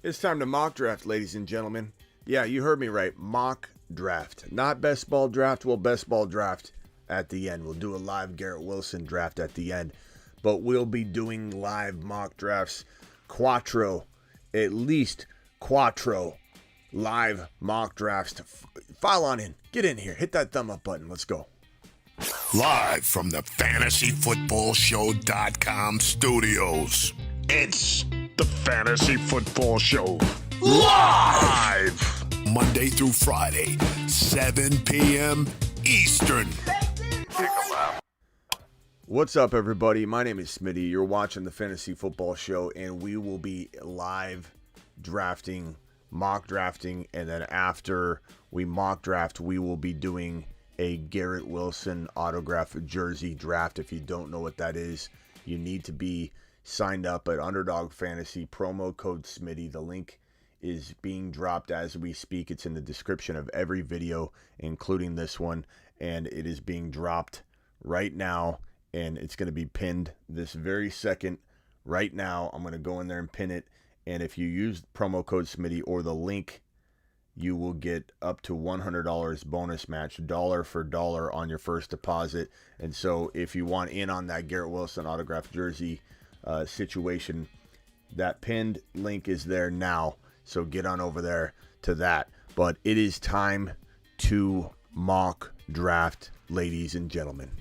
It's time to mock draft, ladies and gentlemen. Yeah, you heard me right. Mock draft. Not best ball draft. Well, best ball draft at the end. We'll do a live Garrett Wilson draft at the end. But we'll be doing live mock drafts. Quattro. At least quattro live mock drafts. File on in. Get in here. Hit that thumb up button. Let's go. Live from the FantasyFootballShow.com studios. It's the Fantasy Football Show. Live! Monday through Friday, 7 p.m. Eastern. What's up, everybody? My name is Smitty. You're watching the Fantasy Football Show, and we will be live drafting, mock drafting, and then after we mock draft, we will be doing a Garrett Wilson autograph jersey draft. If you don't know what that is, you need to be signed up at Underdog Fantasy, promo code Smitty. The link is being dropped as we speak. It's in the description of every video, including this one, and it is being dropped right now, and it's going to be pinned this very second. Right now, I'm going to go in there and pin it, and if you use promo code Smitty or the link, you will get up to $100 bonus match, dollar for dollar on your first deposit. And so if you want in on that Garrett Wilson autograph jersey situation, that pinned link is there now, so get on over there to that. But it is time to mock draft, ladies and gentlemen,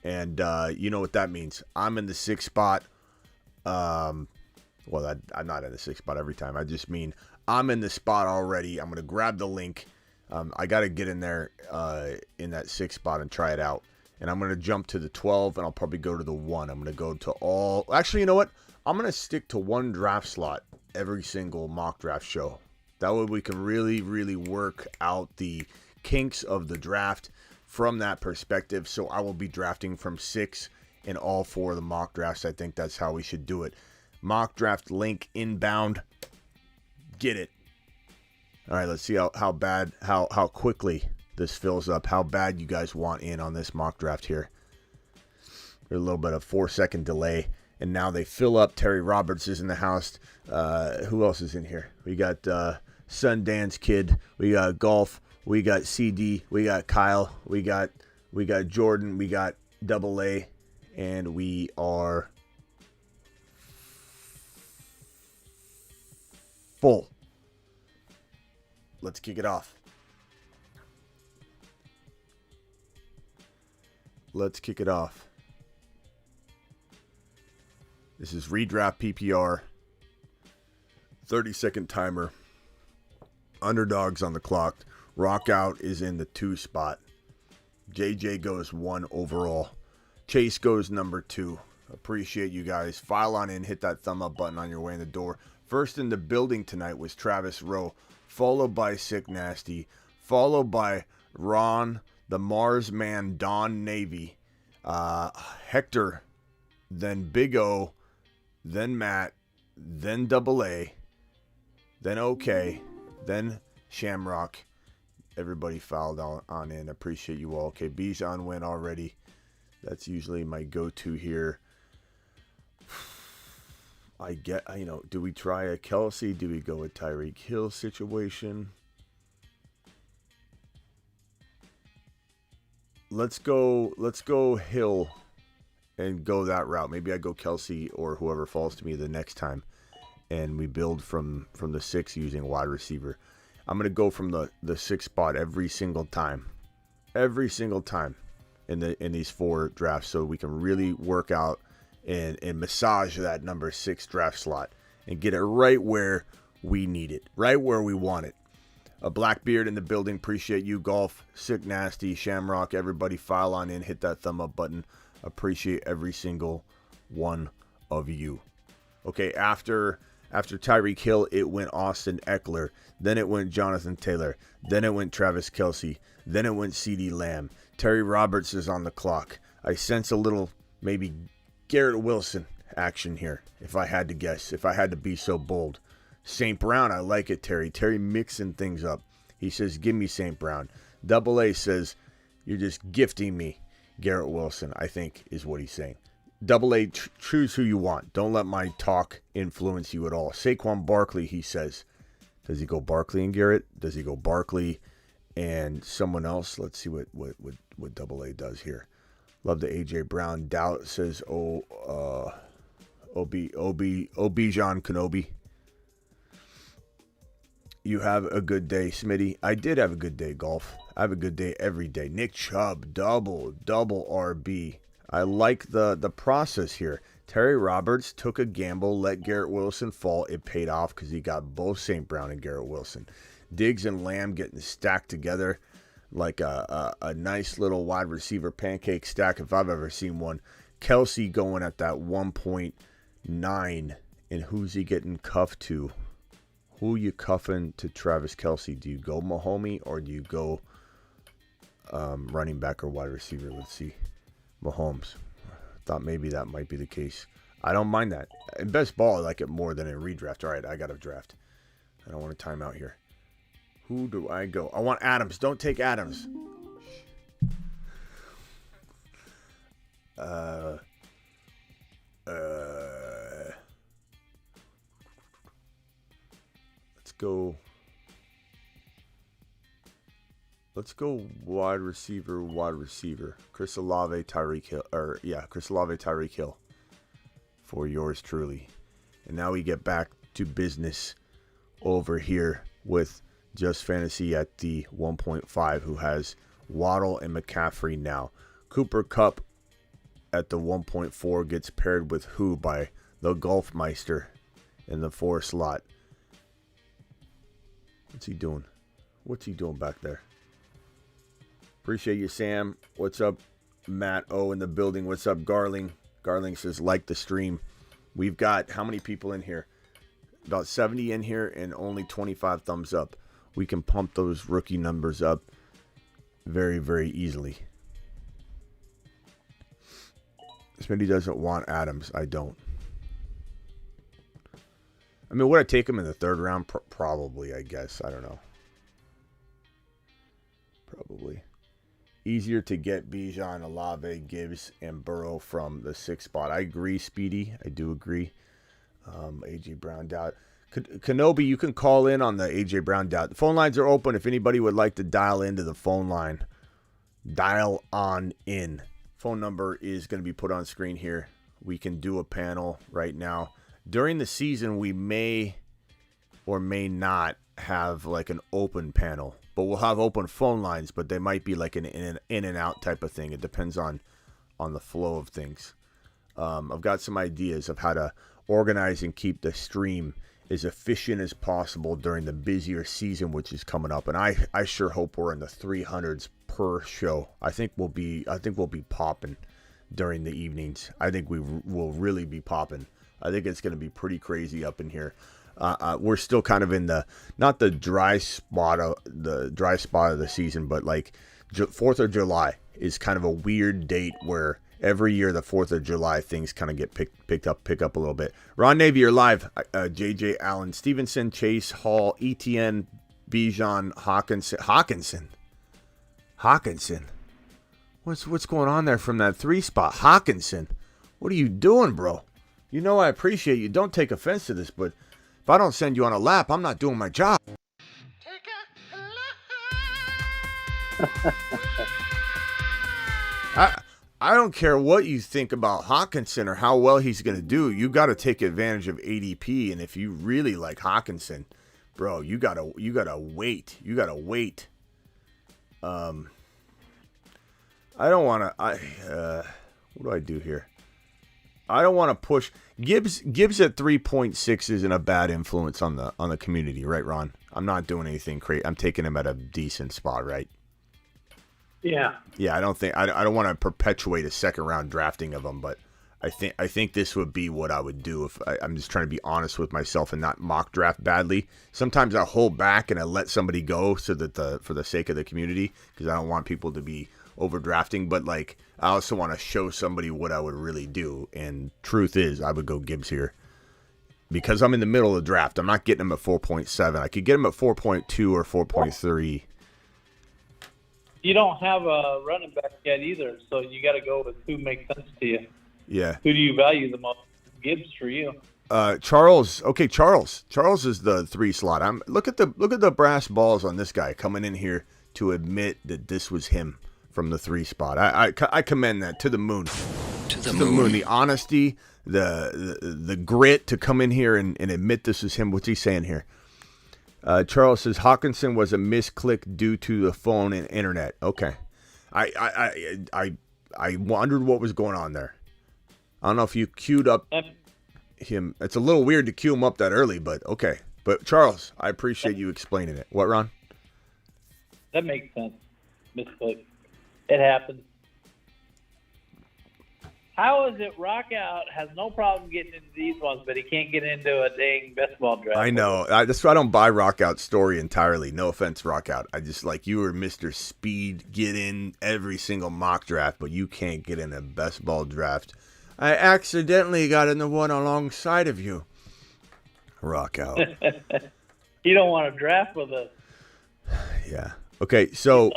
and you know what that means. I'm in the sixth spot. I'm not in the sixth spot every time. I just mean I'm in the spot already. I'm gonna grab the link. I gotta get in there in that sixth spot and try it out. And I'm going to jump to the 12, and I'll probably go to the 1. I'm going to go to all... Actually, you know what? I'm going to stick to one draft slot every single mock draft show. That way we can really, really work out the kinks of the draft from that perspective. So I will be drafting from 6 in all 4 of the mock drafts. I think that's how we should do it. Mock draft link inbound. Get it. All right, let's see how quickly this fills up, how bad you guys want in on this mock draft here. There's a little bit of 4-second delay, and now they fill up. Terry Roberts is in the house. Who else is in here? We got Sundance Kid. We got Golf. We got CD. We got Kyle. We got Jordan. We got Double A, and we are full. Let's kick it off. Let's kick it off. This is redraft PPR. 30-second timer. Underdogs on the clock. Rockout is in the 2 spot. JJ goes 1 overall. Chase goes number 2. Appreciate you guys. File on in. Hit that thumb up button on your way in the door. First in the building tonight was Travis Rowe. Followed by Sick Nasty. Followed by Ron the Mars Man, Don Navy, Hector, then Big O, then Matt, then Double A, then OK, then Shamrock. Everybody filed on in. Appreciate you all. Okay, Bijan went already. That's usually my go-to here. Do we try a Kelsey? Do we go with Tyreek Hill situation? Let's go Hill and go that route. Maybe I go Kelsey or whoever falls to me the next time, and we build from the 6 using wide receiver. I'm gonna go from the 6th spot every single time in these 4 drafts, so we can really work out and massage that number 6 draft slot and get it right where we need it, right where we want it. A Blackbeard in the building. Appreciate you, Golf, Sick Nasty, Shamrock. Everybody file on in. Hit that thumb up button. Appreciate every single one of you. Okay, after Tyreek Hill, it went Austin Eckler. Then it went Jonathan Taylor. Then it went Travis Kelce. Then it went CeeDee Lamb. Terry Roberts is on the clock. I sense a little maybe Garrett Wilson action here, if I had to guess, if I had to be so bold. St. Brown, I like it, Terry. Terry mixing things up. He says, give me St. Brown. Double A says, you're just gifting me Garrett Wilson, I think is what he's saying. Double A, choose who you want. Don't let my talk influence you at all. Saquon Barkley, he says. Does he go Barkley and Garrett? Does he go Barkley and someone else? Let's see what Double A does here. Love the A.J. Brown. Doubt says, Obijan Kenobi. You have a good day, Smitty. I did have a good day, Golf. I have a good day every day. Nick Chubb, double RB. I like the process here. Terry Roberts took a gamble, let Garrett Wilson fall. It paid off because he got both St. Brown and Garrett Wilson. Diggs and Lamb getting stacked together like a nice little wide receiver pancake stack if I've ever seen one. Kelsey going at that 1.9. And who's he getting cuffed to? Who you cuffing to Travis Kelsey? Do you go Mahomes or do you go running back or wide receiver? Let's see. Mahomes. Thought maybe that might be the case. I don't mind that. In best ball, I like it more than in redraft. All right, I got a draft. I don't want a timeout here. Who do I go? I want Adams. Don't take Adams. Let's go wide receiver. Chris Olave, Tyreek Hill. Chris Olave, Tyreek Hill. For yours truly. And now we get back to business over here with Just Fantasy at the 1.5, who has Waddle and McCaffrey now. Cooper Kupp at the 1.4 gets paired with who by the Golfmeister in the 4 slot. What's he doing? What's he doing back there? Appreciate you, Sam. What's up, Matt O in the building? What's up, Garling? Garling says, like the stream. We've got how many people in here? About 70 in here and only 25 thumbs up. We can pump those rookie numbers up very, very easily. Smitty doesn't want Adams. I don't. I mean, would I take him in the 3rd round? Probably, I guess. I don't know. Probably. Easier to get Bijan, Olave, Gibbs, and Burrow from the 6th spot. I agree, Speedy. I do agree. A.J. Brown doubt. Kenobi, you can call in on the A.J. Brown doubt. The phone lines are open. If anybody would like to dial into the phone line, dial on in. Phone number is going to be put on screen here. We can do a panel right now. During the season, we may or may not have like an open panel. But we'll have open phone lines, but they might be like an in and out type of thing. It depends on the flow of things. I've got some ideas of how to organize and keep the stream as efficient as possible during the busier season, which is coming up. And I sure hope we're in the 300s per show. I think we'll be popping during the evenings. I think we will really be popping. I think it's going to be pretty crazy up in here. We're still kind of in not the dry spot of the season, but like 4th of July is kind of a weird date where every year the 4th of July things kind of get pick up a little bit. Ron Navy, you're live. JJ Allen, Stevenson, Chase, Hall, ETN, Bijan, Hawkinson. What's going on there from that 3 spot? Hawkinson, what are you doing, bro? You know I appreciate you. Don't take offense to this, but if I don't send you on a lap, I'm not doing my job. I don't care what you think about Hawkinson or how well he's going to do. You got to take advantage of ADP, and if you really like Hawkinson, bro, you gotta wait. You gotta wait. I don't want to. What do I do here? I don't want to push. Gibbs at 3.6 isn't a bad influence on the community, right, Ron? I'm not doing anything crazy. I'm taking him at a decent spot, right? Yeah. Yeah, I don't want to perpetuate a 2nd round drafting of him, but I think this would be what I would do if I'm just trying to be honest with myself and not mock draft badly. Sometimes I hold back and I let somebody go so that for the sake of the community, because I don't want people to be overdrafting, but like I also want to show somebody what I would really do. And truth is, I would go Gibbs here because I'm in the middle of the draft. I'm not getting him at 4.7. I could get him at 4.2 or 4.3. You don't have a running back yet either, so you got to go with who makes sense to you. Yeah. Who do you value the most? Gibbs for you. Charles. Okay, Charles. Charles is the 3 slot. Look at the brass balls on this guy coming in here to admit that this was him from the 3 spot. I commend that to the moon. To the moon. The honesty, the grit to come in here and admit this is him. What's he saying here? Charles says Hawkinson was a misclick due to the phone and internet. Okay. I wondered what was going on there. I don't know if you queued up him. It's a little weird to queue him up that early, but okay. But Charles, I appreciate you explaining it. What, Ron? That makes sense. Misclick. It happens. How is it Rock Out has no problem getting into these ones, but he can't get into a dang best ball draft? I know. That's why I don't buy Rock Out's story entirely. No offense, Rock Out. I just like you were Mr. Speed, get in every single mock draft, but you can't get in a best ball draft. I accidentally got in the one alongside of you. Rock Out. You don't want to draft with us. Yeah. Okay, so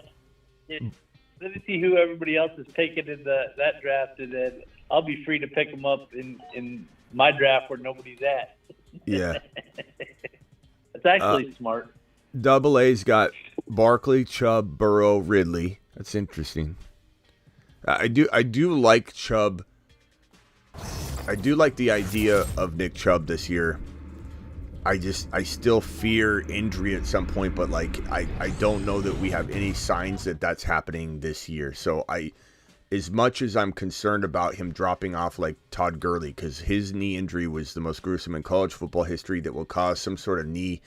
Let me see who everybody else is taking in that draft, and then I'll be free to pick them up in my draft where nobody's at. Yeah. It's actually smart. Double A's got Barkley, Chubb, Burrow, Ridley. That's interesting. I do like Chubb. I do like the idea of Nick Chubb this year. I still fear injury at some point, but like I don't know that we have any signs that that's happening this year. So as much as I'm concerned about him dropping off like Todd Gurley, because his knee injury was the most gruesome in college football history that will cause some sort of knee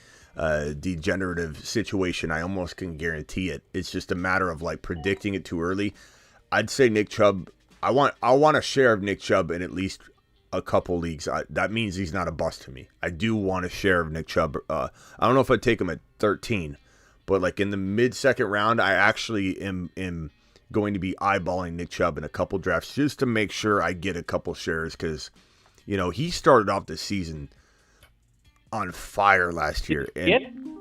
degenerative situation, I almost can guarantee it. It's just a matter of like predicting it too early. I'd say Nick Chubb. I want a share of Nick Chubb in at least a couple leagues. That means he's not a bust to me. I do want a share of Nick Chubb. I don't know if I'd take him at 13, but like in the mid-second round, I actually am going to be eyeballing Nick Chubb in a couple drafts just to make sure I get a couple shares because, you know, he started off the season on fire last year. And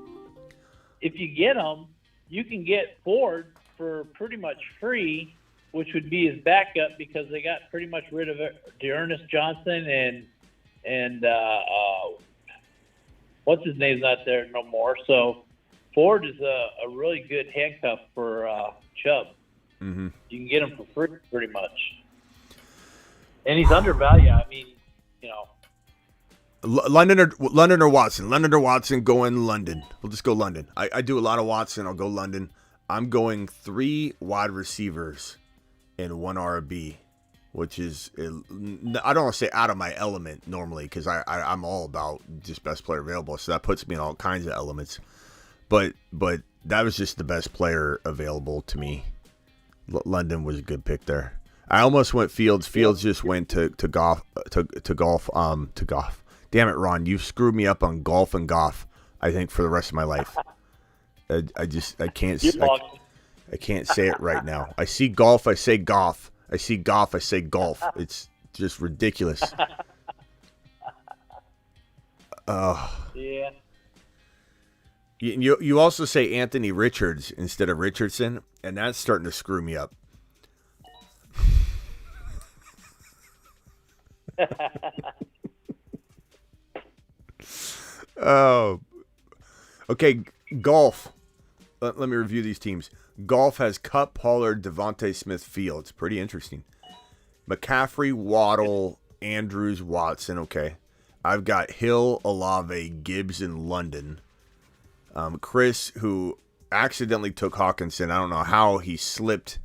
if you get him, you can get Ford for pretty much free, which would be his backup because they got pretty much rid of Dearness Johnson and what's his name's not there no more. So Ford is a really good handcuff for Chubb. Mm-hmm. You can get him for free pretty much. And he's undervalued. I mean, you know. London or Watson. London or Watson, going London. We'll just go London. I do a lot of Watson. I'll go London. I'm going 3 wide receivers and 1 RB, which is, I don't want to say out of my element normally because I'm all about just best player available. So that puts me in all kinds of elements. But that was just the best player available to me. London was a good pick there. I almost went Fields. Fields just went to golf. Damn it, Ron! You've screwed me up on golf and Goff. I think for the rest of my life. I can't say it right now. I see golf, I say golf. I see golf, I say golf. It's just ridiculous. Yeah. You also say Anthony Richards instead of Richardson, and that's starting to screw me up. Oh. Okay, golf. Let me review these teams. Golf has Kupp, Pollard, Devontae Smith, Fields. Pretty interesting. McCaffrey, Waddle, Andrews, Watson. Okay. I've got Hill, Olave, Gibbs, and London. Chris, who accidentally took Hawkinson. I don't know how he slipped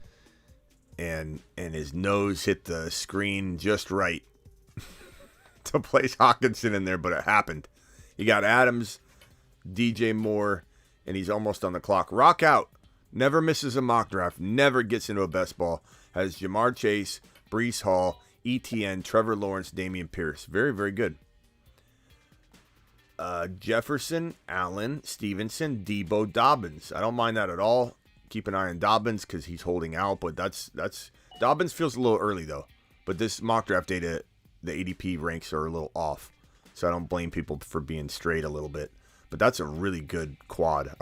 and his nose hit the screen just right to place Hawkinson in there, but it happened. You got Adams, DJ Moore, and he's almost on the clock. Rock Out. Never misses a mock draft. Never gets into a best ball. Has Jamar Chase, Breece Hall, ETN, Trevor Lawrence, Dameon Pierce. Very, very good. Jefferson, Allen, Stevenson, Debo, Dobbins. I don't mind that at all. Keep an eye on Dobbins because he's holding out, but that's Dobbins feels a little early though. But this mock draft data, the ADP ranks are a little off, so I don't blame people for being straight a little bit. But that's a really good quad.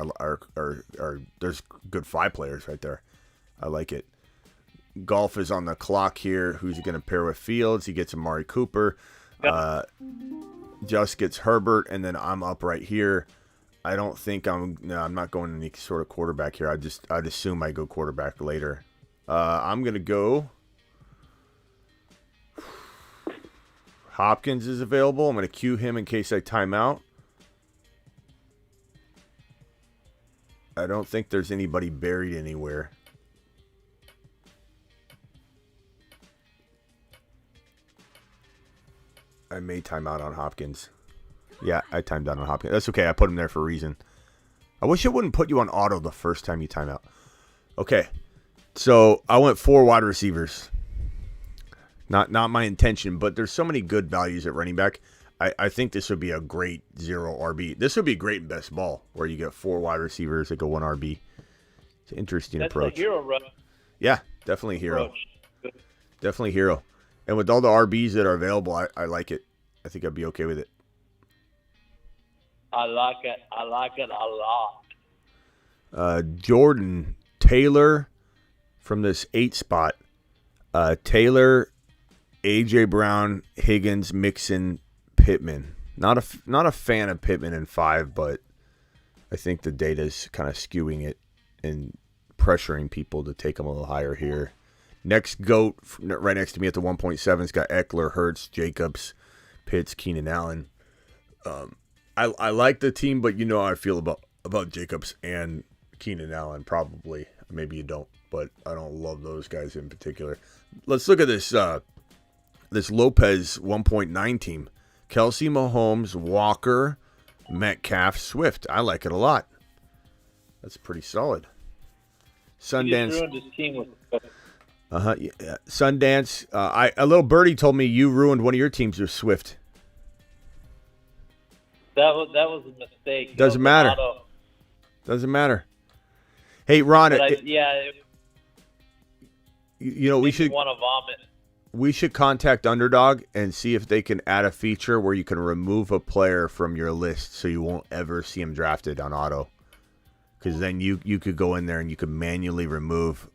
There's good 5 players right there. I like it. Golf is on the clock here. Who's he going to pair with Fields? He gets Amari Cooper. Just gets Herbert, and then I'm up right here. I don't think I'm not going any sort of quarterback here. I'd assume I go quarterback later. I'm going to go. Hopkins is available. I'm going to cue him in case I time out. I don't think there's anybody buried anywhere. I may time out on Hopkins. Yeah, I timed out on Hopkins. That's okay. I put him there for a reason. I wish it wouldn't put you on auto the first time you time out. Okay. So I went 4 wide receivers. Not my intention, but there's so many good values at running back. I think this would be a great 0 RB. This would be great in best ball, where you get 4 wide receivers that go 1 RB. It's an interesting approach. That's a hero run. Yeah, definitely hero. Definitely hero. And with all the RBs that are available, I like it. I think I'd be okay with it. I like it. I like it a lot. Jordan Taylor from this 8 spot. Taylor, A.J. Brown, Higgins, Mixon, Pittman. Not a fan of Pittman in 5, but I think the data's kind of skewing it and pressuring people to take him a little higher here. Next GOAT, right next to me at the 1.7's got Eckler, Hurts, Jacobs, Pitts, Keenan Allen. I like the team, but you know how I feel about Jacobs and Keenan Allen, probably. Maybe you don't, but I don't love those guys in particular. Let's look at this this Lopez 1.9 team. Kelsey, Mahomes, Walker, Metcalf, Swift. I like it a lot. That's pretty solid. Sundance. He just ruined his team with. Yeah. Sundance. A little birdie told me you ruined one of your teams with Swift. That was a mistake. Doesn't matter. Doesn't matter. Hey, Ron. We should want to vomit. We should contact Underdog and see if they can add a feature where you can remove a player from your list so you won't ever see him drafted on auto. Because then you could go in there and you could manually remove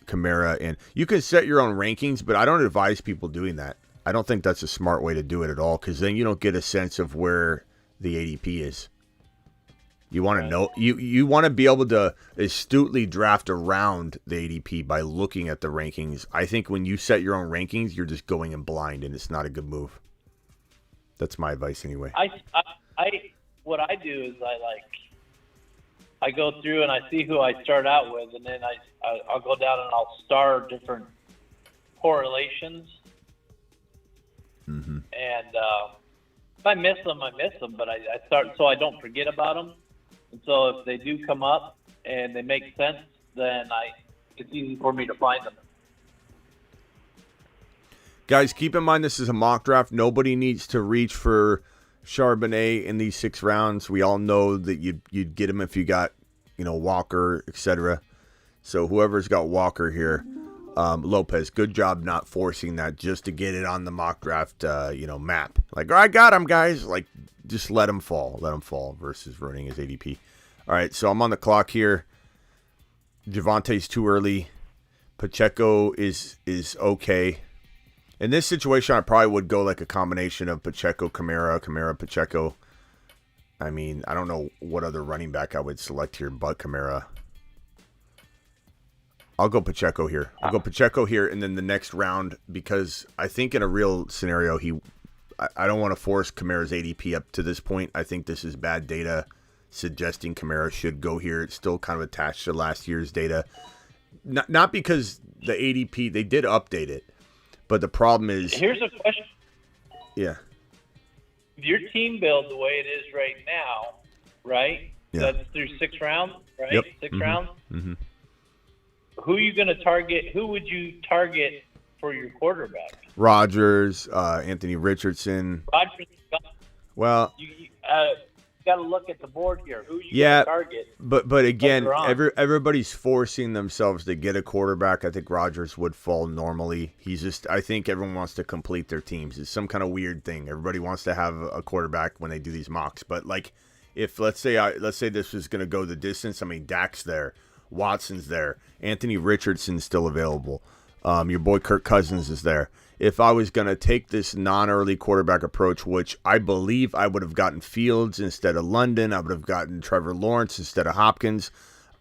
Kamara, and you can set your own rankings, but I don't advise people doing that. I don't think that's a smart way to do it at all, because then you don't get a sense of where the ADP is. You want to know, you want to be able to astutely draft around the ADP by looking at the rankings. I think when you set your own rankings, you're just going in blind, and it's not a good move. That's my advice anyway. What I do is I go through and I see who I start out with, and then I'll go down and I'll star different correlations. Mm-hmm. And if I miss them, I miss them, but I start so I don't forget about them. And so if they do come up and they make sense, then it's easy for me to find them. Guys, keep in mind this is a mock draft. Nobody needs to reach for Charbonnet in these 6 rounds. We all know that you'd get him if you got, Walker, etc. So whoever's got Walker here, Lopez, good job not forcing that just to get it on the mock draft, map. Like, I got him, guys. Like, just let him fall versus ruining his ADP. All right, so I'm on the clock here. Javante's too early. Pacheco is okay. In this situation, I probably would go like a combination of Pacheco, Kamara, Pacheco. I mean, I don't know what other running back I would select here but Kamara. I'll go Pacheco here. And then the next round, because I think in a real scenario, I don't want to force Kamara's ADP up to this point. I think this is bad data suggesting Kamara should go here. It's still kind of attached to last year's data. Not because the ADP, they did update it. But the problem is... Here's a question. Yeah. If your team build the way it is right now, right? Yeah. That's through 6 rounds, right? Yep. 6 rounds? Mm-hmm. Who are you going to target? Who would you target for your quarterback? Rodgers, Anthony Richardson. Rodgers. Well... You got to look at the board here. Who you going to target? But again, everybody's forcing themselves to get a quarterback. I think Rodgers would fall normally. I think everyone wants to complete their teams. It's some kind of weird thing. Everybody wants to have a quarterback when they do these mocks. But like, if let's say this is going to go the distance. I mean, Dak's there. Watson's there. Anthony Richardson's still available. Your boy Kirk Cousins is there. If I was going to take this non-early quarterback approach, which I believe I would have gotten Fields instead of London, I would have gotten Trevor Lawrence instead of Hopkins.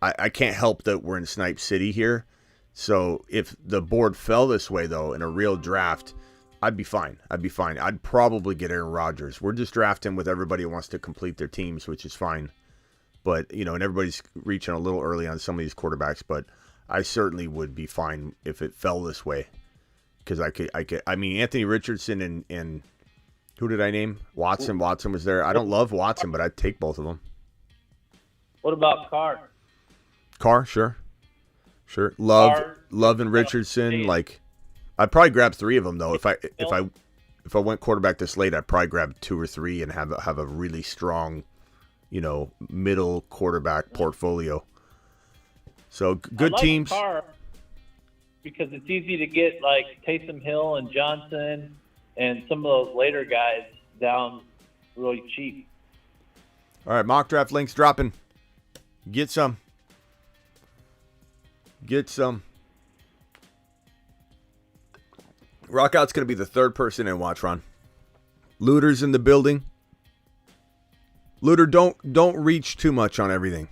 I can't help that we're in Snipe City here. So if the board fell this way, though, in a real draft, I'd be fine. I'd probably get Aaron Rodgers. We're just drafting with everybody who wants to complete their teams, which is fine. But, and everybody's reaching a little early on some of these quarterbacks, but I certainly would be fine if it fell this way. Because Anthony Richardson and who did I name? Watson. Watson was there. I don't love Watson, but I'd take both of them. What about Carr? Carr, sure. Love and Richardson. Like, I'd probably grab 3 of them though. If I went quarterback this late, I'd probably grab 2 or 3 and have a really strong, middle quarterback portfolio. So good teams. Carr because it's easy to get like Taysom Hill and Johnson and some of those later guys down really cheap. All right, mock draft links dropping. Get some. Rockout's going to be the 3rd person in. Watch, Ron. Looter's in the building. Looter, don't reach too much on everything.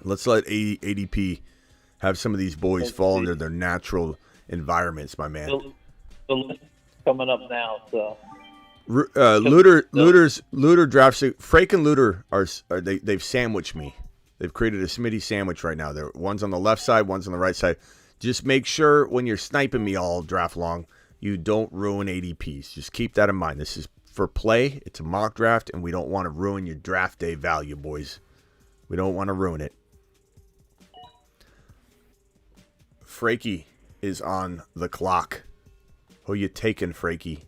Let's let ADP have some of these boys fall into their natural environments, my man. The list coming up now, so. Looter drafts. Frake and Looter they've sandwiched me. They've created a Smitty sandwich right now. One's on the left side, one's on the right side. Just make sure when you're sniping me all draft long, you don't ruin ADPs. Just keep that in mind. This is for play. It's a mock draft, and we don't want to ruin your draft day value, boys. We don't want to ruin it. Frakey is on the clock. Who you taking, Frakey?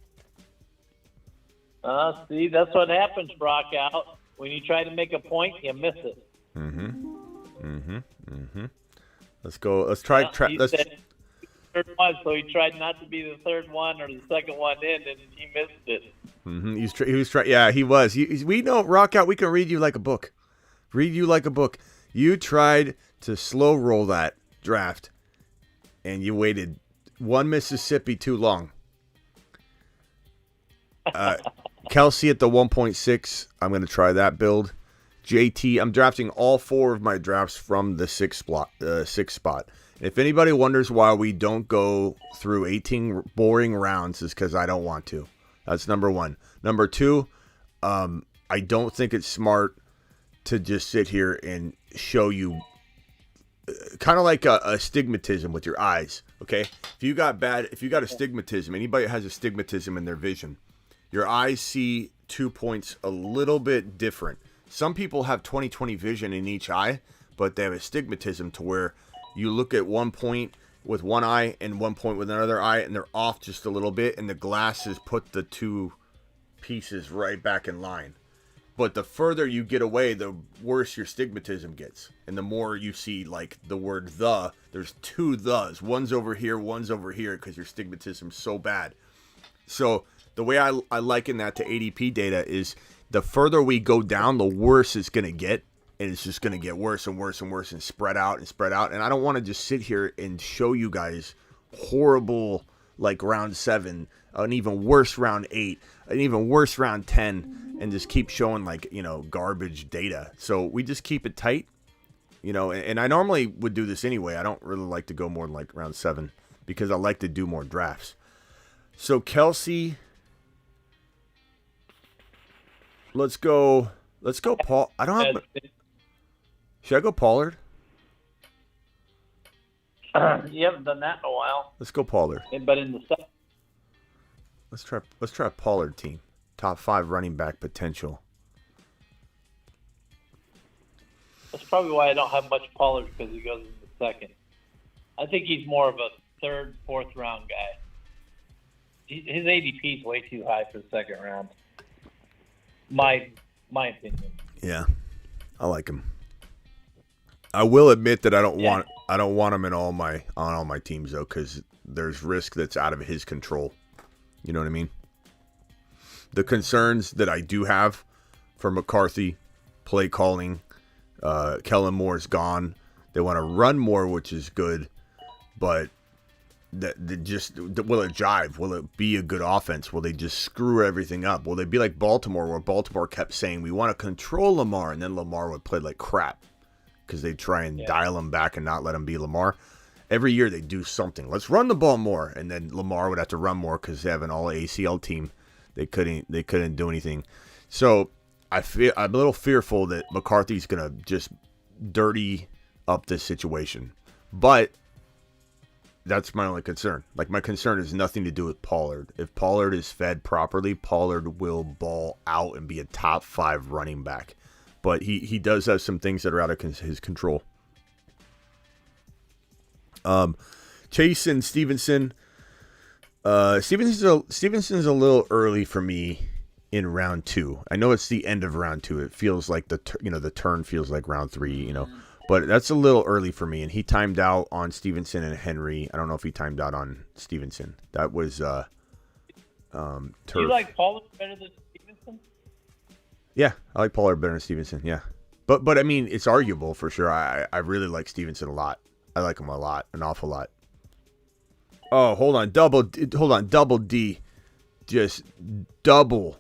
See, that's what happens, Brock, out. When you try to make a point, you miss it. Let's go. Let's try. He said third one, so he tried not to be the third one or the second one in, and he missed it. He was trying. Yeah, he was. We know, Rock Out. We can read you like a book. You tried to slow roll that draft, and you waited one Mississippi too long. Kelsey at the 1.6. I'm going to try that build. JT, I'm drafting all 4 of my drafts from the 6th spot. If anybody wonders why we don't go through 18 boring rounds, is because I don't want to. That's number 1. Number 2, I don't think it's smart to just sit here and show you kind of like a astigmatism with your eyes. Okay, if you got astigmatism, anybody that has astigmatism in their vision, your eyes see 2 points a little bit different. Some people have 20/20 vision in each eye, but they have astigmatism to where you look at one point with one eye and one point with another eye, and they're off just a little bit, and the glasses put the 2 pieces right back in line. But the further you get away, the worse your stigmatism gets. And the more you see, like, the word the, there's 2 thes. One's over here, because your stigmatism's so bad. So the way I liken that to ADP data is the further we go down, the worse it's going to get. And it's just going to get worse and worse and worse and spread out. And I don't want to just sit here and show you guys horrible, like, round 7, an even worse round 8, an even worse round 10, and just keep showing, like, garbage data. So we just keep it tight, and I normally would do this anyway. I don't really like to go more than, like, round 7 because I like to do more drafts. So Kelsey, let's go Paul. I don't have... Should I go Pollard? You haven't done that in a while. Let's go Pollard. But in the second, let's try Pollard team. Top 5 running back potential. that's probably why I don't have much Pollard, because he goes in the second. I think he's more of a 3rd, 4th round guy. His ADP is way too high for the second round. My opinion. Yeah, I like him. I will admit that I don't want him on all my teams though, because there's risk that's out of his control. You know what I mean? The concerns that I do have for McCarthy, play calling, Kellen Moore's gone. They want to run more, which is good, but will it jive? Will it be a good offense? Will they just screw everything up? Will they be like Baltimore, where Baltimore kept saying, we want to control Lamar, and then Lamar would play like crap because they try and dial him back and not let him be Lamar. Every year they do something. Let's run the ball more, and then Lamar would have to run more because they have an all ACL team. They couldn't do anything. So I'm a little fearful that McCarthy's gonna just dirty up this situation, but that's my only concern. Like, my concern has nothing to do with Pollard. If Pollard is fed properly, Pollard will ball out and be a top 5 running back. But he does have some things that are out of his control. Chase and Stevenson. Stevenson's a little early for me in round 2. I know it's the end of round 2. It feels like the turn feels like round 3. But that's a little early for me, and he timed out on Stevenson and Henry. I don't know if he timed out on Stevenson. That was turf. Do you like Pollard better than Stevenson? Yeah, I like Pollard better than Stevenson, yeah. But I mean, it's arguable for sure. I really like Stevenson a lot. I like him a lot, an awful lot. Oh, hold on, double D. Just double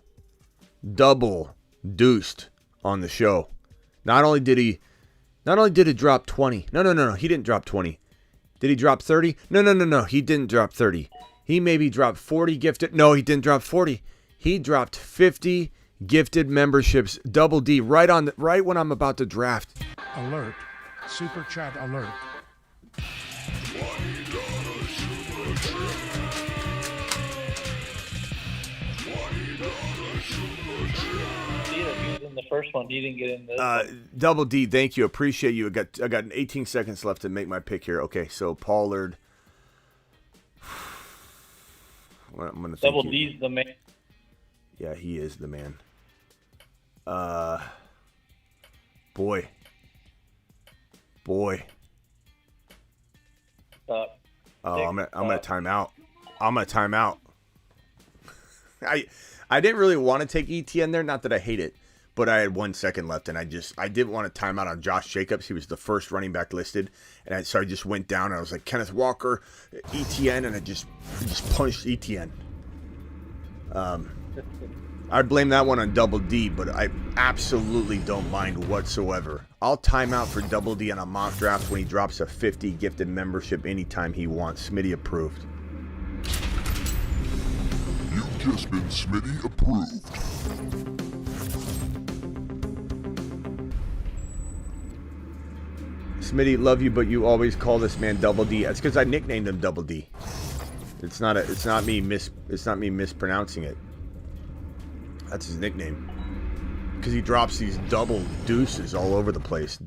deuced on the show. Not only did it drop 20. No. He didn't drop 20. Did he drop 30? No. He didn't drop 30. He maybe dropped 40 gifted. No, he didn't drop 40. He dropped 50 gifted memberships. Double D right when I'm about to draft. Alert. Super chat alert. The first one, he didn't get in this. Double D, thank you, appreciate you. I got 18 seconds left to make my pick here. Okay, so Pollard. I'm gonna Double D's the man. Yeah, he is the man. Boy. I'm gonna time out. I didn't really want to take ETN there, not that I hate it. But I had 1 second left, and I didn't want to time out on Josh Jacobs. He was the first running back listed, and so I just went down, and I was like, Kenneth Walker, ETN, and I just punched ETN. I'd blame that one on Double D, but I absolutely don't mind whatsoever. I'll time out for Double D on a mock draft when he drops a 50 gifted membership anytime he wants. Smitty approved. You've just been Smitty approved. Smitty, love you, but you always call this man Double D. That's because I nicknamed him Double D. It's not me mispronouncing it. That's his nickname. Because he drops these double deuces all over the place.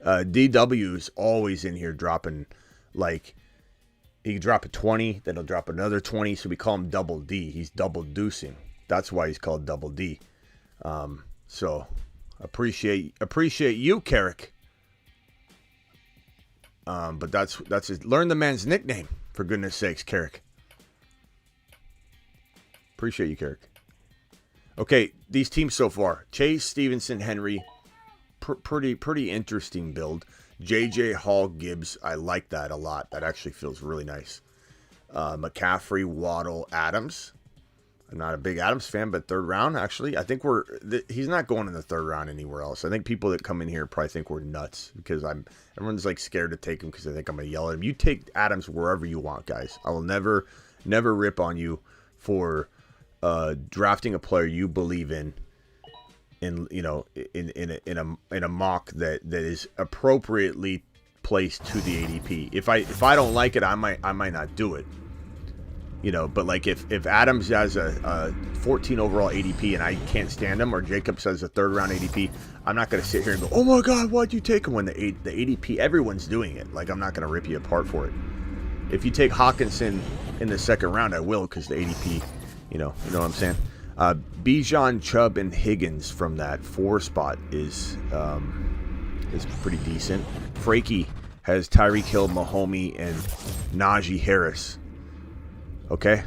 DW is always in here dropping, like, he can drop a 20, then he'll drop another 20, so we call him Double D. He's double deucing. That's why he's called Double D. So appreciate you, Carrick. But that's his, learn the man's nickname, for goodness sakes, Carrick. Appreciate you, Carrick. Okay, these teams so far: Chase, Stevenson, Henry, pretty interesting build. JJ Hall, Gibbs, I like that a lot. That actually feels really nice. McCaffrey, Waddle, Adams. I'm not a big Adams fan, but third round, actually. I think he's not going in the third round anywhere else. I think people that come in here probably think we're nuts because everyone's like scared to take him because they think I'm going to yell at him. You take Adams wherever you want, guys. I will never rip on you for drafting a player you believe in a mock that is appropriately placed to the ADP. If I don't like it, I might not do it. But like if Adams has a 14 overall ADP and I can't stand him, or Jacobs has a third round ADP, I'm not going to sit here and go, oh my God, why'd you take him when the ADP, everyone's doing it. Like, I'm not going to rip you apart for it. If you take Hawkinson in the second round, I will, because the ADP, you know what I'm saying? Bijan, Chubb, and Higgins from that 4 spot is pretty decent. Frankie has Tyreek Hill, Mahomey, and Najee Harris. Okay,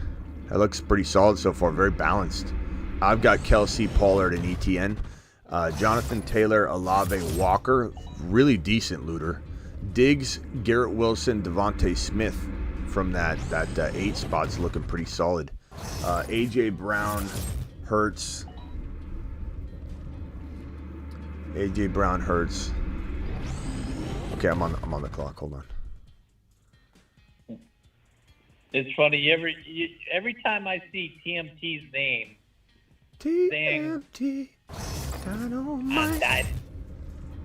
that looks pretty solid so far. Very balanced. I've got Kelsey, Pollard, and ETN. Jonathan Taylor, Olave, Walker, really decent looter. Diggs, Garrett Wilson, Devontae Smith from that 8 spot's looking pretty solid. A.J. Brown, Hurts. A.J. Brown, Hurts. Okay, I'm on the clock. Hold on. It's funny. Every time I see TMT's name, TMT. Dynamite.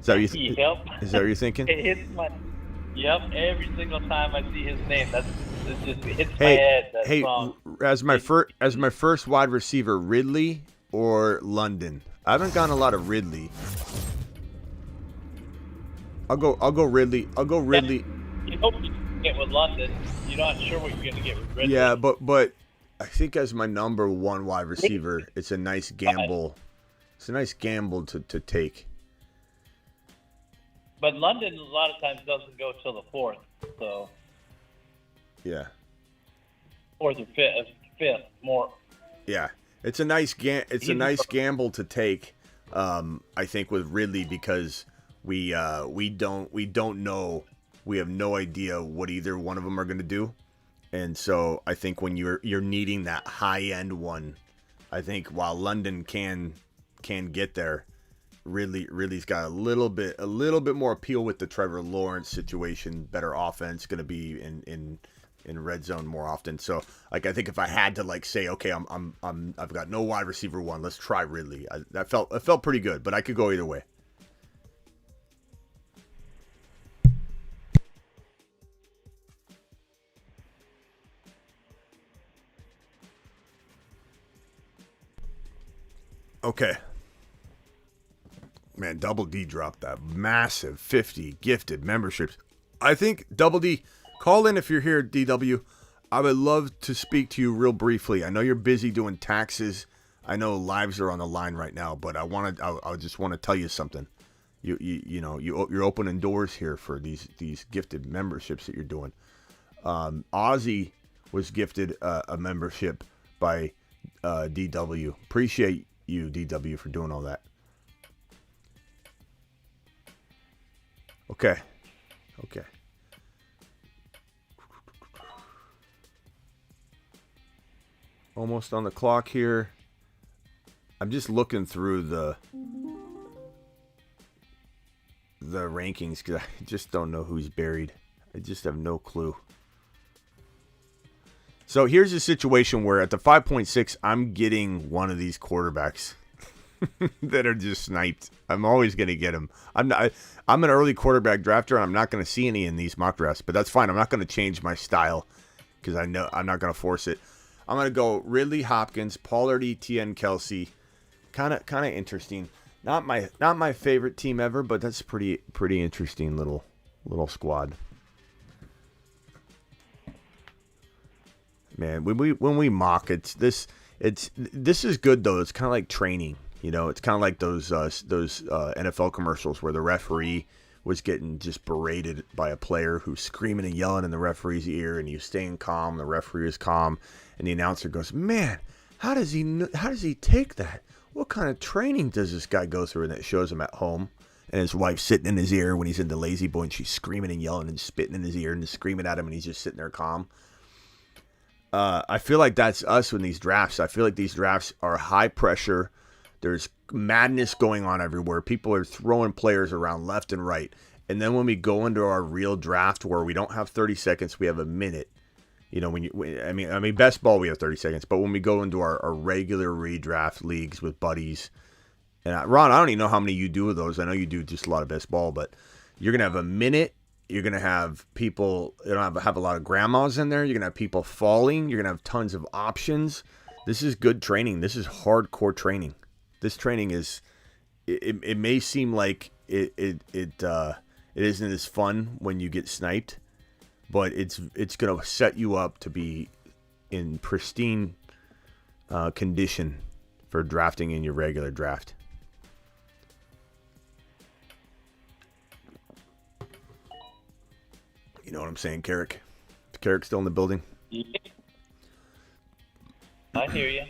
Is that what you Yep. Is that what you're thinking? It hits my. Yep. Every single time I see his name, it just hits my head. That song. As my first wide receiver, Ridley or London. I haven't gotten a lot of Ridley. I'll go Ridley. You hope you can get with London. You're not sure what you're going to get with Ridley. Yeah, but I think as my number 1 wide receiver, it's a nice gamble. It's a nice gamble to take. But London a lot of times doesn't go till the 4th, so Yeah. 4th or 5th more. Yeah, it's a nice gamble to take. I think with Ridley because we don't know. We have no idea what either one of them are going to do, and so I think when you're needing that high end one, I think while London can get there, Ridley's got a little bit more appeal with the Trevor Lawrence situation. Better offense, going to be in red zone more often. So like I think if I had to like say okay, I've got no wide receiver 1, let's try Ridley. It felt pretty good, but I could go either way. Okay. Man, Double D dropped that massive 50 gifted memberships. I think Double D, call in if you're here, DW. I would love to speak to you real briefly. I know you're busy doing taxes. I know lives are on the line right now, but I just want to tell you something. You're opening doors here for these gifted memberships that you're doing. Ozzy was gifted a membership by DW. Appreciate you, DW, for doing all that. Okay. Almost on the clock here. I'm just looking through the rankings because I just don't know who's buried. I just have no clue. So here's a situation where at the 5.6, I'm getting one of these quarterbacks that are just sniped. I'm always going to get them. I'm an early quarterback drafter, and I'm not going to see any in these mock drafts, but that's fine. I'm not going to change my style because I know I'm not going to force it. I'm going to go Ridley, Hopkins, Pollard, Etienne, Kelsey. Kind of interesting. Not my favorite team ever, but that's pretty interesting little squad. Man, when we mock, this is good though. It's kind of like training, It's kind of like those NFL commercials where the referee was getting just berated by a player who's screaming and yelling in the referee's ear, and you staying calm. The referee is calm, and the announcer goes, "Man, how does he take that? What kind of training does this guy go through?" And it shows him at home, and his wife's sitting in his ear when he's in the lazy boy, and she's screaming and yelling and spitting in his ear and screaming at him, and he's just sitting there calm. I feel like that's us in these drafts. I feel like these drafts are high pressure. There's madness going on everywhere. People are throwing players around left and right. And then when we go into our real draft where we don't have 30 seconds, we have a minute. Best ball we have 30 seconds. But when we go into our regular redraft leagues with buddies, and Ron, I don't even know how many you do of those. I know you do just a lot of best ball, but you're going to have a minute. You're going to have people, have a lot of grandmas in there. You're going to have people falling. You're going to have tons of options. This is good training. This is hardcore training. This training is, it may seem like it isn't as fun when you get sniped, but it's going to set you up to be in pristine condition for drafting in your regular draft. You know what I'm saying, Carrick? Is Carrick still in the building? Yeah. I hear you.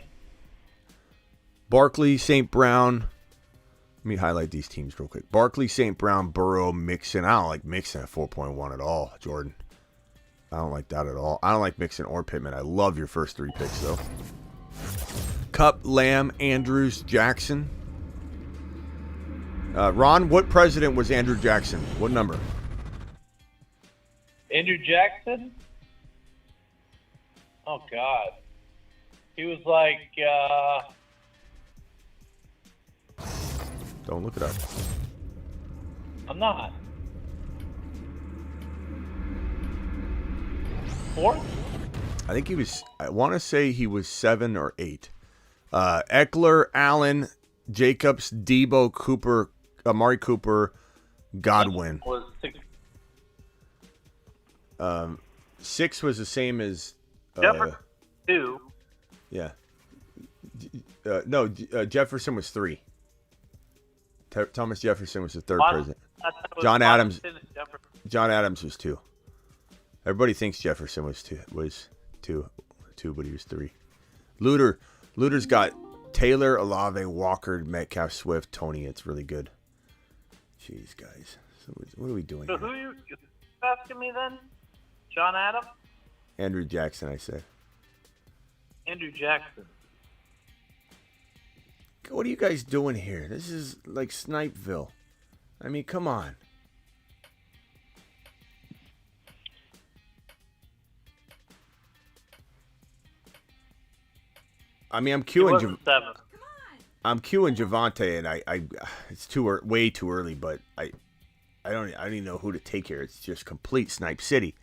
Barkley, St. Brown, Let me highlight these teams real quick. Barkley, St. Brown, Burrow, Mixon. I don't like Mixon at 4.1 at all, Jordan. I don't like that at all. I don't like Mixon or Pittman. I love your first 3 picks, though. Cup, Lamb, Andrews, Jackson. Ron, what president was Andrew Jackson? What number? Andrew Jackson? Oh, God. He was like, Don't look it up. I'm not. 4th? I think he was, I want to say he was 7 or 8. Eckler, Allen, Jacobs, Debo, Cooper, Amari Cooper, Godwin. Was 6. 6 was the same as... Jefferson, 2. Yeah. Jefferson was 3. Thomas Jefferson was the 3rd president. John Adams was 2. Everybody thinks Jefferson was 2, but he was 3. Luter's got Taylor, Olave, Walker, Metcalf, Swift, Tony. It's really good. Jeez, guys. So what are we doing So here? who are you asking me then? John Adams? Andrew Jackson, I said. Andrew Jackson. What are you guys doing here? This is like Snipeville. I mean, come on. I mean, I'm queuing Javante, and I it's way too early, but I don't even know who to take here. It's just complete Snipe City.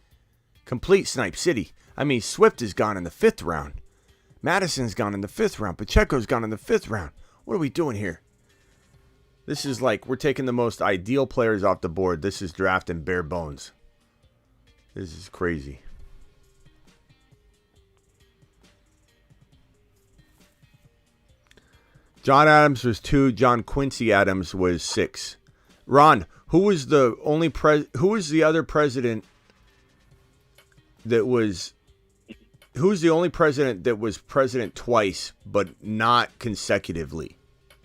Complete Snipe City. I mean, Swift has gone in the 5th round. Madison's gone in the 5th round. Pacheco's gone in the 5th round. What are we doing here? This is like we're taking the most ideal players off the board. This is drafting bare bones. This is crazy. John Adams was 2. John Quincy Adams was 6. Ron, who was the other president that was? Who's the only president that was president twice, but not consecutively?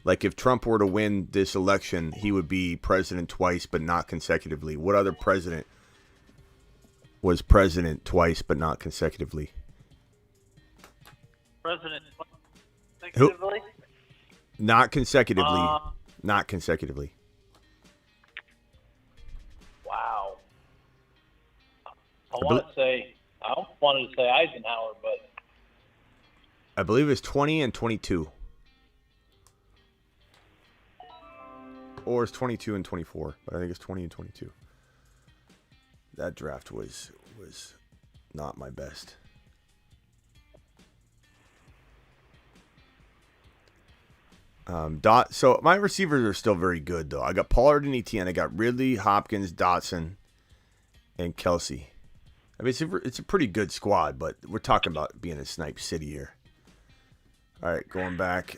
Like if Trump were to win this election, he would be president twice, but not consecutively. What other president was president twice, but not consecutively? President consecutively? Not consecutively. Not consecutively. Wow. I wanted to say Eisenhower, but I believe it's 20 and 22. Or it's 22 and 24, but I think it's 20 and 22. That draft was not my best. So my receivers are still very good, though. I got Pollard and Etienne. I got Ridley, Hopkins, Dotson, and Kelsey. I mean, it's a pretty good squad, but we're talking about being a Snipe City here. All right, going back.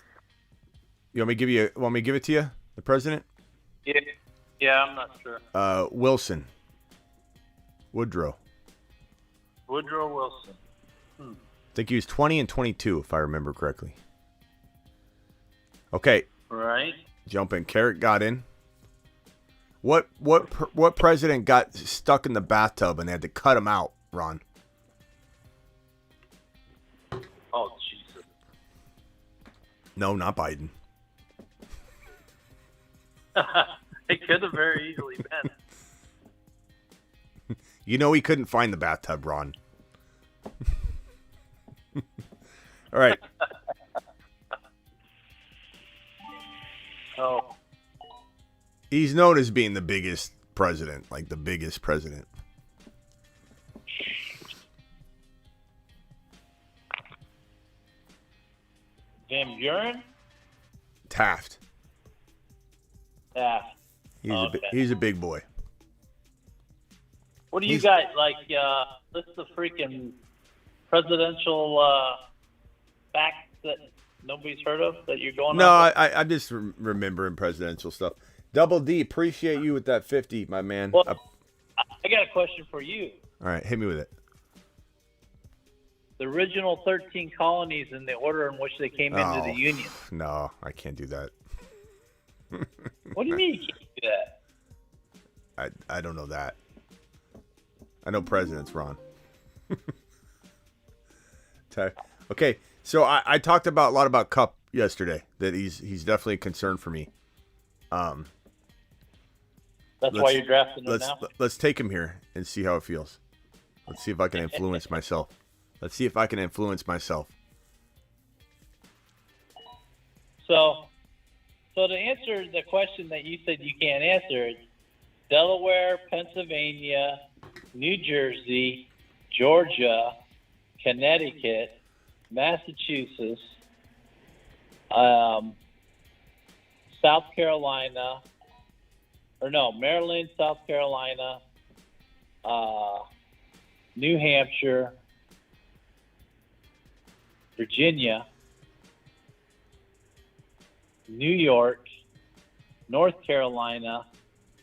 Want me to give it to you? The president? Yeah, I'm not sure. Wilson. Woodrow Wilson. I think he was 20 and 22, if I remember correctly. Okay. Right. Jump in. Carrot got in. What president got stuck in the bathtub and they had to cut him out, Ron? Oh, Jesus. No, not Biden. It could have very easily been. You know he couldn't find the bathtub, Ron. All right. Oh. He's known as being the biggest president, like the biggest president. Van Buren? Taft. Taft. He's a big boy. What do you got? Like, list of freaking presidential facts that nobody's heard of that you're going No, on? I'm just remembering presidential stuff. Double D, appreciate you with that 50, my man. Well, I got a question for you. All right, hit me with it. The original 13 colonies and the order in which they came into the Union. No, I can't do that. What do you mean you can't do that? I don't know that. I know presidents, Ron. Okay, so I talked a lot about Cup yesterday. That he's definitely a concern for me. That's why you're drafting him now? Let's take him here and see how it feels. Let's see if I can influence myself. So to answer the question that you said you can't answer, it's Delaware, Pennsylvania, New Jersey, Georgia, Connecticut, Massachusetts, South Carolina, Maryland, South Carolina, New Hampshire, Virginia, New York, North Carolina,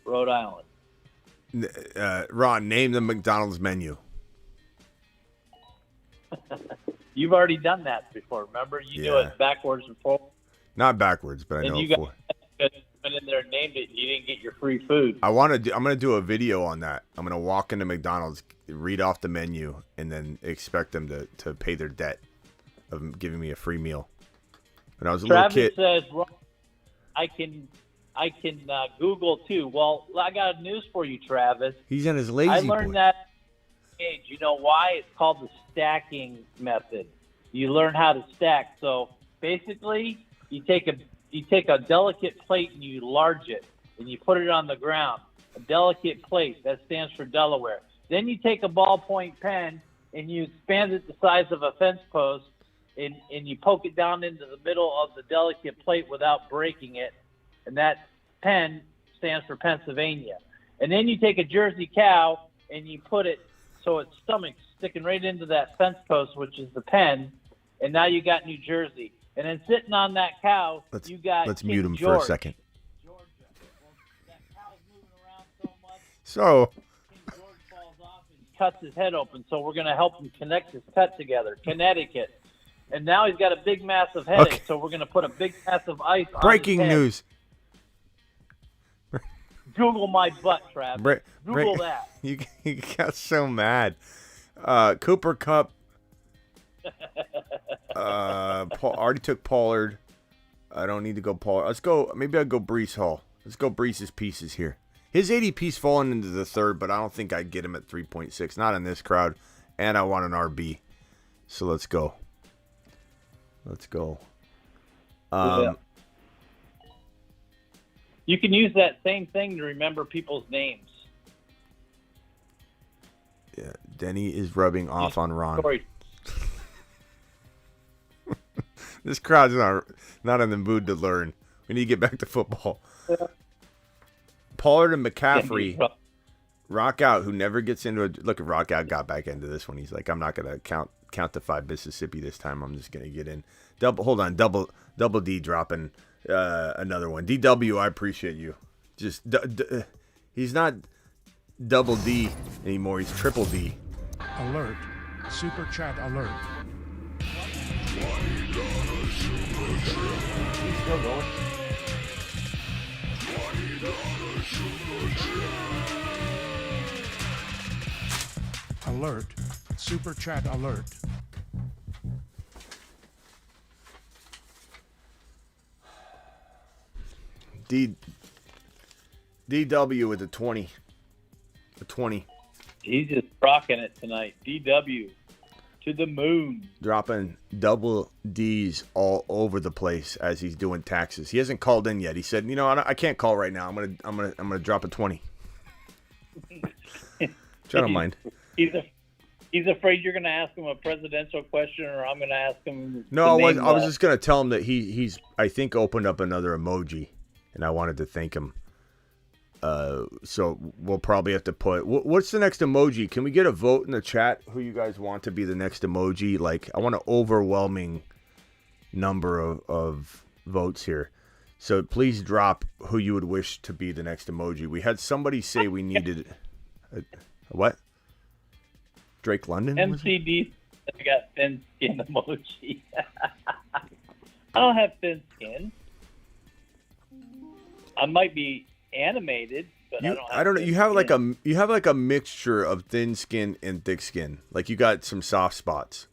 Rhode Island. Ron, name the McDonald's menu. You've already done that before. Remember, you knew it backwards and forwards. Not backwards, but I know it forward. Went in there and named it. You didn't get your free food. I'm gonna do a video on that. I'm gonna walk into McDonald's, read off the menu, and then expect them to pay their debt of giving me a free meal. When I was a little kid. Travis says, well, I can Google too. Well, I got news for you, Travis. He's in his lazy I learned boy. that age. You know why? It's called the stacking method. You learn how to stack. So basically, you take a delicate plate and you enlarge it and you put it on the ground. A delicate plate, that stands for Delaware. Then you take a ballpoint pen and you expand it the size of a fence post and you poke it down into the middle of the delicate plate without breaking it. And that pen stands for Pennsylvania. And then you take a Jersey cow and you put it so its stomach's sticking right into that fence post, which is the pen. And now you got New Jersey. And then sitting on that cow, you got Let's King mute him George. for a second. Georgia. Well, that cow's moving around so much, So King George falls off and cuts his head open. So we're going to help him connect his cut together. Connecticut. And now he's got a big, massive headache. Okay. So we're going to put a big, massive ice on breaking his head. news. Google my butt, Travis. Google that. You got so mad. Cooper Cup. Already took Pollard. I don't need to go Pollard. Let's go. Maybe I'll go Breece Hall. Let's go Breece's pieces here. His ADP's fallen into the third, but I don't think I'd get him at 3.6. Not in this crowd. And I want an RB. So let's go. You can use that same thing to remember people's names. Yeah, Denny is rubbing off on Ron. Sorry. This crowd's not in the mood to learn. We need to get back to football. Yeah. Pollard and McCaffrey rock out, who never gets into a look. At rock out got back into this one. He's like, I'm not gonna count to 5 Mississippi this time. I'm just gonna get in. Double D dropping another one. DW, I appreciate you. Just he's not double D anymore. He's triple D. Alert. Super chat alert. He's still going. Alert. Super chat alert. DW with a 20. A 20. He's just rocking it tonight. DW to the moon. Dropping double D's all over the place as he's doing taxes. He hasn't called in yet. He said, I can't call right now. I'm gonna drop a 20. I don't mind. He's afraid you're going to ask him a presidential question, or I'm going to ask him. No, I was just going to tell him that he's I think opened up another emoji, and I wanted to thank him. So we'll probably have to put what's the next emoji? Can we get a vote in the chat? Who you guys want to be the next emoji? Like, I want an overwhelming number of votes here. So please drop who you would wish to be the next emoji. We had somebody say we needed what? Drake London? MCD. I got thin skin emoji. I don't have thin skin. I might be animated, but I don't know. You have like a mixture of thin skin and thick skin. Like you got some soft spots.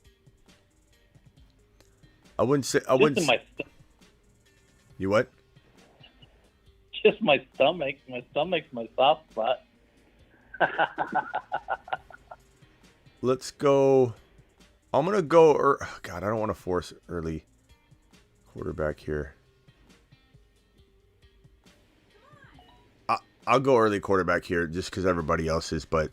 I wouldn't say. You what? Just my stomach. My stomach's my soft spot. Let's go. I'm gonna go. God, I don't want to force early quarterback here. I'll go early quarterback here just because everybody else is. But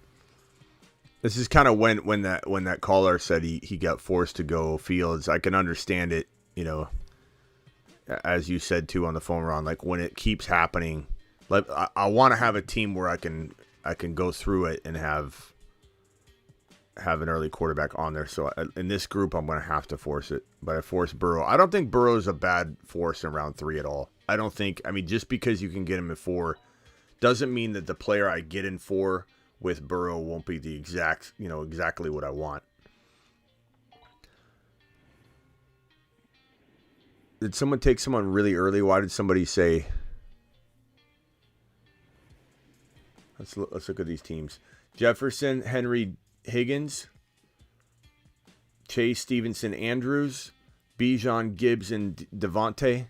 this is kind of when that caller said he got forced to go Fields. I can understand it. You know, as you said too on the phone, Ron. Like when it keeps happening, like I want to have a team where I can go through it and have an early quarterback on there. So in this group, I'm going to have to force it. But I force Burrow. I don't think Burrow's a bad force in round 3 at all. I don't think. I mean, just because you can get him at 4 doesn't mean that the player I get in 4 with Burrow won't be the exactly what I want. Did someone take someone really early? Why did somebody say? Let's look at these teams. Jefferson, Henry, Higgins, Chase, Stevenson, Andrews, Bijan, Gibbs, and Devontae.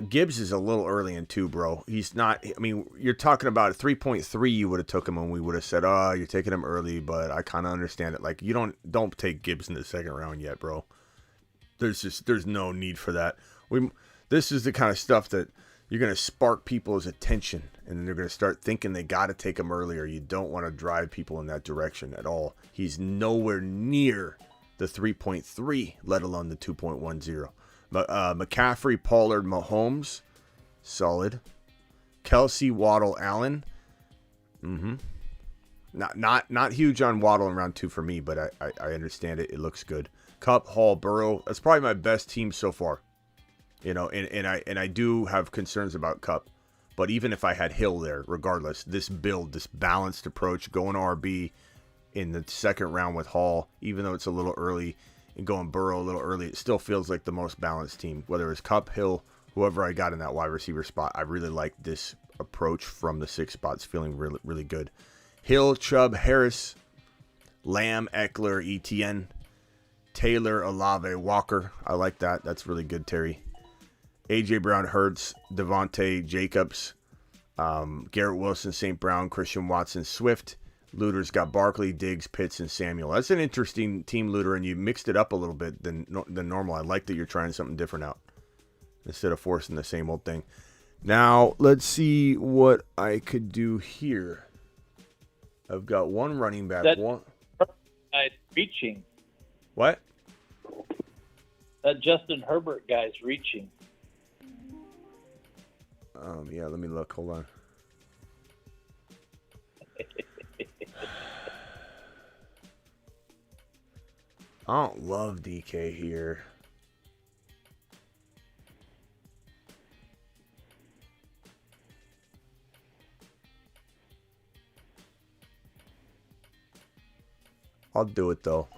Gibbs is a little early in 2, bro. He's not. I mean, you're talking about a 3.3. You would have took him, and we would have said, "Oh, you're taking him early." But I kind of understand it. Like you don't take Gibbs in the second round yet, bro. There's no need for that. This is the kind of stuff that you're going to spark people's attention, and then they're going to start thinking they got to take him earlier. You don't want to drive people in that direction at all. He's nowhere near the 3.3, let alone the 2.10. McCaffrey, Pollard, Mahomes, solid. Kelsey, Waddle, Allen. Not huge on Waddle in round 2 for me, but I understand it. It looks good. Kupp, Hall, Burrow. That's probably my best team so far. You know, and I do have concerns about Kupp. But even if I had Hill there, regardless, this build, this balanced approach, going RB in the second round with Hall, even though it's a little early, and going Burrow a little early, it still feels like the most balanced team. Whether it's Kupp, Hill, whoever I got in that wide receiver spot, I really like this approach from the 6 spots, feeling really, really good. Hill, Chubb, Harris, Lamb, Eckler, Etienne, Taylor, Olave, Walker. I like that. That's really good, Terry. A.J. Brown, Hurts, Devontae, Jacobs, Garrett Wilson, St. Brown, Christian Watson, Swift. Luter's got Barkley, Diggs, Pitts, and Samuel. That's an interesting team, Luter, and you mixed it up a little bit than normal. I like that you're trying something different out instead of forcing the same old thing. Now, let's see what I could do here. I've got one running back. Reaching. What? That Justin Herbert guy's reaching. Yeah, let me look. Hold on. I don't love DK here. I'll do it though.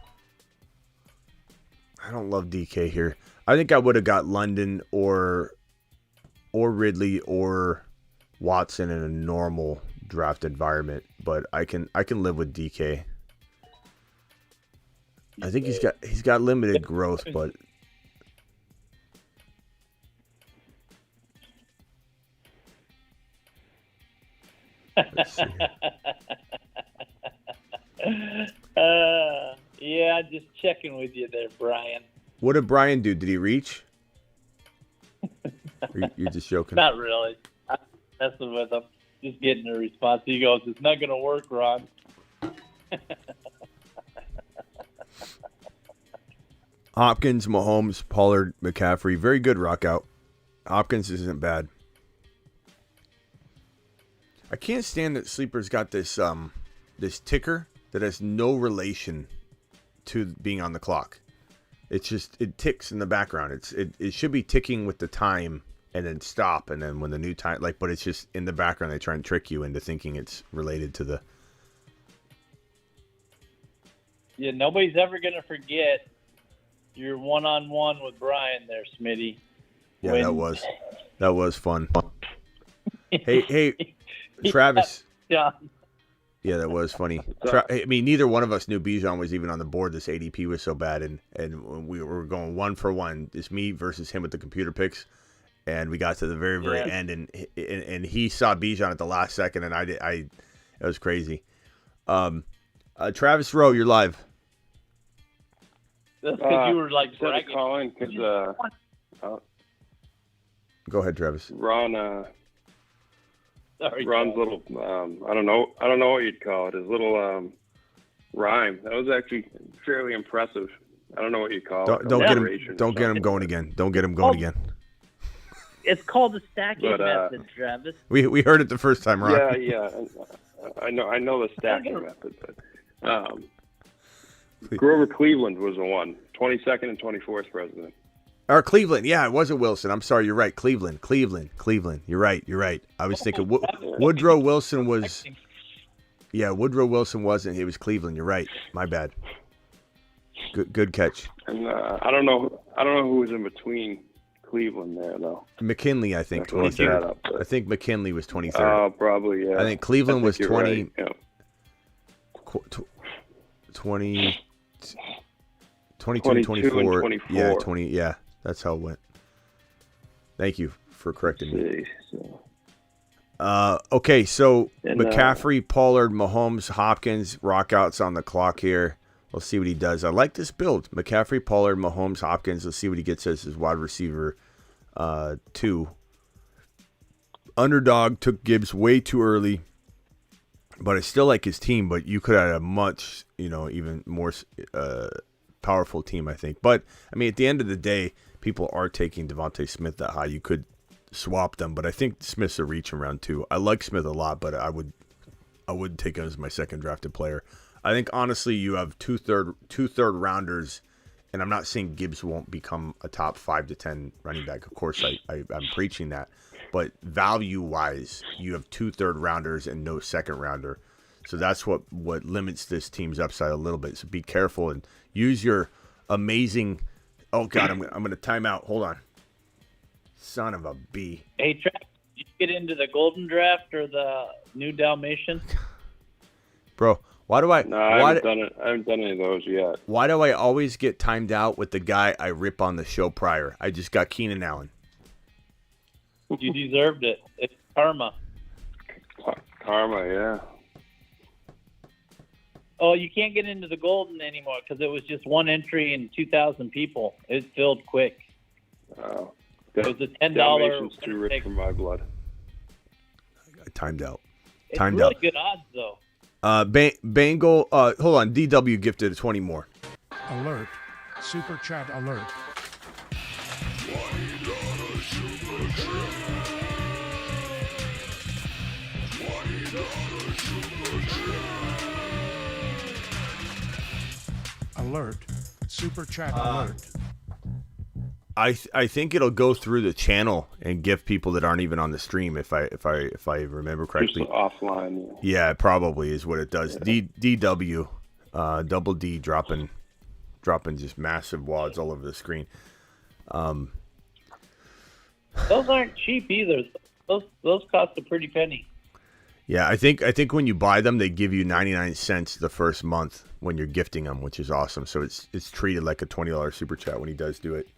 I don't love DK here. I think I would have got London or Ridley or Watson in a normal draft environment, but I can live with DK. I think he's got limited growth, but let's see. Yeah, just checking with you there, Brian. What did Brian do? Did he reach? You're just joking. Not really. I'm messing with him. Just getting a response. He goes, "It's not going to work, Ron." Hopkins, Mahomes, Pollard, McCaffrey. Very good rock out. Hopkins isn't bad. I can't stand that Sleeper's got this ticker that has no relation to being on the clock. It's just, it ticks in the background. It should be ticking with the time and then stop, and then when the new time, but it's just in the background. They try and trick you into thinking it's related to the. Yeah, nobody's ever going to forget your one-on-one with Brian there, Smitty. Yeah, that was fun. Hey, Travis. Yeah. Yeah, that was funny. I mean, neither one of us knew Bijan was even on the board. This ADP was so bad, and we were going 1 for 1. It's me versus him with the computer picks, and we got to the very end, and he saw Bijan at the last second, and it was crazy. Travis Rowe, you're live. That's because you were like bragging. Calling because Go ahead, Travis. Ron's little, I don't know what you'd call it, his little rhyme. That was actually fairly impressive. I don't know what you'd call it. Don't get him going again. Don't get him going again. It's called the stacking method, Travis. We heard it the first time, Ron. Yeah. I know the stacking method, but Grover Cleveland was the one. 22nd and 24th president. Or Cleveland, yeah, it wasn't Wilson. I'm sorry, you're right. Cleveland. You're right. I was thinking Woodrow Wilson was. Yeah, Woodrow Wilson wasn't. It was Cleveland. You're right. My bad. Good catch. And I don't know who was in between Cleveland there though. McKinley, I think 23rd. I think McKinley was 23rd. Oh, probably yeah. I think Cleveland was 20. Right. Yeah. 22, 24. 24. Yeah, 20. Yeah, that's how it went. Thank you for correcting me. Okay, so McCaffrey, Pollard, Mahomes, Hopkins, Rockouts on the clock here. We'll see what he does. I like this build. McCaffrey, Pollard, Mahomes, Hopkins. Let's see what he gets as his wide receiver 2. Underdog took Gibbs way too early, but I still like his team. But you could have a much, even more powerful team, I think. But, I mean, at the end of the day, people are taking Devontae Smith that high. You could swap them, but I think Smith's a reach in round 2. I like Smith a lot, but I wouldn't take him as my second drafted player. I think, honestly, you have two third rounders, and I'm not saying Gibbs won't become a top 5 to 10 running back. Of course, I'm preaching that. But value-wise, you have 2 third rounders and no second rounder. So that's what limits this team's upside a little bit. So be careful and use your amazing. Oh God, I'm gonna time out. Hold on. Son of a B. Hey, Trav, did you get into the Golden Draft or the New Dalmatian? Bro, why do I? No, I haven't done it. I haven't done any of those yet. Why do I always get timed out with the guy I rip on the show prior? I just got Keenan Allen. You deserved it. It's karma. Karma, yeah. Oh, you can't get into the Golden anymore because it was just one entry and 2,000 people. It filled quick. Oh. It was a $10. Dalmatian's too rich for my blood. I timed out. It's really good odds, though. Bengal. Hold on. DW gifted 20 more. Alert. Super chat alert. Alert. Super chat alert. I think it'll go through the channel and gift people that aren't even on the stream if I remember correctly. Just offline. Yeah, it probably is what it does. Yeah. DW, double D dropping just massive wads all over the screen. Those aren't cheap either. Those cost a pretty penny. Yeah, I think when you buy them, they give you 99 cents the first month when you're gifting them, which is awesome. So it's treated like a $20 super chat when he does do it.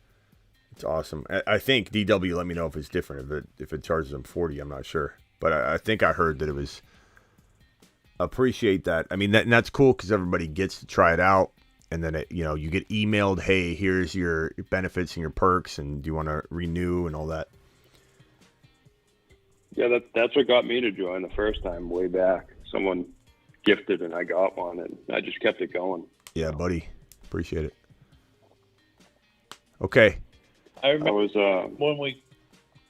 It's awesome. I think DW. Let me know if it's different. If it charges them $40, I'm not sure, but I think I heard that it was. Appreciate that. I mean, that's cool because everybody gets to try it out, and then you get emailed, hey, here's your benefits and your perks, and do you want to renew and all that. Yeah, that's what got me to join the first time way back. Someone gifted and I got one, and I just kept it going. Yeah, buddy. Appreciate it. Okay. I remember when we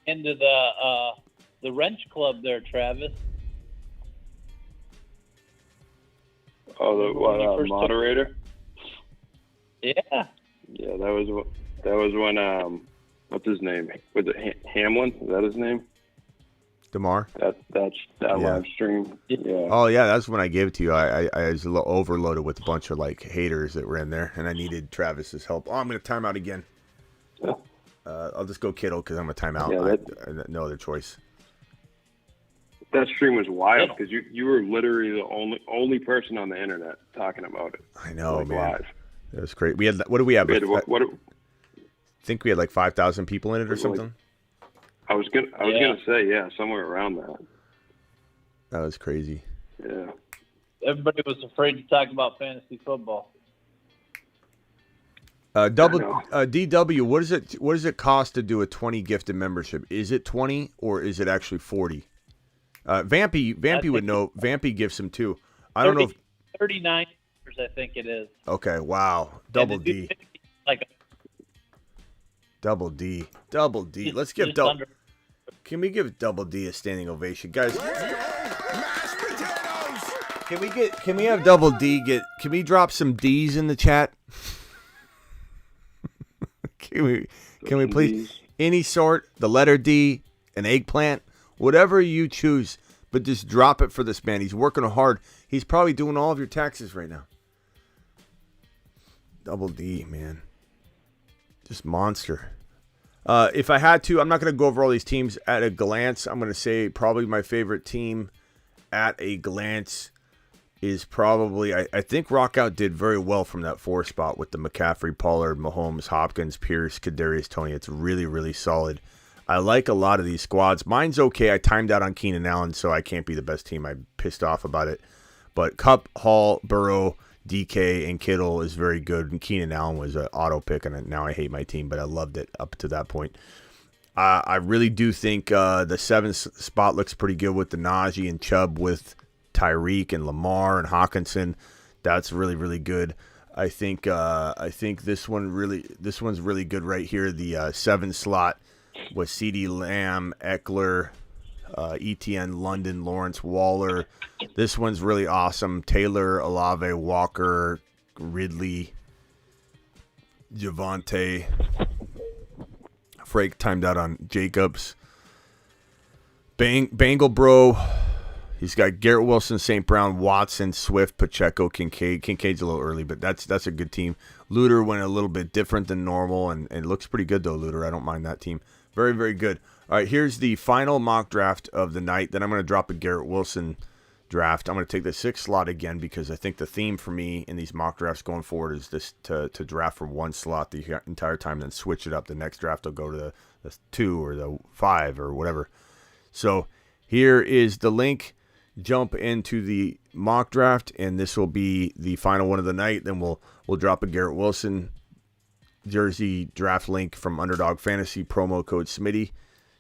into the wrench club there, Travis. Oh, the moderator. Yeah. Yeah, that was when what's his name? Was it Hamlin? Is that his name? DeMar. That's live stream. Yeah. Oh yeah, that's when I gave it to you. I was a little overloaded with a bunch of haters that were in there, and I needed Travis's help. Oh, I'm gonna time out again. Yeah. I'll just go Kittle because I'm gonna time out. Yeah, no other choice. That stream was wild because you were literally the only person on the internet talking about it. I know, like, man. Live. It was great. We had, what do we have? We had, what, I think we had like 5,000 people in it or something. I was gonna say, yeah, somewhere around that. That was crazy. Yeah. Everybody was afraid to talk about fantasy football. DW, what does it cost to do a 20 gifted membership? Is it 20 or is it actually 40? Vampy would know. Vampy gives them too. I don't know if $39, I think it is. Okay, wow. Double D. Double D. Double D. Let's give double. Can we give Double D a standing ovation, guys? Can we have Double D can we drop some D's in the chat? Can we please? Any sort, the letter D, an eggplant, whatever you choose, but just drop it for this man. He's working hard. He's probably doing all of your taxes right now. Double D, man. Just monster. If I had to, I'm not going to go over all these teams at a glance. I'm going to say probably my favorite team at a glance is probably, I think Rockout did very well from that 4 spot with the McCaffrey, Pollard, Mahomes, Hopkins, Pierce, Kadarius Toney. It's really, really solid. I like a lot of these squads. Mine's okay. I timed out on Keenan Allen, so I can't be the best team. I'm pissed off about it. But Kupp, Hall, Burrow, DK, and Kittle is very good. And Keenan Allen was an auto pick, and now I hate my team, but I loved it up to that point. I really do think the 7th spot looks pretty good with the Najee and Chubb with Tyreek and Lamar and Hawkinson. That's really, really good. I think this one's really good right here. The 7 slot with CeeDee Lamb, Eckler, ETN, London, Lawrence, Waller. This one's really awesome. Taylor, Olave, Walker, Ridley, Javonte. Frake timed out on Jacobs. Bengal bro. He's got Garrett Wilson, St. Brown, Watson, Swift, Pacheco, Kincaid. Kincaid's a little early, but that's a good team. Luter went a little bit different than normal, and it looks pretty good, though, Luter. I don't mind that team. Very, very good. All right, here's the final mock draft of the night. Then I'm going to drop a Garrett Wilson draft. I'm going to take the 6th slot again because I think the theme for me in these mock drafts going forward is this to draft from 1 slot the entire time, then switch it up. The next draft will go to the 2 or the 5 or whatever. So here is the link. Jump into the mock draft, and this will be the final one of the night. Then we'll drop a Garrett Wilson jersey draft link from Underdog Fantasy, promo code Smitty.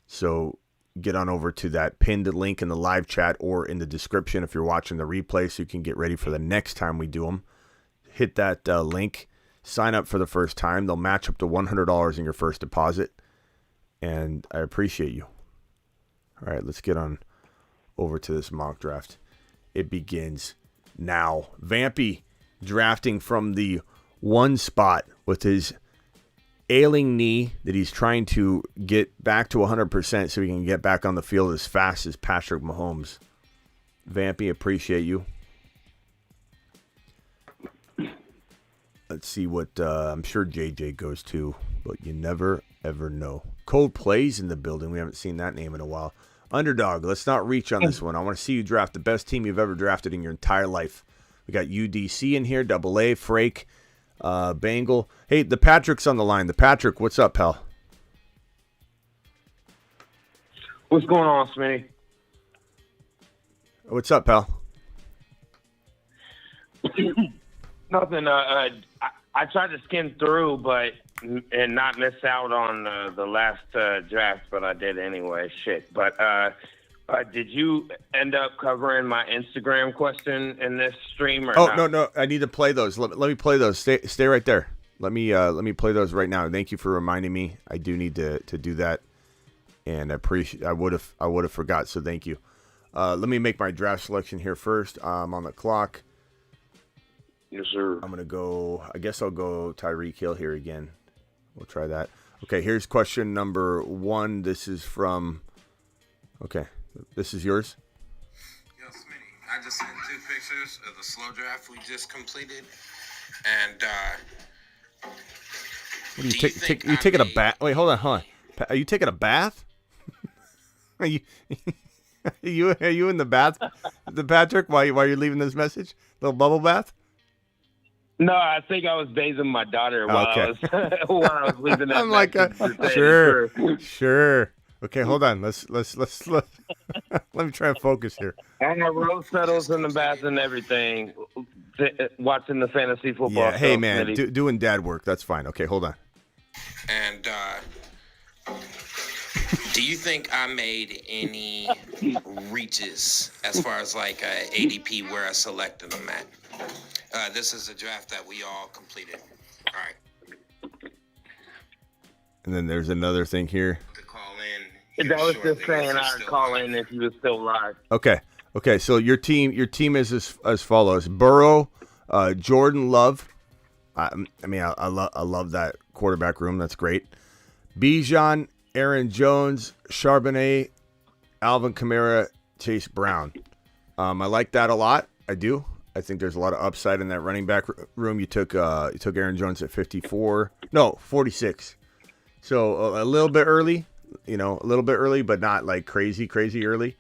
So get on over to that pinned link in the live chat or in the description if you're watching the replay, so you can get ready for the next time we do them. Hit that link, sign up for the first time. They'll match up to $100 in your first deposit, and I appreciate you. All right, let's get on over to this mock draft. It begins now. Vampy drafting from the 1 spot with his ailing knee that he's trying to get back to 100% so he can get back on the field as fast as Patrick Mahomes. Vampy, appreciate you. Let's see what I'm sure JJ goes to, but you never ever know. Coldplay's in the building. We haven't seen that name in a while. Underdog, let's not reach on this one. I want to see you draft the best team you've ever drafted in your entire life. We got UDC in here, Double A, Frake, Bengal. Hey, the Patrick's on the line. The Patrick, what's up, pal? What's going on, Smitty? What's up, pal? Nothing. I tried to skim through, and not miss out on the last draft, but I did anyway. Shit. But did you end up covering my Instagram question in this stream or not? No. I need to play those. Let me play those. Stay right there. Let me play those right now. Thank you for reminding me. I do need to do that, and I would have forgot. So thank you. Let me make my draft selection here first. I'm on the clock. Yes, sir. I'm going to go, I guess I'll go Tyreek Hill here again. We'll try that. Okay, here's question number 1. This is from, okay, this is yours? Yo, Smitty, I just sent 2 pictures of the slow draft we just completed. And, What are you taking a bath? Wait, hold on. Are you taking a bath? Are you Are you in the bath, Patrick? While you're leaving this message, little bubble bath. No, I think I was bathing my daughter while I was while I was leaving that. I'm like, sure. Okay, hold on. Let's let me try and focus here. I have rose petals in the bath and everything. Watching the fantasy football. Yeah, hey show, man, doing dad work. That's fine. Okay, hold on. And do you think I made any reaches as far as like ADP where I selected them at? This is a draft that we all completed. All right. And then there's another thing here. To call in. That was just saying I'd call in if you was still live. Okay. So your team is as follows: Burrow, Jordan Love. I love that quarterback room. That's great. Bijan, Aaron Jones, Charbonnet, Alvin Kamara, Chase Brown. I like that a lot. I do. I think there's a lot of upside in that running back room. You took Aaron Jones at 46. So a little bit early, but not like crazy early.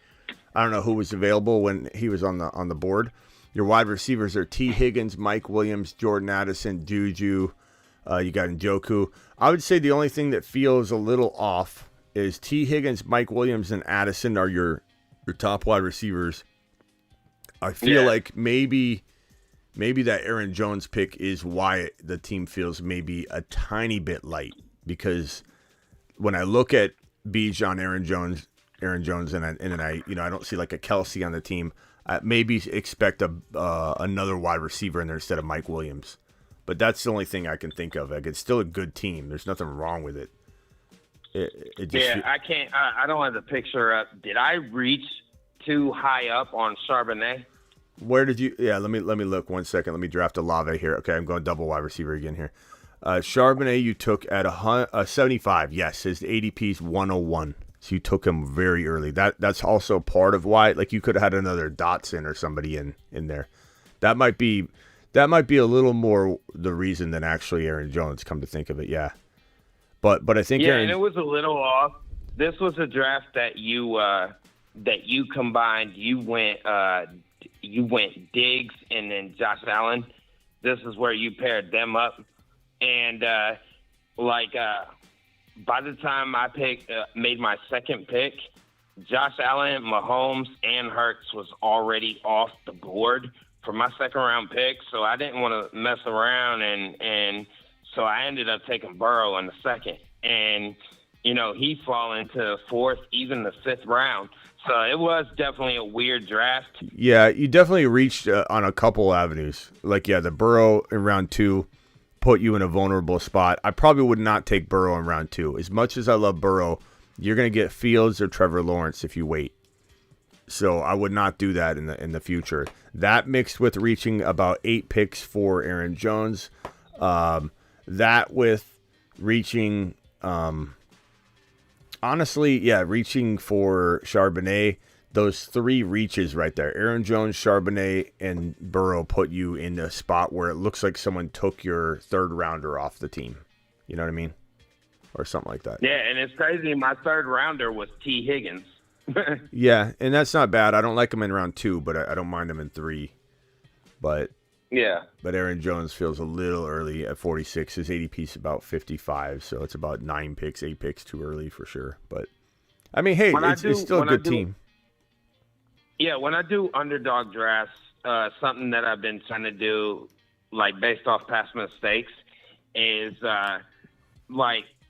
I don't know who was available when he was on the board. Your wide receivers are T. Higgins, Mike Williams, Jordan Addison, Juju. You got Njoku. I would say the only thing that feels a little off is T. Higgins, Mike Williams, and Addison are your top wide receivers. I feel like maybe that Aaron Jones pick is why the team feels maybe a tiny bit light, because when I look at Bijan, Aaron Jones, and I don't see like a Kelsey on the team. Maybe expect another wide receiver in there instead of Mike Williams. But that's the only thing I can think of. Like, it's still a good team. There's nothing wrong with it. I can't. I don't have the picture up. Did I reach too high up on Charbonnet? Where did you? Yeah, let me look 1 second. Let me draft Olave here. Okay, I'm going double wide receiver again here. Charbonnet you took at 75. Yes, his ADP is 101. So you took him very early. That's also part of why. Like, you could have had another Dotson or somebody in there. That might be a little more the reason than actually Aaron Jones. Come to think of it, yeah. But I think and it was a little off. This was a draft that you combined. You went Diggs and then Josh Allen. This is where you paired them up, and by the time I made my second pick, Josh Allen, Mahomes, and Hurts was already off the board for my second round pick. So I didn't want to mess around, and so I ended up taking Burrow in the second. And, he fall into fourth, even the fifth round. So it was definitely a weird draft. Yeah, you definitely reached on a couple avenues. Like, the Burrow in round 2 put you in a vulnerable spot. I probably would not take Burrow in round 2. As much as I love Burrow, you're going to get Fields or Trevor Lawrence if you wait. So I would not do that in the future. That mixed with reaching about 8 picks for Aaron Jones. That with reaching, reaching for Charbonnet. Those 3 reaches right there, Aaron Jones, Charbonnet, and Burrow, put you in a spot where it looks like someone took your third rounder off the team. You know what I mean? Or something like that. Yeah, and it's crazy. My third rounder was T. Higgins. Yeah, and that's not bad. I don't like him in round 2, but I don't mind him in 3. But Aaron Jones feels a little early at 46. His ADP is about 55, so it's about 8 picks too early for sure. But I mean, hey, it's still a good team. Yeah, when I do underdog drafts, something that I've been trying to do, like based off past mistakes, is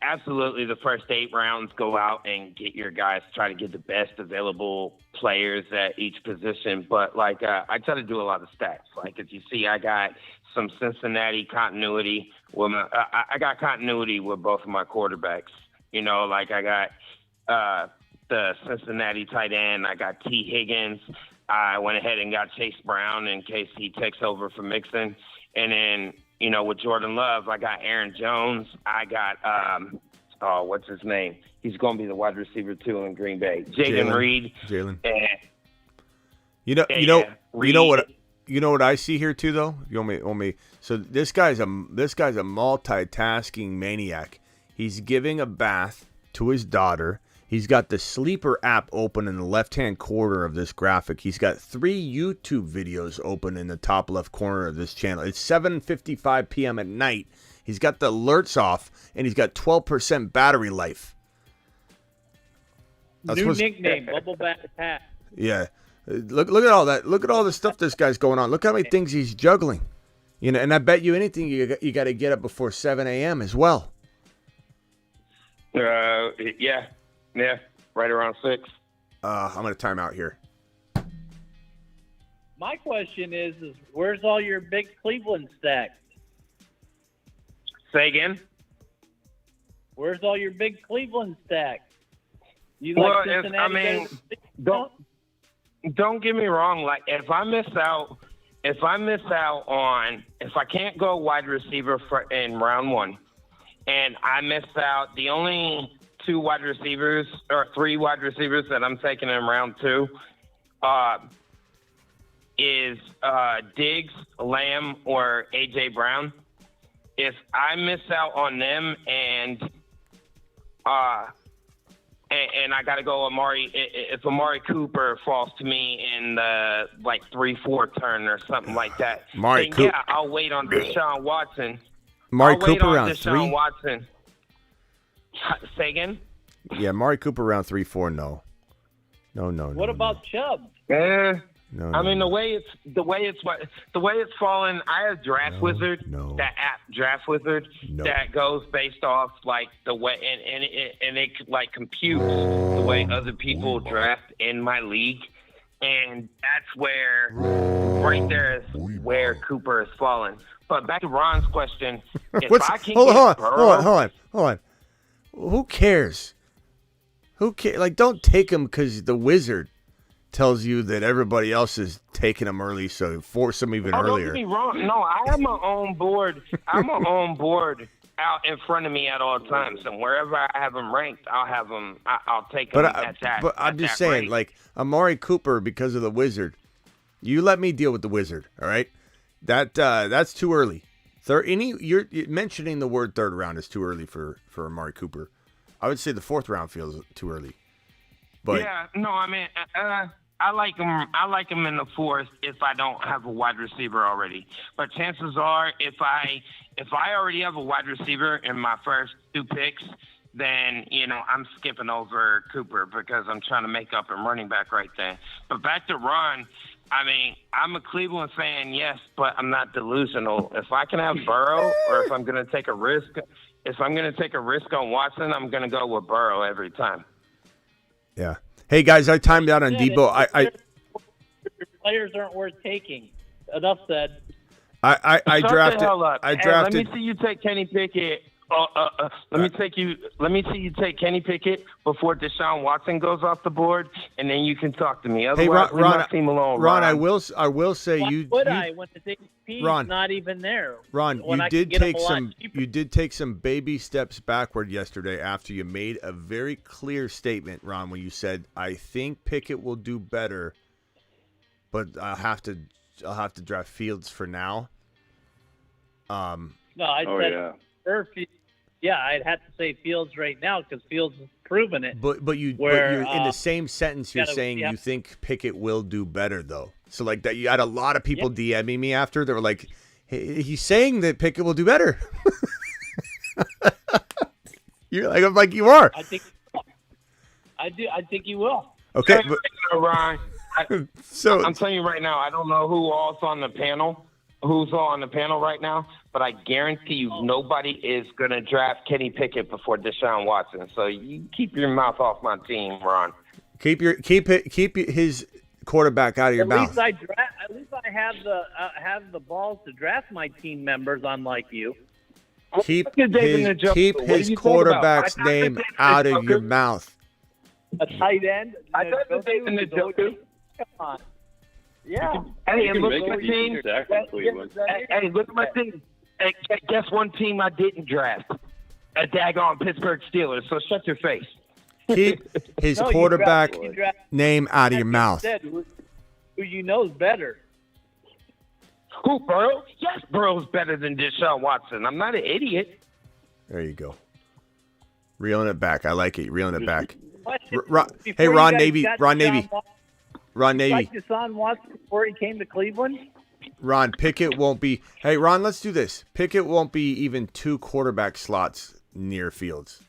absolutely the first 8 rounds, go out and get your guys, try to get the best available players at each position. But I try to do a lot of stats. Like, if you see, I got some Cincinnati continuity. I got continuity with both of my quarterbacks. I got the Cincinnati tight end. I got T. Higgins. I went ahead and got Chase Brown in case he takes over for Mixon. And then, with Jordan Love, I got Aaron Jones. I got, what's his name? He's going to be the wide receiver too in Green Bay. Jalen Reed. Jalen. You know what I see here too, though. You want me. So this guy's a multitasking maniac. He's giving a bath to his daughter. He's got the Sleeper app open in the left-hand corner of this graphic. He's got 3 YouTube videos open in the top left corner of this channel. It's 7:55 p.m. at night. He's got the alerts off, and he's got 12% battery life. New nickname, Bubble Bath Pat. Yeah. Look at all that. Look at all the stuff this guy's going on. Look how many things he's juggling. You know, and I bet you anything you got to get up before 7 a.m. as well. Yeah, right around 6. I'm going to time out here. My question is where's all your big Cleveland stacks? Say again? Where's all your big Cleveland stacks? You Well, like Cincinnati? Don't get me wrong. Like if I can't go wide receiver in round 1, and I miss out, the only 2 wide receivers or 3 wide receivers that I'm taking in round 2 is Diggs, Lamb, or AJ Brown. If I miss out on them and I got to go Amari, if Amari Cooper falls to me in the 3-4 turn or something like that, then I'll wait on Deshaun Watson. Amari Cooper around 3? Watson. Say again? Yeah, Amari Cooper around 3-4. No. What about Chubb? No, I mean, the way it's fallen. I have Draft Wizard, that app Draft Wizard, that goes based off like the way, and it like computes the way other people draft in my league, and that's where right there is where Cooper has fallen. But back to Ron's question, hold on. Who cares? Like, don't take him because the Wizard tells you that everybody else is taking him early, so force him even earlier. Don't get me wrong. No, I have my own board. I'm my own board out in front of me at all times, and wherever I have them ranked, I'll have them. I'll take them at that. But I'm just saying, rate. like Amari Cooper, because of the Wizard, you let me deal with the Wizard, all right? That's too early. You're mentioning the word third round is too early for Amari Cooper. I would say the 4th round feels too early. But yeah, no, I mean, I like him. I like him in the 4th if I don't have a wide receiver already. But chances are, if I already have a wide receiver in my first 2 picks, then I'm skipping over Cooper because I'm trying to make up a running back right there. But back to Ron. I mean, I'm a Cleveland fan, yes, but I'm not delusional. If I can have Burrow, or if I'm going to take a risk, on Watson, I'm going to go with Burrow every time. Yeah. Hey guys, I timed out on Debo. Your players aren't worth taking. Enough said. I drafted. Let me see you take Kenny Pickett. Let me see you take Kenny Pickett before Deshaun Watson goes off the board, and then you can talk to me. Otherwise, leave my team alone. Ron, I will say when the DP not even there. Ron, you did take some baby steps backward yesterday after you made a very clear statement, Ron, when you said, "I think Pickett will do better, but I'll have to draft Fields for now." No, I said yeah, I'd have to say Fields right now because Fields has proven it. But you're in the same sentence you're saying you think Pickett will do better though. So like that, you had a lot of people DMing me after. They were like, hey, he's saying that Pickett will do better. You're like, I'm like, you are. I think you will. Okay, Ryan. So I'm telling you right now, I don't know who's all on the panel right now, but I guarantee you nobody is going to draft Kenny Pickett before Deshaun Watson. So you keep your mouth off my team, Ron. Keep his quarterback out of your mouth. At least I have the balls to draft my team members, unlike you. Keep his quarterback's name out of your mouth. A tight end. I thought David Njoku. Come on. Yeah. Hey, and look at my team. Hey, look at my team. Hey, guess one team I didn't draft? A daggone Pittsburgh Steelers. So shut your face. Keep his quarterback name out of your mouth. Who you know is better. Who, Burrow? Yes, Burrow's better than Deshaun Watson. I'm not an idiot. There you go. Reeling it back. I like it. Reeling it back. question. Hey, Before Ron you guys Navy, got Ron Deshaun Navy, Watson, Ron you Navy, liked Deshaun Watson before he came to Cleveland? Ron Pickett won't be. Hey, Ron, let's do this. Pickett won't be even 2 quarterback slots near Fields.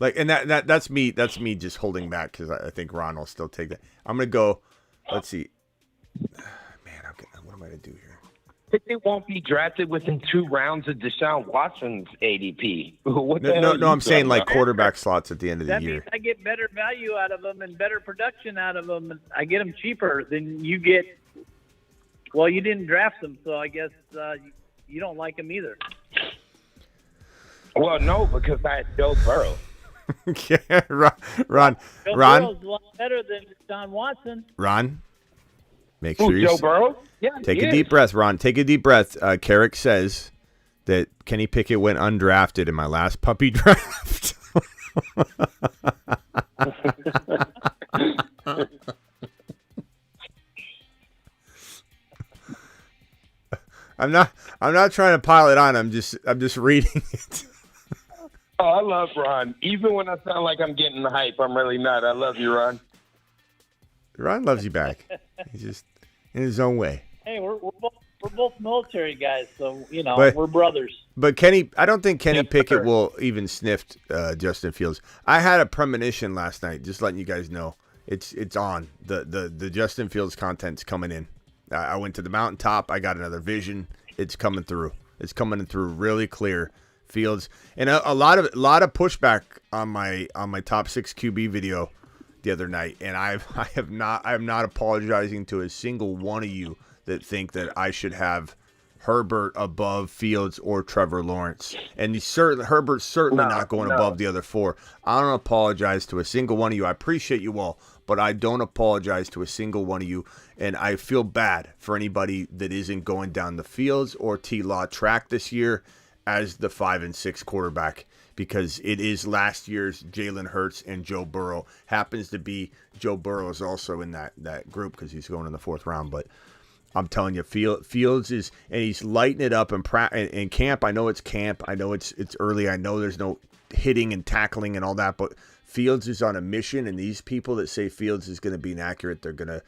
Like, and that's me. That's me just holding back because I think Ron will still take that. I'm gonna go. Let's see. Man, what am I gonna do here? Pickett won't be drafted within 2 rounds of Deshaun Watson's ADP. What the hell No, are you I'm saying talking like about? quarterback slots at the end of the That year. means I get better value out of them and better production out of them. And I get them cheaper than you get. Well, you didn't draft them, so I guess you don't like them either. Well, no, because I had Joe Burrow. Yeah, Ron, Joe Ron, Burrow's a lot better than Deshaun Watson. Ron. Make sure Who, you Joe Burrow? Yeah, take he a is. deep breath, Ron. Take a deep breath. Carrick says that Kenny Pickett went undrafted in my last puppy draft. I'm not trying to pile it on. I'm just reading it. Oh, I love Ron. Even when I sound like I'm getting the hype, I'm really not. I love you, Ron. Ron loves you back. He's just in his own way. Hey, we're both military guys, so But- we're brothers. But I don't think Kenny Yes, Pickett sir. will even sniff Justin Fields. I had a premonition last night, just letting you guys know. It's on. The Justin Fields content's coming in. I went to the mountaintop. I got another vision. It's coming through. It's coming through really clear. Fields and a lot of pushback on my top 6 QB video the other night, and I'm not apologizing to a single one of you that think that I should have Herbert above Fields or Trevor Lawrence. And Herbert's certainly not going above the other 4. I don't apologize to a single one of you. I appreciate you all, but I don't apologize to a single one of you. And I feel bad for anybody that isn't going down the Fields or T-Law track this year as the 5 and 6 quarterback, because it is last year's Jalen Hurts and Joe Burrow. Happens to be Joe Burrow is also in that group because he's going in the 4th round, but I'm telling you, Fields is, and he's lighting it up in camp. I know it's camp. I know it's early. I know there's no hitting and tackling and all that, but Fields is on a mission, and these people that say Fields is going to be inaccurate, they're gonna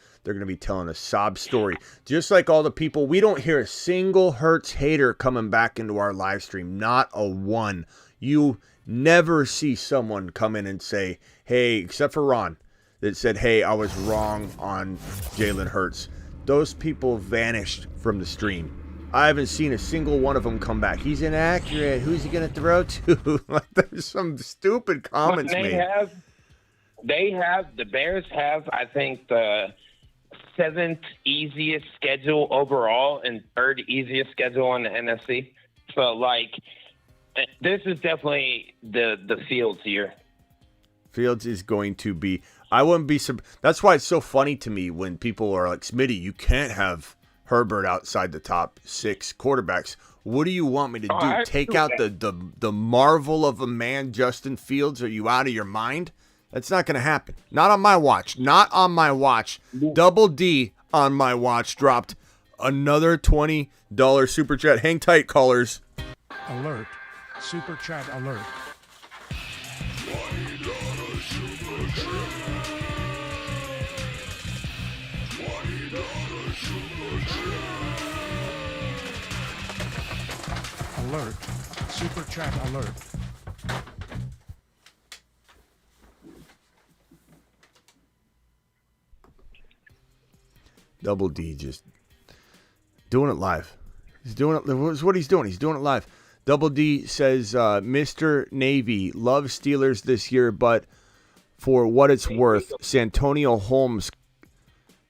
be telling a sob story. Just like all the people, we don't hear a single Hurts hater coming back into our live stream. Not a one. You never see someone come in and say, "Hey," except for Ron, that said, "Hey, I was wrong on Jalen Hurts." Those people vanished from the stream. I haven't seen a single one of them come back. He's inaccurate. Who's he going to throw to? Like, there's some stupid comments made. The Bears have, I think, the 7th easiest schedule overall and 3rd easiest schedule in the NFC. So, this is definitely the Fields year. Fields is going to be. I wouldn't be. That's why it's so funny to me when people are like, "Smitty, you can't have Herbert outside the top 6 quarterbacks." What do you want me to do? Take out the marvel of a man, Justin Fields? Are you out of your mind? That's not going to happen. Not on my watch. Not on my watch. Double D on my watch dropped another $20 super chat. Hang tight, callers. Alert. Super chat alert. Alert. Super chat alert. Double D just doing it live. He's doing it. That's what he's doing. He's doing it live. Double D says, Mr. Navy, love Steelers this year, but for what it's worth, Santonio Holmes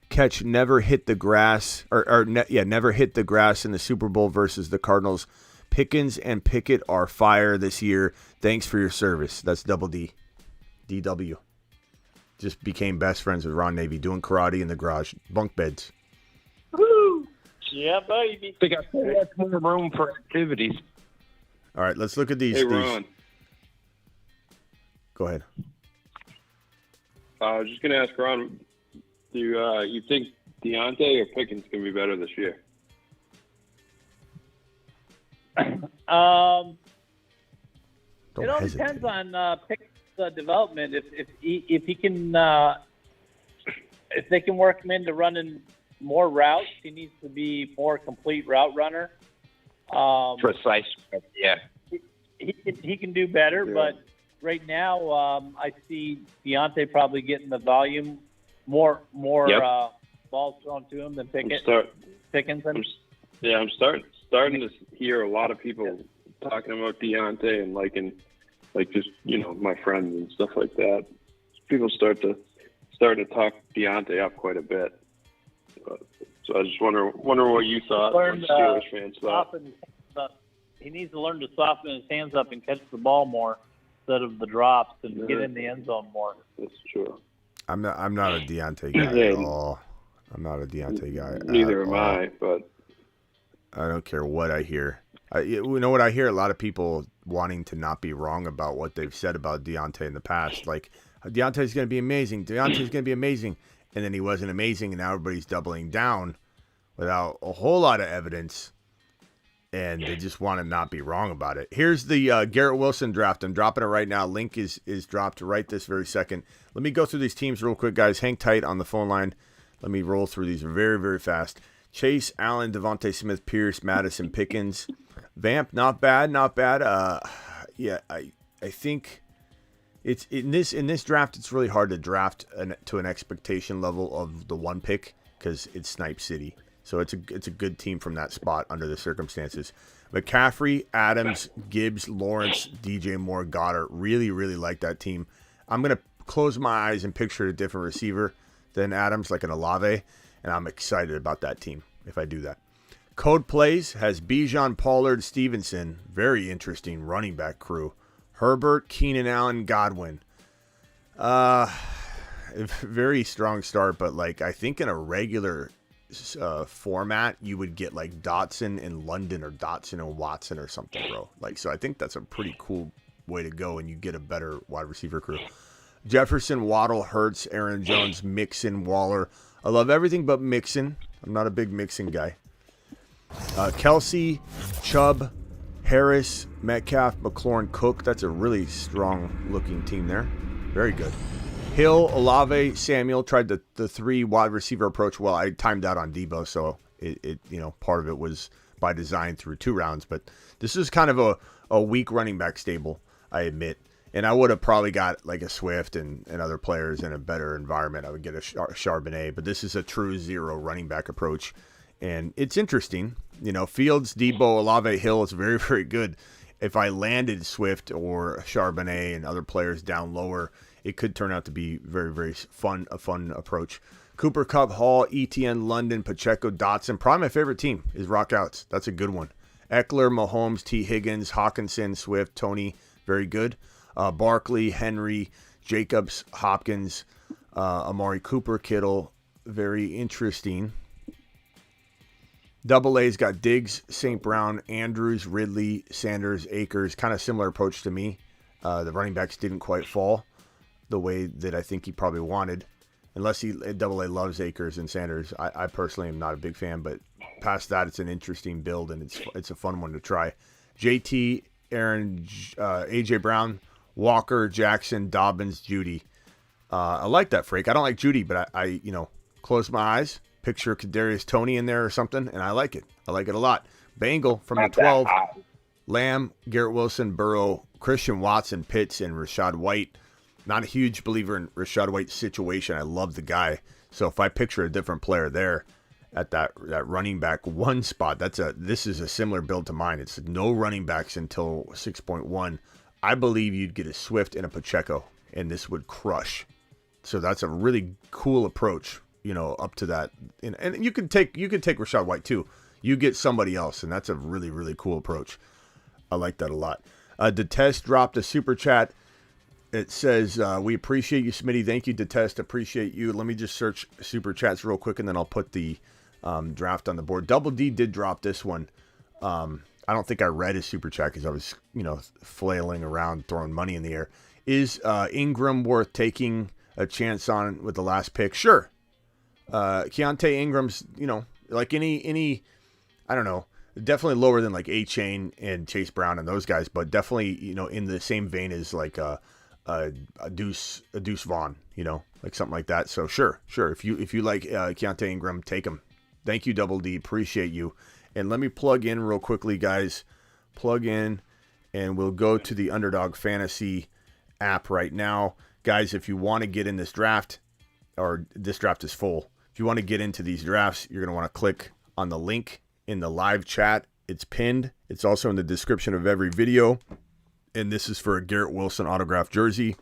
catch never hit the grass, never hit the grass in the Super Bowl versus the Cardinals. Pickens and Pickett are fire this year. Thanks for your service. That's Double D. DW. Just became best friends with Ron Navy, doing karate in the garage. Bunk beds. Woo! Yeah, baby. They got so much more room for activities. All right, let's look at these. Hey, Ron. Go ahead. I was just going to ask Ron, do you think Deontay or Pickens can be better this year? Don't It all hesitate. depends on pick development. If he can if they can work him into running more routes, he needs to be more complete route runner. Precise. Yeah. He can do better, but right now I see Deontay probably getting the volume more balls thrown to him than Pickens. I'm starting to hear a lot of people talking about Deontay and liking, like, just, my friends and stuff like that. People start to talk Deontay up quite a bit. So I just wonder what you thought, what Steelers fans thought. He needs to learn to soften his hands up and catch the ball more instead of the drops and get in the end zone more. That's true. I'm not a Deontay guy at all. I'm not a Deontay guy. Neither am I, but I don't care what I hear. You know what I hear? A lot of people wanting to not be wrong about what they've said about Deontay in the past. Like, Deontay's going to be amazing. Deontay's going to be amazing. And then he wasn't amazing, and now everybody's doubling down without a whole lot of evidence. And they just want to not be wrong about it. Here's the Garrett Wilson draft. I'm dropping it right now. Link is dropped right this very second. Let me go through these teams real quick, guys. Hang tight on the phone line. Let me roll through these very, very fast. Chase, Allen, Devontae Smith, Pierce, Madison, Pickens. Vamp, not bad. Yeah, I think it's in this draft. It's really hard to draft to an expectation level of the one pick because it's Snipe City. So it's a good team from that spot under the circumstances. McCaffrey, Adams, Gibbs, Lawrence, DJ Moore, Goddard. Really, really like that team. I'm going to close my eyes and picture a different receiver than Adams, like an Olave, and I'm excited about that team if I do that. Code Plays has Bijan, Pollard, Stevenson. Very interesting running back crew. Herbert, Keenan Allen, Godwin. Very strong start, but I think in a regular format, you would get like Dotson in London or Dotson and Watson or something, bro. So I think that's a pretty cool way to go, and you get a better wide receiver crew. Jefferson, Waddle, Hurts, Aaron Jones, Mixon, Waller. I love everything but Mixon. I'm not a big Mixon guy. Kelsey, Chubb, Harris, Metcalf, McLaurin, Cook. That's a really strong-looking team there. Very good. Hill, Olave, Samuel tried the three wide receiver approach. Well, I timed out on Debo, so it part of it was by design through 2 rounds. But this is kind of a weak running back stable, I admit. And I would have probably got like a Swift and other players in a better environment. I would get a Charbonnet, but this is a true zero running back approach. And it's interesting. Fields, Debo, Olave, Hill is very, very good. If I landed Swift or Charbonnet and other players down lower, it could turn out to be very, very a fun approach. Cooper Kupp, Hall, ETN, London, Pacheco, Dotson. Probably my favorite team is Rockouts. That's a good one. Eckler, Mahomes, T. Higgins, Hawkinson, Swift, Tony. Very good. Barkley, Henry, Jacobs, Hopkins, Amari Cooper, Kittle. Very interesting. Double A's got Diggs, St. Brown, Andrews, Ridley, Sanders, Akers. Kind of similar approach to me. The running backs didn't quite fall the way that I think he probably wanted. Unless Double A loves Akers and Sanders. I personally am not a big fan, but past that, it's an interesting build, and it's a fun one to try. JT, Aaron, AJ Brown, Walker, Jackson, Dobbins, Judy. I like that, Freak. I don't like Judy, but I close my eyes, picture Kadarius Toney in there or something, and I like it. I like it a lot. Bengal from the 12. Lamb, Garrett Wilson, Burrow, Christian Watson, Pitts, and Rashad White. Not a huge believer in Rashad White's situation. I love the guy. So if I picture a different player there at that running back 1 spot, this is a similar build to mine. It's no running backs until 6.1. I believe you'd get a Swift and a Pacheco, and this would crush. So that's a really cool approach, up to that. And you could take Rashad White too. You get somebody else, and that's a really, really cool approach. I like that a lot. Detest dropped a super chat. It says, we appreciate you, Smitty. Thank you, Detest. Appreciate you. Let me just search super chats real quick, and then I'll put the draft on the board. Double D did drop this one. I don't think I read his super chat because I was, flailing around, throwing money in the air. Is Ingram worth taking a chance on with the last pick? Sure. Keontae Ingram's, like any, I don't know. definitely lower than like A-Chain and Chase Brown and those guys, but definitely, in the same vein as like a Deuce Vaughn, like something like that. So sure. If you like Keontae Ingram, take him. Thank you, Double D. Appreciate you. And let me plug in real quickly, guys. Plug in, and we'll go to the Underdog Fantasy app right now. Guys, if you want to get in this draft, or this draft is full, if you want to get into these drafts, you're going to want to click on the link in the live chat. It's pinned. It's also in the description of every video. And this is for a Garrett Wilson autographed jersey.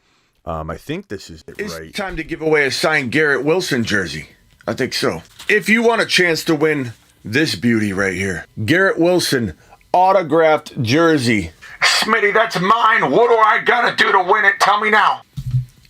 I think this is it, right? It's time to give away a signed Garrett Wilson jersey. I think so. If you want a chance to win this beauty right here, Garrett Wilson autographed jersey. Smitty, that's mine. What do I got to do to win it? Tell me now.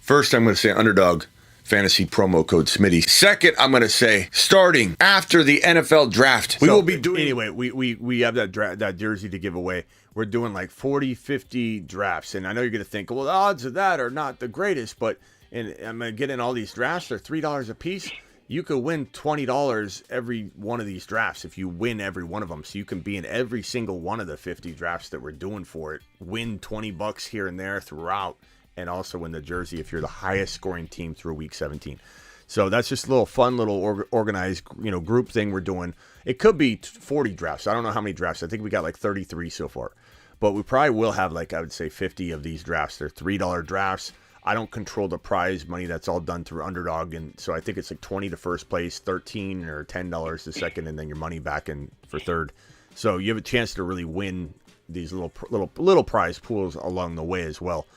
First, I'm going to say Underdog Fantasy promo code Smitty. Second, I'm going to say starting after the NFL draft. We will be doing... Anyway, we have that jersey to give away. We're doing like 40, 50 drafts. And I know you're going to think, well, the odds of that are not the greatest. But I'm going to get in all these drafts. They're $3 a piece. You could win $20 every one of these drafts if you win every one of them. So you can be in every single one of the 50 drafts that we're doing for it. Win $20 here and there throughout. And also win the jersey if you're the highest scoring team through week 17. So that's just a little fun, little organized, group thing we're doing. It could be 40 drafts. I don't know how many drafts. I think we got like 33 so far. But we probably will have like, I would say 50 of these drafts. They're $3 drafts. I don't control the prize money. That's all done through Underdog. And so I think it's like 20 to first place, 13 or $10 to second, and then your money back in for third. So you have a chance to really win these little prize pools along the way as well.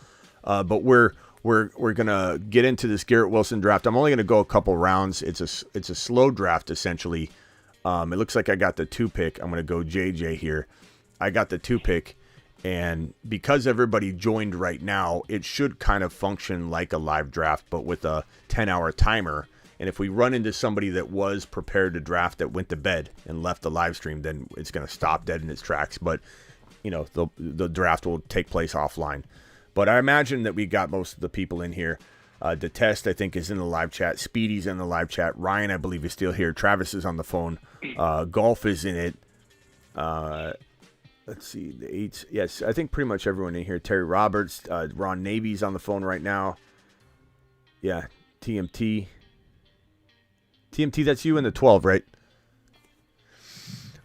But we're gonna get into this Garrett Wilson draft. I'm only gonna go a couple rounds. It's a slow draft essentially. It looks like I got the 2 pick. I'm gonna go JJ here. I got the 2 pick, and because everybody joined right now, it should kind of function like a live draft, but with a 10-hour timer. And if we run into somebody that was prepared to draft that went to bed and left the live stream, then it's gonna stop dead in its tracks. But the draft will take place offline. But I imagine that we got most of the people in here. Detest, I think, is in the live chat. Speedy's in the live chat. Ryan, I believe, is still here. Travis is on the phone. Golf is in it. Let's see. The 8s. Yes, I think pretty much everyone in here. Terry Roberts. Ron Navy's on the phone right now. Yeah, TMT. TMT, that's you in the 12, right?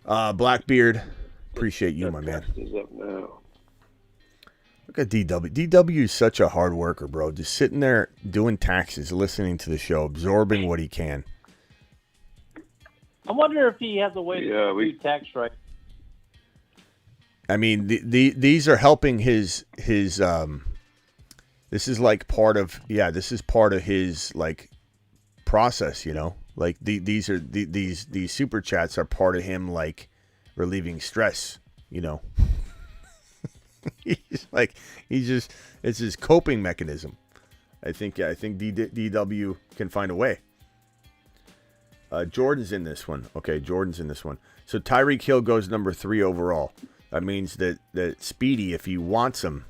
Blackbeard. Appreciate you, my man. Is up now. Look at DW. DW is such a hard worker, bro. Just sitting there doing taxes, listening to the show, absorbing what he can. I wonder if he has a way to do tax right. I mean, these are helping his this is like part of this is part of his like process, Like these super chats are part of him like relieving stress, it's his coping mechanism. I think DW can find a way. Jordan's in this one. Okay, Jordan's in this one. So Tyreek Hill goes number 3 overall. That means that Speedy, if he wants him,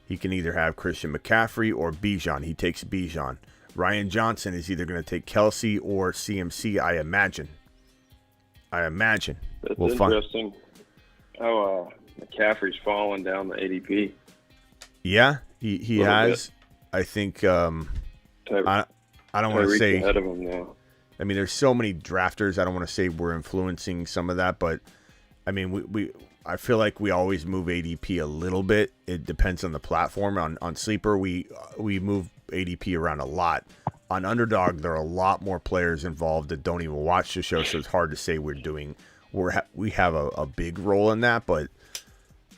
he can either have Christian McCaffrey or Bijan. He takes Bijan. Ryan Johnson is either going to take Kelsey or CMC, I imagine. That's interesting. How McCaffrey's fallen down the ADP. Yeah, he has. Bit. I think I don't want to say ahead of him now. I mean, there's so many drafters. I don't want to say we're influencing some of that, but I mean, I feel like we always move ADP a little bit. It depends on the platform. On Sleeper, we move ADP around a lot. On Underdog, there are a lot more players involved that don't even watch the show, so it's hard to say we have a big role in that. But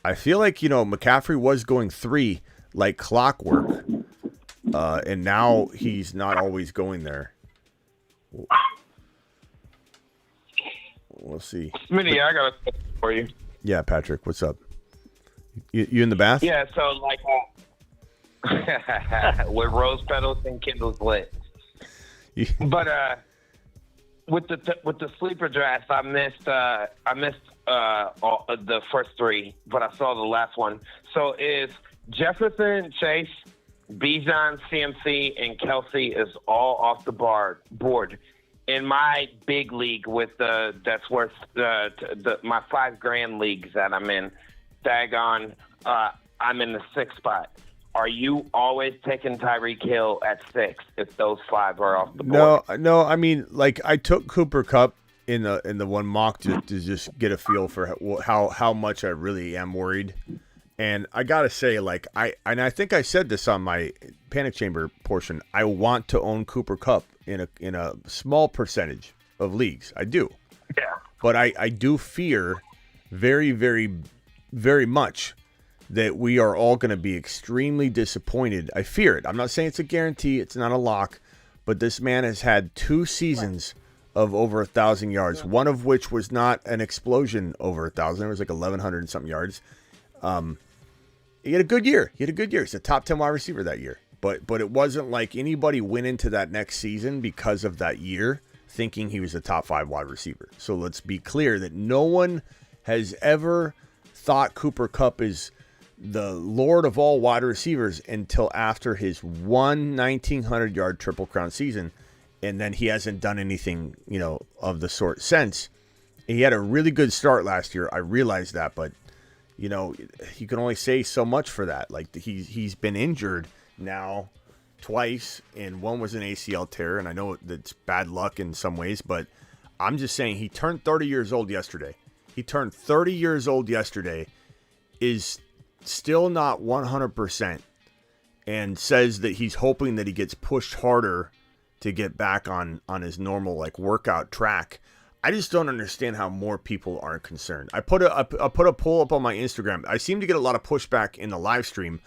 I feel like McCaffrey was going 3 like clockwork, and now he's not always going there. We'll see. Smitty, I got a question for you. Yeah, Patrick, what's up? You in the bath? Yeah, so like with rose petals and candles lit. But with the sleeper draft, I missed all, the first 3, but I saw the last one. So is Jefferson, Chase, Bijan, CMC, and Kelsey is all off the board. in my big league with that's worth my $5,000 leagues that I'm in, daggone, I'm in the 6th spot. Are you always taking Tyreek Hill at 6 if those 5 are off the board? No. I mean, like I took Cooper Kupp in the one mock to just get a feel for how much I really am worried. And I gotta say, like I think I said this on my Panic Chamber portion. I want to own Cooper Kupp in a small percentage of leagues. I do. Yeah. But I do fear very, very, very much that we are all going to be extremely disappointed. I fear it. I'm not saying it's a guarantee. It's not a lock. But this man has had 2 seasons of over 1,000 yards, one of which was not an explosion over 1,000. It was like 1,100 and something yards. He had a good year. He's a top 10 wide receiver that year. But it wasn't like anybody went into that next season because of that year thinking he was a top 5 wide receiver. So let's be clear that no one has ever thought Cooper Kupp is the lord of all wide receivers until after his 1,900-yard Triple Crown season. And then he hasn't done anything, of the sort since. He had a really good start last year. I realized that, but you can only say so much for that. Like he's been injured now twice, and one was an ACL tear, and I know that's bad luck in some ways, but I'm just saying he turned 30 years old yesterday. Is still not 100% and says that he's hoping that he gets pushed harder to get back on his normal workout track. I just don't understand how more people aren't concerned. I put a poll up on my Instagram. I seem to get a lot of pushback in the live stream,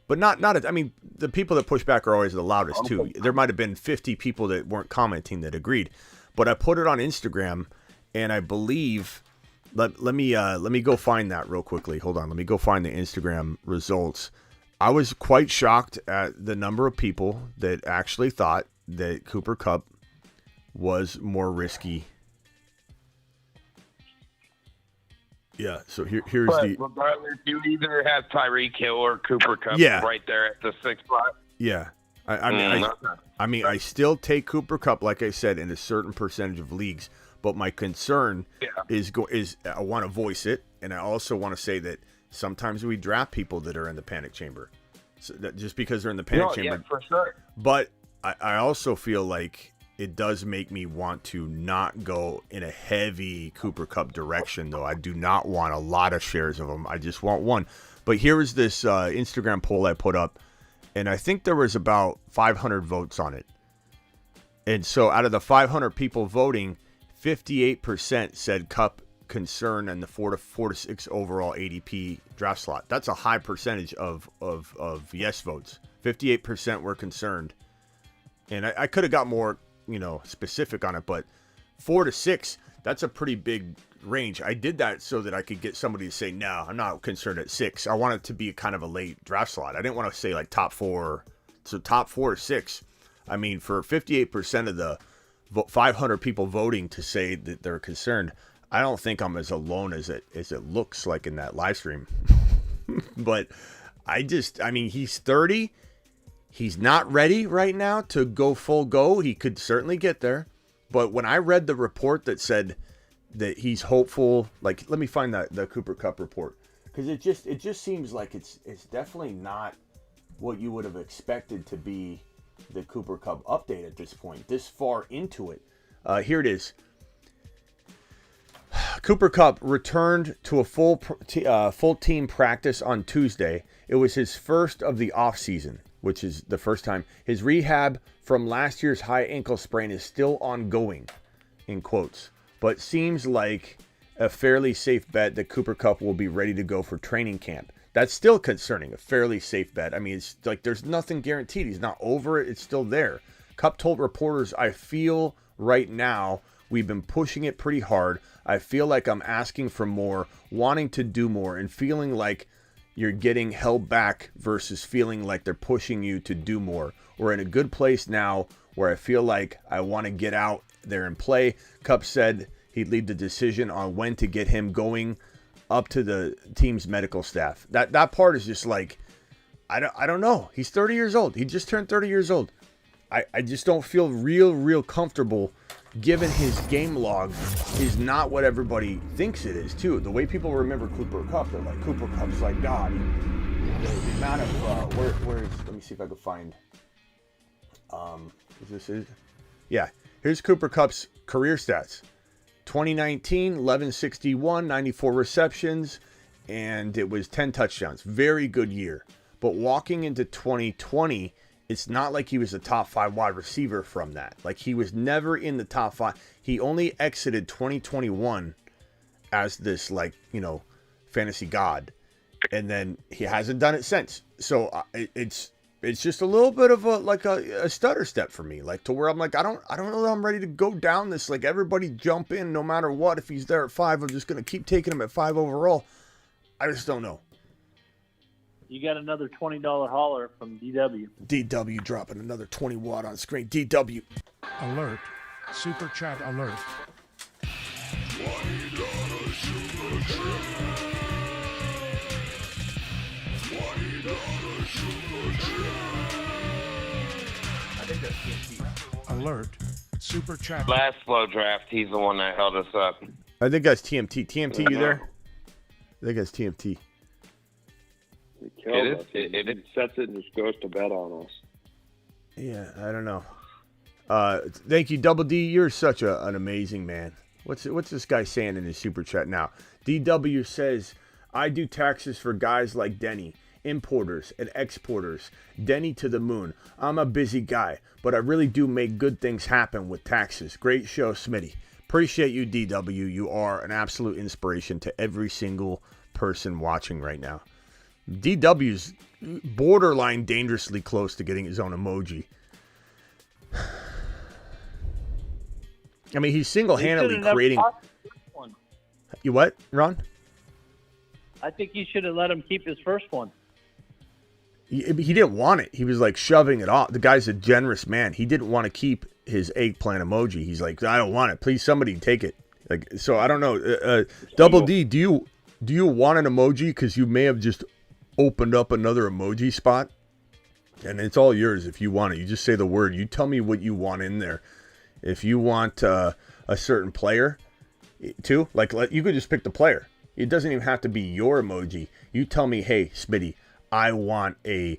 but the people that push back are always the loudest too. There might have been 50 people that weren't commenting that agreed, but I put it on Instagram, and I believe let me go find that real quickly. Hold on, let me go find the Instagram results. I was quite shocked at the number of people that actually thought that Cooper Kupp was more risky. Yeah, so here's regardless, you either have Tyreek Hill or Cooper Kupp right there at the 6th spot. Yeah. I still take Cooper Kupp, like I said, in a certain percentage of leagues, but my concern is I want to voice it, and I also want to say that sometimes we draft people that are in the panic chamber. So that just because they're in the panic chamber. Yeah, for sure. But I also feel like it does make me want to not go in a heavy Cooper Kupp direction, though. I do not want a lot of shares of him. I just want one. But here is this Instagram poll I put up, and I think there was about 500 votes on it. And so out of the 500 people voting, 58% said Kupp concern and the 4 to 6 overall ADP draft slot. That's a high percentage of yes votes. 58% were concerned. And I could have got more specific on it, but 4 to 6, that's a pretty big range. I did that so that I could get somebody to say, no, I'm not concerned at 6. I want it to be kind of a late draft slot. I didn't want to say top 4. So top 4 or 6. I mean, for 58% of the 500 people voting to say that they're concerned, I don't think I'm as alone as it looks like in that live stream. But he's 30. He's not ready right now to go full go. He could certainly get there. But when I read the report that said that he's hopeful, let me find the Cooper Kupp report, because it just seems like it's definitely not what you would have expected to be the Cooper Kupp update at this point, this far into it. Here it is. Cooper Kupp returned to a full team practice on Tuesday. It was his first of the offseason, which is the first time. His rehab from last year's high ankle sprain is still ongoing, in quotes, but seems like a fairly safe bet that Cooper Kupp will be ready to go for training camp. That's still concerning, a fairly safe bet. I mean, it's like there's nothing guaranteed. He's not over it. It's still there. Kupp told reporters, I feel right now we've been pushing it pretty hard. I feel like I'm asking for more, wanting to do more, and feeling like you're getting held back versus feeling like they're pushing you to do more. We're in a good place now where I feel like I want to get out there and play. Kupp said he'd leave the decision on when to get him going up to the team's medical staff. That part is just like, I don't know. He's 30 years old. He just turned 30 years old. I just don't feel real comfortable given his game log, is not what everybody thinks it is, too. The way people remember Cooper Kupp, they're like, Cooper Kupp's like God. The amount of, where's, let me see if I can find, here's Cooper Kupp's career stats. 2019, 1161, 94 receptions, and it was 10 touchdowns. Very good year. But walking into 2020, it's not like he was a top 5 wide receiver from that. Like, he was never in the top 5. He only exited 2021 as this, like, fantasy god. And then he hasn't done it since. So it's just a little bit of a stutter step for me. Like, to where I'm like, I don't know that I'm ready to go down this. Like, everybody jump in no matter what. If he's there at 5, I'm just going to keep taking him at 5 overall. I just don't know. You got another $20 holler from DW. DW dropping another 20 watt on screen. DW. Alert. Super chat alert. $20 super chat. $20 super chat. Alert. Super chat. Last slow draft, he's the one that held us up. I think that's TMT. TMT, you there? I think that's TMT. He kills us. He sets it and just goes to bed on us. Yeah, I don't know. Thank you, Double D. You're such an amazing man. What's this guy saying in his super chat now? DW says, I do taxes for guys like Denny, importers and exporters. Denny to the moon. I'm a busy guy, but I really do make good things happen with taxes. Great show, Smitty. Appreciate you, DW. You are an absolute inspiration to every single person watching right now. DW's borderline dangerously close to getting his own emoji. I mean, he's single-handedly creating... You what, Ron? I think he should have let him keep his first one. He didn't want it. He was like shoving it off. The guy's a generous man. He didn't want to keep his eggplant emoji. He's like, I don't want it. Please, somebody take it. Like, so I don't know. Double D, do you want an emoji? Because you may have just opened up another emoji spot, and it's all yours if you want it. You just say the word. You tell me what you want in there. If you want a certain player, too, like you could just pick the player. It doesn't even have to be your emoji. You tell me, hey, Smitty, I want a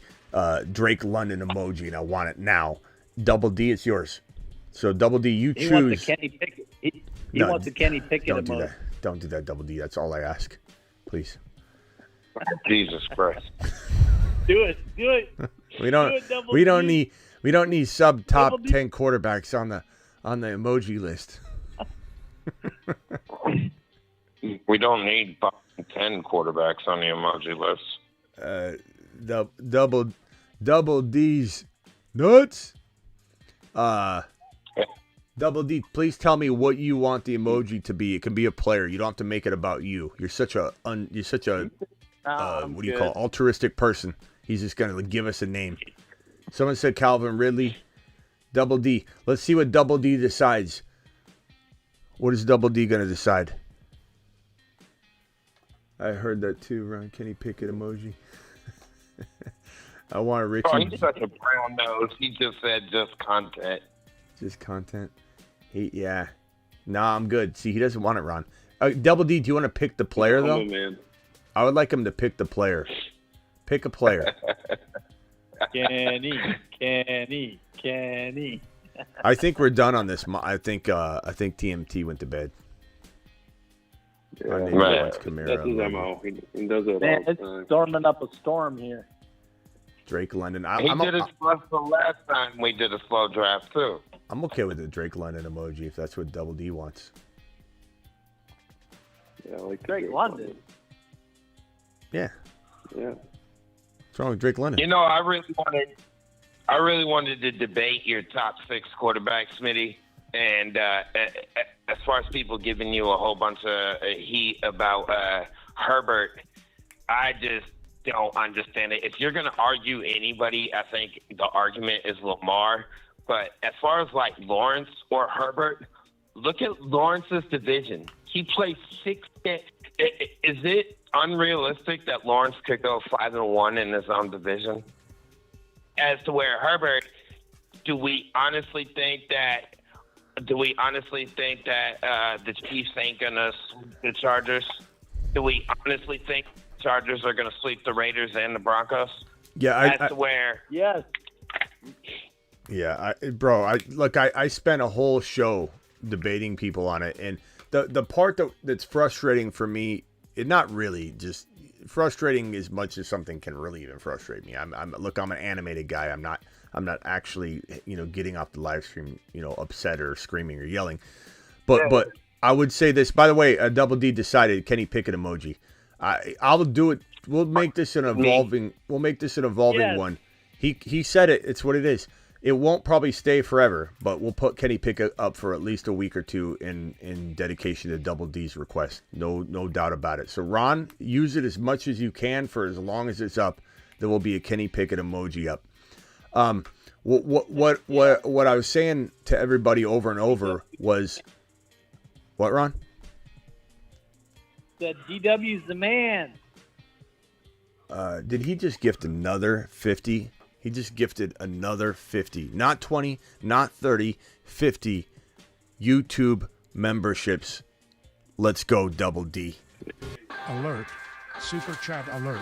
Drake London emoji, and I want it now. Double D, it's yours. So Double D, you choose. He wants the Kenny Pickett. He wants the Kenny Pickett don't emoji. Do that. Don't do that, Double D. That's all I ask. Please. Jesus Christ. Do it. We don't need sub top 10 quarterbacks on the emoji list. We don't need 10 quarterbacks on the emoji list. Double D's nuts. Double D, please tell me what you want the emoji to be. It can be a player. You don't have to make it about you. You're such a what do you call altruistic person. He's just gonna give us a name. Someone said Calvin Ridley. Double D. Let's see what Double D decides. What is Double D gonna decide? I heard that too, Ron. Kenny Pickett emoji. I want a Richie. Oh, he's such a brown nose. He just said just content. Just content. Yeah. Nah, I'm good. See, he doesn't want it, Ron. Double D, do you want to pick the player, though? Man. I would like him to pick the player. Pick a player. Kenny. I think we're done on this. I think TMT went to bed. Yeah, right. that's his MO. He does it Man, all the it's time. storming up a storm here. Drake London. He did it plus the last time we did a slow draft, too. I'm okay with the Drake London emoji if that's what Double D wants. Yeah, I like Drake London. Yeah. Yeah. What's wrong with Drake London? You know, I really wanted to debate your top 6 quarterbacks, Smitty. And as far as people giving you a whole bunch of heat about Herbert, I just don't understand it. If you're going to argue anybody, I think the argument is Lamar. But as far as like Lawrence or Herbert, look at Lawrence's division. He plays 6 games. Is it unrealistic that Lawrence could go 5-1 in his own division? As to where Herbert, do we honestly think that Do we honestly think that the Chiefs ain't gonna sweep the Chargers? Do we honestly think the Chargers are gonna sweep the Raiders and the Broncos? Yeah, That's where. Yes. Yeah, I spent a whole show debating people on it, and the part that's frustrating for me, not really just frustrating as much as something can really even frustrate me. I'm an animated guy. I'm not actually getting off the live stream upset or screaming or yelling. But I would say this. By the way, Double D decided Kenny Pickett emoji. I'll do it. We'll make this an evolving. We'll make this an evolving one. He said it. It's what it is. It won't probably stay forever, but we'll put Kenny Pickett up for at least a week or two in dedication to Double D's request. No doubt about it. So Ron, use it as much as you can for as long as it's up. There will be a Kenny Pickett emoji up. What I was saying to everybody over and over was, what, Ron? That DW's the man. Did he just gift another 50? He just gifted another 50. Not 20, not 30, 50 YouTube memberships. Let's go, Double D. Alert. Super chat alert.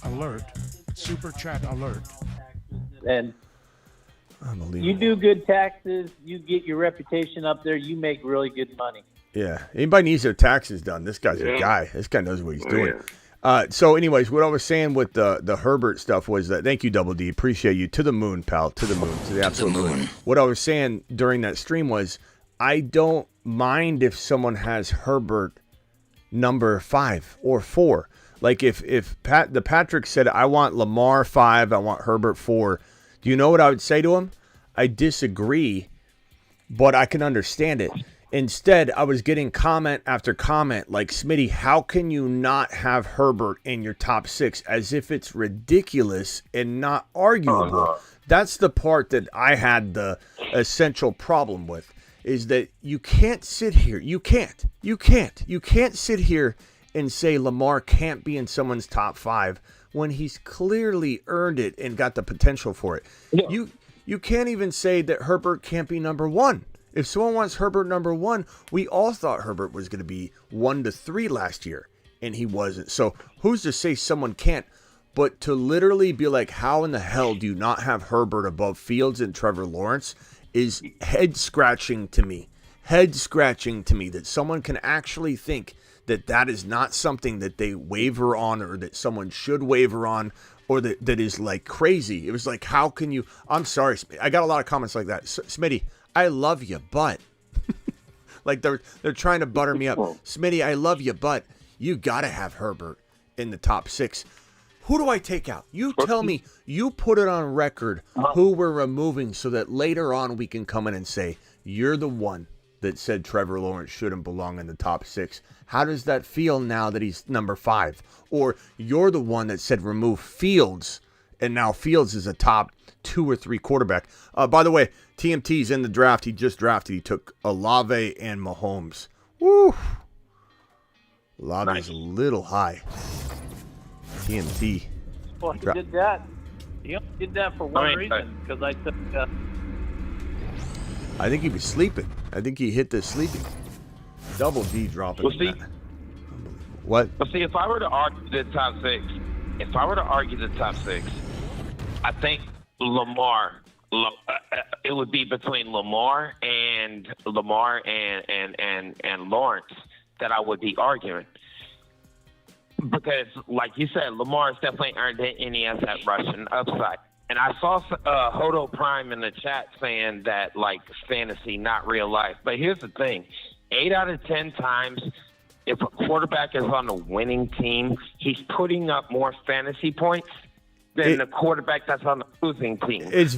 Alert. Super chat alert. And Unbelievable. you do good taxes, you get your reputation up there, you make really good money. Yeah. Anybody needs their taxes done, this guy's a guy. This guy knows what he's doing. So anyways, what I was saying with the Herbert stuff was that, thank you, Double D. Appreciate you. To the moon, pal. To the moon. To the absolute moon. What I was saying during that stream was, I don't mind if someone has Herbert number 5 or 4. Like if Patrick said, I want Lamar 5, I want Herbert 4. Do you know what I would say to him? I disagree, but I can understand it. Instead, I was getting comment after comment like, Smitty, how can you not have Herbert in your top 6? As if it's ridiculous and not arguable. That's the part that I had the essential problem with, is that you can't sit here. You can't sit here and say Lamar can't be in someone's top 5 when he's clearly earned it and got the potential for it. Yeah. You can't even say that Herbert can't be number 1. If someone wants Herbert number 1, we all thought Herbert was going to be 1 to 3 last year, and he wasn't. So who's to say someone can't? But to literally be like, how in the hell do you not have Herbert above Fields and Trevor Lawrence is head-scratching to me. Head-scratching to me that someone can actually think that is not something that they waver on, or that someone should waver on, or that is like crazy. It was like, how can you? I'm sorry, I got a lot of comments like that. Smitty, I love you, but like they're trying to butter me up. Smitty, I love you, but you got to have Herbert in the top 6. Who do I take out? You tell me. You put it on record who we're removing, so that later on we can come in and say, you're the one that said Trevor Lawrence shouldn't belong in the top 6. How does that feel now that he's number 5? Or you're the one that said remove Fields, and now Fields is a top 2 or 3 quarterback. By the way, TMT's in the draft. He just drafted. He took Olave and Mahomes. Woo! Olave's a little high. TMT. Well, he did that. He only did that for one reason, because I took. I think he was sleeping. I think he hit the sleeping. Double D dropping. Well, see, what? Well, see, if I were to argue the top 6, I think Lamar. It would be between Lamar and Lawrence that I would be arguing. Because, like you said, Lamar's definitely earned it, and he has that rushing upside. And I saw Hodo Prime in the chat saying that, like, fantasy, not real life. But here's the thing. 8 out of 10 times, if a quarterback is on a winning team, he's putting up more fantasy points than the quarterback that's on the losing team. It's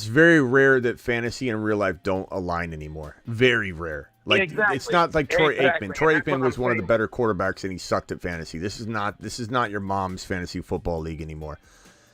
very rare that fantasy and real life don't align anymore. Very rare. Like, exactly. It's not like Troy Aikman. Troy Aikman was one of the better quarterbacks, and he sucked at fantasy. This is not your mom's fantasy football league anymore.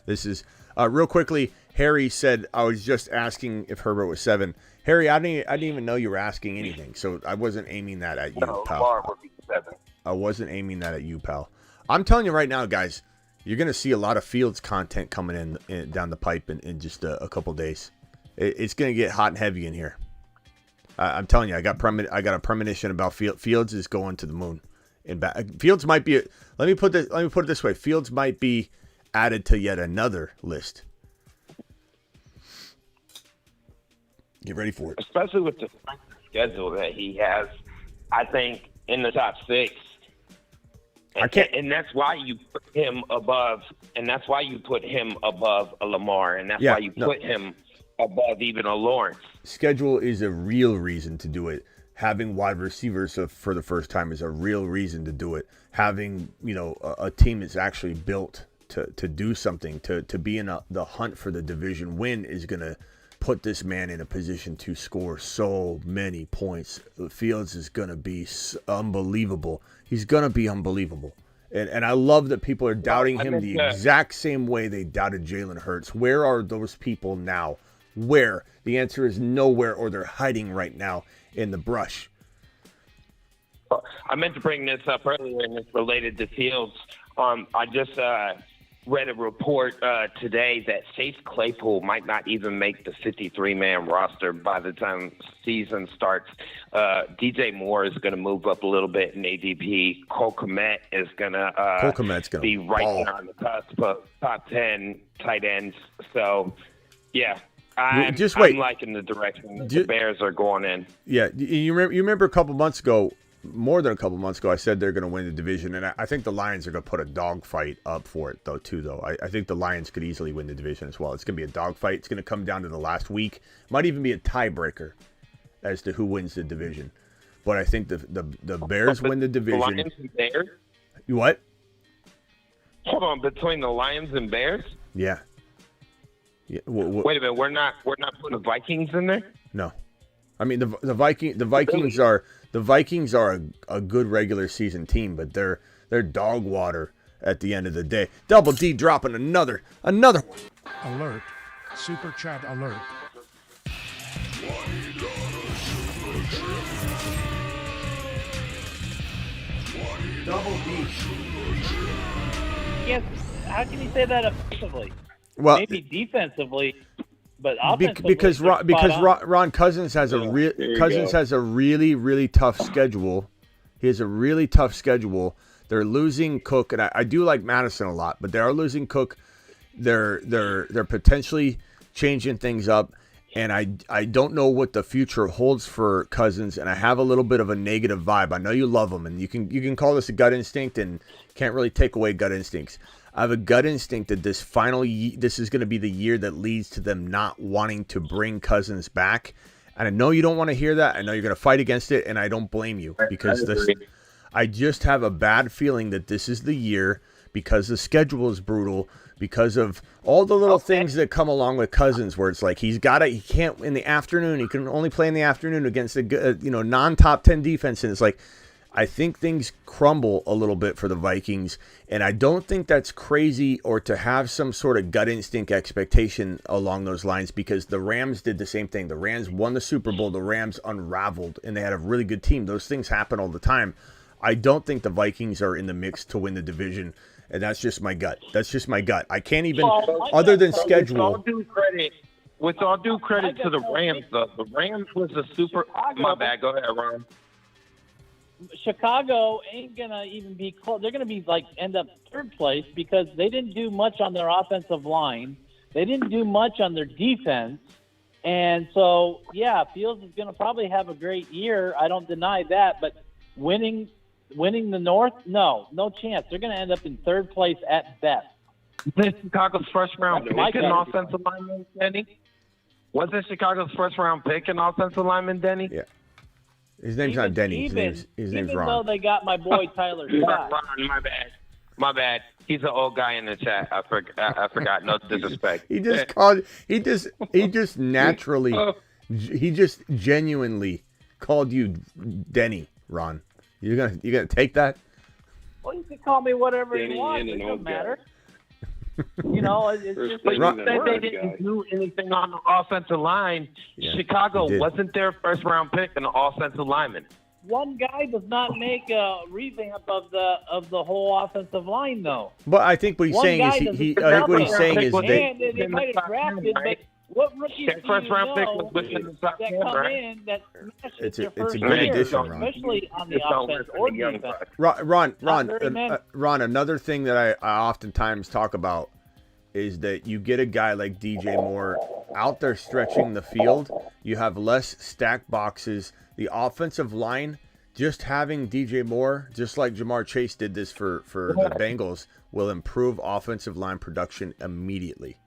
This is real quickly. Harry said, I was just asking if Herbert was 7. Harry, I didn't even know you were asking anything, so I wasn't aiming that at you, No, pal. Lamar would be 7. I wasn't aiming that at you, pal. I'm telling you right now, guys, you're going to see a lot of Fields content coming in down the pipe in just a couple days. It's going to get hot and heavy in here. I'm telling you, I got a premonition about Fields is going to the moon. Fields might be. Let me put it this way. Fields might be added to yet another list. Get ready for it. Especially with the schedule that he has, I think in the top 6. And that's why you put him above. And that's why you put him above a Lamar. And that's why you put him above even a Lawrence. Schedule is a real reason to do it. Having wide receivers for the first time is a real reason to do it. Having a team that's actually built to do something, to be in the hunt for the division win is going to put this man in a position to score so many points. Fields is going to be unbelievable. He's going to be unbelievable. And I love that people are doubting him the exact same way they doubted Jalen Hurts. Where are those people now? Where? The answer is nowhere, or they're hiding right now in the brush. I meant to bring this up earlier, and it's related to Fields. I just read a report today that Chase Claypool might not even make the 53-man roster by the time season starts. DJ Moore is going to move up a little bit in ADP. Cole Kmet is going to be right there on the cusp of top 10 tight ends. So, yeah. I'm liking the direction that the Bears are going in. Yeah, you remember a couple months ago, more than a couple months ago, I said they're going to win the division, and I think the Lions are going to put a dogfight up for it, though. I think the Lions could easily win the division as well. It's going to be a dogfight. It's going to come down to the last week. Might even be a tiebreaker as to who wins the division. But I think the Bears win the division. The Lions and Bears? What? Hold on, between the Lions and Bears? Yeah. Yeah, wait a minute, we're not putting the Vikings in there? No, I mean the Vikings are a good regular season team, but they're dog water at the end of the day. Double D dropping another one. Alert! Super chat alert! Double D. Yes. How can you say that offensively? Well, maybe defensively, but offensively, because Ron Cousins has a really tough schedule. He has a really tough schedule. They're losing Cook, and I do like Madison a lot, but they are losing Cook. They're potentially changing things up, and I don't know what the future holds for Cousins, and I have a little bit of a negative vibe. I know you love him, and you can call this a gut instinct, and can't really take away gut instincts. I have a gut instinct that this is going to be the year that leads to them not wanting to bring Cousins back. And I know you don't want to hear that. I know you're going to fight against it, and I don't blame you because I just have a bad feeling that this is the year because the schedule is brutal, because of all the little things that come along with Cousins, where it's like he can't in the afternoon. He can only play in the afternoon against a non-top 10 defense, and it's like, I think things crumble a little bit for the Vikings, and I don't think that's crazy or to have some sort of gut instinct expectation along those lines, because the Rams did the same thing. The Rams won the Super Bowl. The Rams unraveled, and they had a really good team. Those things happen all the time. I don't think the Vikings are in the mix to win the division, and that's just my gut. I can't even, other than schedule. With all due credit to the Rams, though, the Rams was a super. My bad. Go ahead, Ron. Chicago ain't gonna even be close. They're gonna be end up third place because they didn't do much on their offensive line. They didn't do much on their defense, and so Fields is gonna probably have a great year. I don't deny that, but winning the North, no chance. They're gonna end up in third place at best. Wasn't Chicago's first round pick an offensive lineman, Denny? Wasn't Chicago's first round pick an offensive lineman, Denny? Yeah. His name's not Denny. His name's Ron. Even though they got my boy Tyler Scott. Ron, my bad. He's an old guy in the chat. I forgot. No disrespect. He just genuinely called you Denny, Ron. You gonna take that? Well, you can call me whatever you want. It doesn't matter. You know, it's First just thing like You that said they first didn't guy. do anything on the offensive line. Yeah, Chicago they did. wasn't their first round pick in the offensive lineman. one guy does not make a revamp of the whole offensive line, though. But I think what he's One saying is guy he doesn't I think what he's develop. saying is that And they might have drafted, but what rookies Their do first you round pick know was within the top that 10, come right? in that smash It's a- their it's a first good year, addition, Ron. especially on the Just don't offense listen or to young defense? guys. Ron, another thing that I oftentimes talk about is that you get a guy like DJ Moore out there stretching the field. You have less stacked boxes. The offensive line, just having DJ Moore, just like Jamar Chase did this for the Bengals, will improve offensive line production immediately.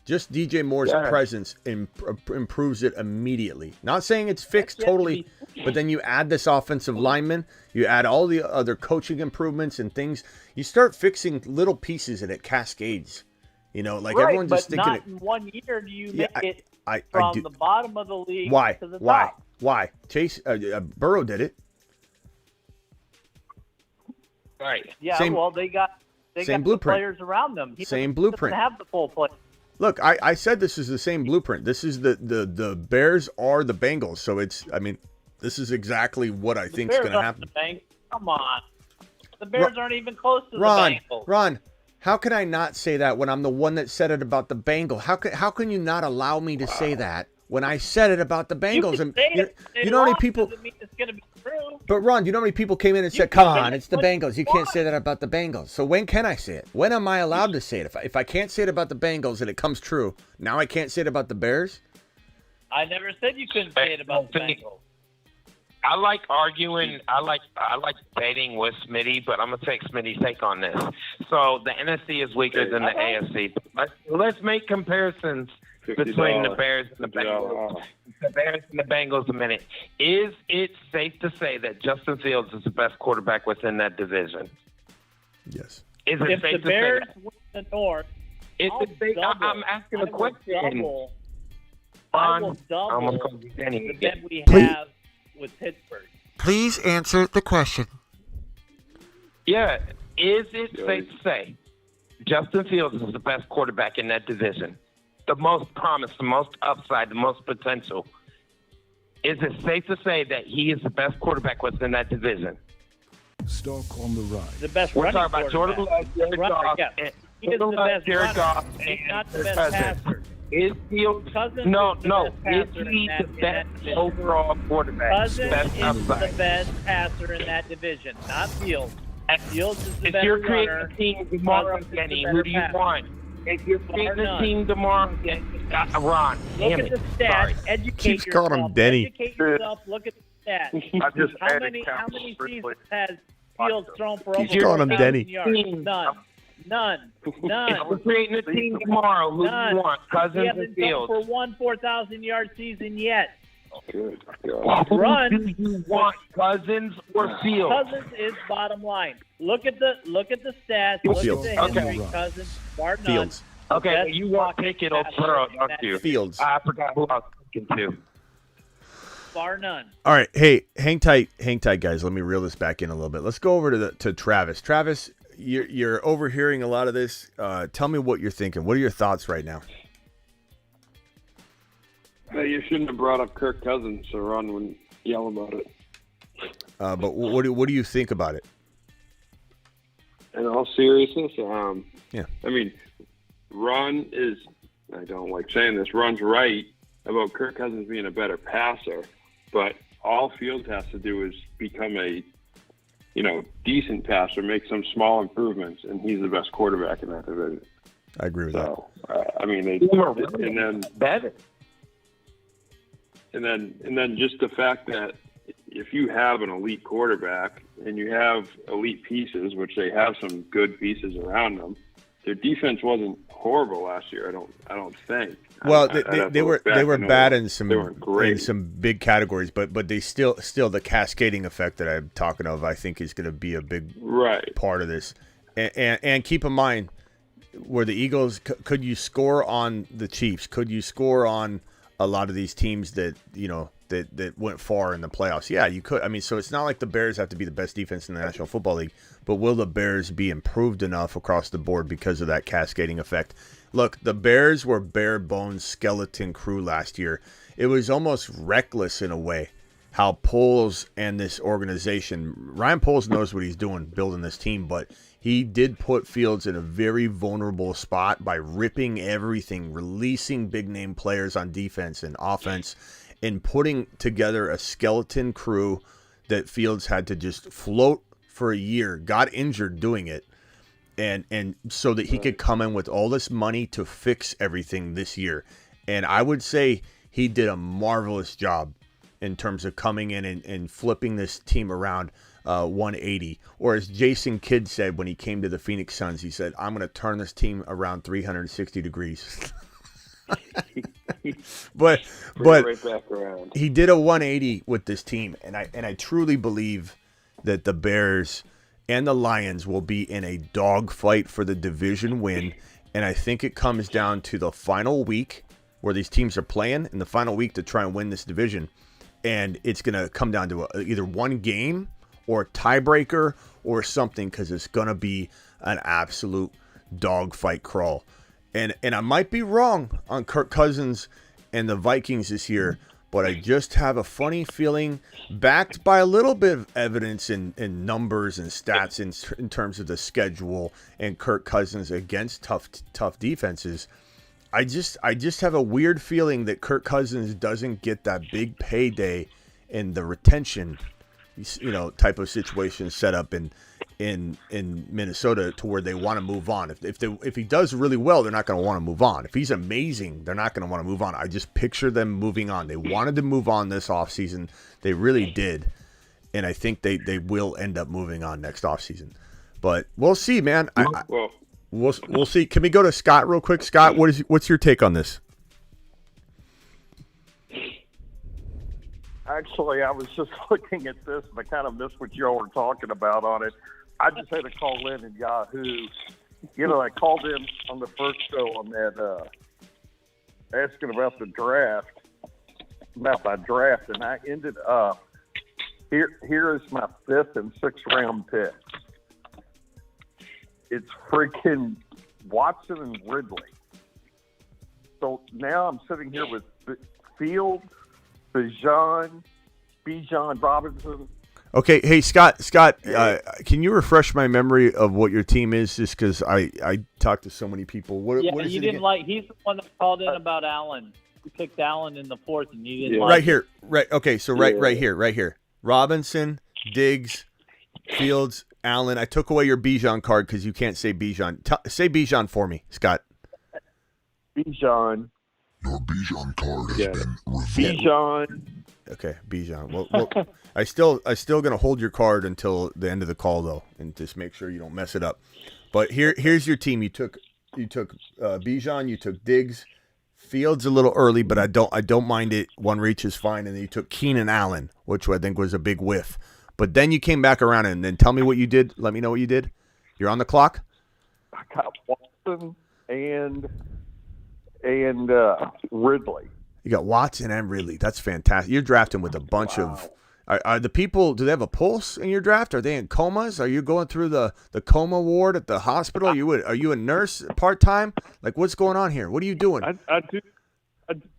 Just DJ Moore's presence improves it immediately. Not saying it's fixed totally, but then you add this offensive lineman, you add all the other coaching improvements and things. You start fixing little pieces and it cascades. You know, like Right, everyone's just but thinking not in 1 year do you Yeah, make it I from do. the bottom of the league Why? to the Why? top. Why? Chase Burrow did it. Right. Yeah, Same- well, they got same the blueprint. players around them. He Same doesn't blueprint. have the full play. Look, I said this is the same blueprint. This is the Bears are the Bengals, so this is exactly what I think is going to happen. Come on. The Bears aren't even close to the Bengals. Ron, how can I not say that when I'm the one that said it about the Bengals? How can you not allow me to say that when I said it about the Bengals? You can say You know how many people? doesn't mean it's going to be true. But Ron, do you know how many people came in and said, can "Come say on, it's the what Bengals. You you can't want." say that about the Bengals." So when can I say it? When am I allowed to say it? If I can't say it about the Bengals and it comes true, now I can't say it about the Bears? I never said you couldn't say it about the Bengals. I like arguing. I like debating with Smitty, but I'm gonna take Smitty's take on this. So the NFC is weaker than the AFC. Let's make comparisons between the Bears and the Bengals. The Bears and the Bengals a minute. Is it safe to say that Justin Fields is the best quarterback within that division? Yes. Is it If safe the to Bears say that? win the North, Is I'll it safe? double. I'm asking I a will question. double. I will I almost double called you Danny the again. bet we Please. have with Pittsburgh. Please answer the question. Yeah. Is it safe to say Justin Fields is the best quarterback in that division? The most promise, the most upside, the most potential. Is it safe to say that he is the best quarterback within that division? Stock on the rise. The best We're running talking about Jordan quarterback. Love, Jared Runner, Goff, yeah. and He is the Jordan Love, best Jared runner. Goff, He's and not the Kirk best Cousins. passer. Is Fields? Cousins No. is the best Is passer he in that- the in best that division. overall quarterback? Cousins Best is upside. the best passer in that division, not Fields. Fields is the If best you're creating runner. a team tomorrow, Cousins is the Kenny, better who do you passer. want? If you're creating a none. team tomorrow, Ron, Look damn at it. the stats. Sorry. Educate Keeps yourself. calling him Denny. Educate yourself. Look at the stats. I just How added many count seasons briefly. has Fields thrown for over Keeps calling him 4,000 Denny. yards? None. If we're creating a team tomorrow, who do None. you want? He Cousins and hasn't thrown Fields. for one 4,000-yard season yet. Good God. Run. Who do you want? Cousins or Fields? Cousins is bottom line. Look at the stats. Look Fields. at the history. Okay. Cousins, bar none. Fields. Okay, Best well, you want pocket Pickett or passer Burrow, in don't that you? Fields. I forgot who I was thinking to. Bar none. All right, hey, hang tight, guys. Let me reel this back in a little bit. Let's go over to Travis. Travis, you're overhearing a lot of this. Tell me what you're thinking. What are your thoughts right now? Hey, you shouldn't have brought up Kirk Cousins so Ron wouldn't yell about it. But what do you think about it? In all seriousness, Yeah. I mean, Ron is, I don't like saying this, Ron's right about Kirk Cousins being a better passer, but all Fields has to do is become a, decent passer, make some small improvements, and he's the best quarterback in that division. I agree with that. So, I mean, Better. And then just the fact that if you have an elite quarterback and you have elite pieces, which they have some good pieces around them, their defense wasn't horrible last year. I don't think. Well, I'd have they to were look back they were and bad know in some they weren't great. in some big categories, but they still the cascading effect that I'm talking of, I think, is going to be a big Right. part of this. And keep in mind, where the Eagles could you score on the Chiefs? Could you score on a lot of these teams that that went far in the playoffs. Yeah, you could. I mean, so it's not like the Bears have to be the best defense in the National Football League, but will the Bears be improved enough across the board because of that cascading effect? Look, the Bears were bare bones skeleton crew last year. It was almost reckless in a way how Poles and this organization, Ryan Poles knows what he's doing building this team, but he did put Fields in a very vulnerable spot by ripping everything, releasing big name players on defense and offense, and putting together a skeleton crew that Fields had to just float for a year, got injured doing it, and so that he could come in with all this money to fix everything this year. And I would say he did a marvelous job in terms of coming in and flipping this team around 180. Or as Jason Kidd said when he came to the Phoenix Suns, he said, I'm going to turn this team around 360 degrees. but right back around. He did a 180 with this team, and I truly believe that the Bears and the Lions will be in a dogfight for the division win. And I think it comes down to the final week where these teams are playing in the final week to try and win this division. And it's going to come down to either one game or a tiebreaker or something, because it's going to be an absolute dogfight crawl. And I might be wrong on Kirk Cousins and the Vikings this year, but I just have a funny feeling, backed by a little bit of evidence and numbers and stats in terms of the schedule and Kirk Cousins against tough defenses. I just have a weird feeling that Kirk Cousins doesn't get that big payday in the retention, type of situation set up in Minnesota to where they want to move on. If he does really well, they're not going to want to move on. If he's amazing, they're not going to want to move on. I just picture them moving on. They wanted to move on this offseason. They really did. And I think they will end up moving on next offseason. But we'll see, man. We'll see. Can we go to Scott real quick? Scott, what's your take on this? Actually, I was just looking at this, and I kind of missed what y'all were talking about on it. I just had to call in and Yahoo. I called in on the first show on that, asking about my draft, and I ended up, here is my 5th and 6th round pick. It's freaking Watson and Ridley. So now I'm sitting here with Field, Bijan Robinson. Okay, hey Scott, can you refresh my memory of what your team is? Just because I talked to so many people. What is you didn't like. He's the one that called in about Allen. You picked Allen in the 4th, and you didn't like. Right here, right. Okay, so right here. Robinson, Diggs, Fields, Allen. I took away your Bijan card because you can't say Bijan. Say Bijan for me, Scott. Bijan. Your Bijan card has been revealed. Bijan. Okay, Bijan. Well, I still gonna hold your card until the end of the call though, and just make sure you don't mess it up. But here's your team. You took Bijan. You took Diggs. Fields a little early, but I don't mind it. One reach is fine, and then you took Keenan Allen, which I think was a big whiff. But then you came back around, and then tell me what you did. Let me know what you did. You're on the clock. I got Watson and Ridley. You got Watson and Ridley. That's fantastic. You're drafting with a bunch of. Are the people? Do they have a pulse in your draft? Are they in comas? Are you going through the coma ward at the hospital? Are you a nurse part time? Like, what's going on here? What are you doing? I do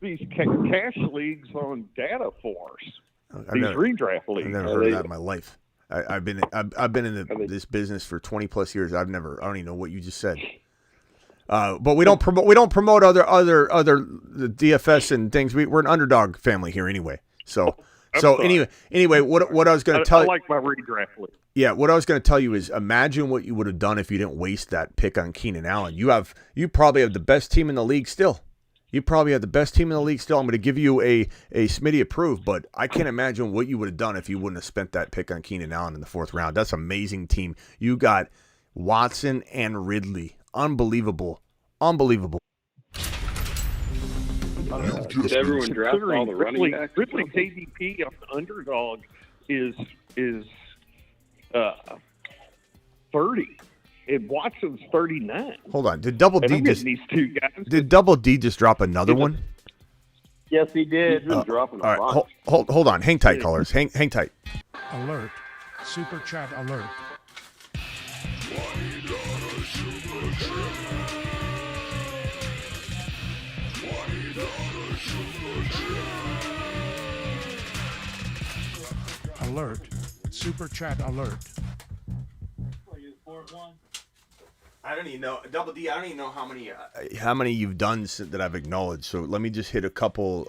these cash leagues on data force. Redraft leagues. I've never heard of that in my life. I've been in this business for 20 plus years. I don't even know what you just said. But we don't promote other the DFS and things. We're an underdog family here anyway. So anyway, what I was going to tell you. I like my redraft league. Yeah, what I was going to tell you is imagine what you would have done if you didn't waste that pick on Keenan Allen. You probably have the best team in the league still. I'm going to give you a Smitty approved, but I can't imagine what you would have done if you wouldn't have spent that pick on Keenan Allen in the 4th round. That's an amazing team. You got Watson and Ridley. Unbelievable. Did everyone draft all the running backs? Ridley's ADP on the underdog is 30. And Watson's 39. Hold on. Did Double D these two guys. Did Double D just drop another one? Yes, he did. He's been dropping a All right, bunch. hold on. Hang tight, callers. Hang tight. Alert. Super chat alert. Alert. Super chat alert. I don't even know, Double D. I don't even know how many you've done that I've acknowledged. So let me just hit a couple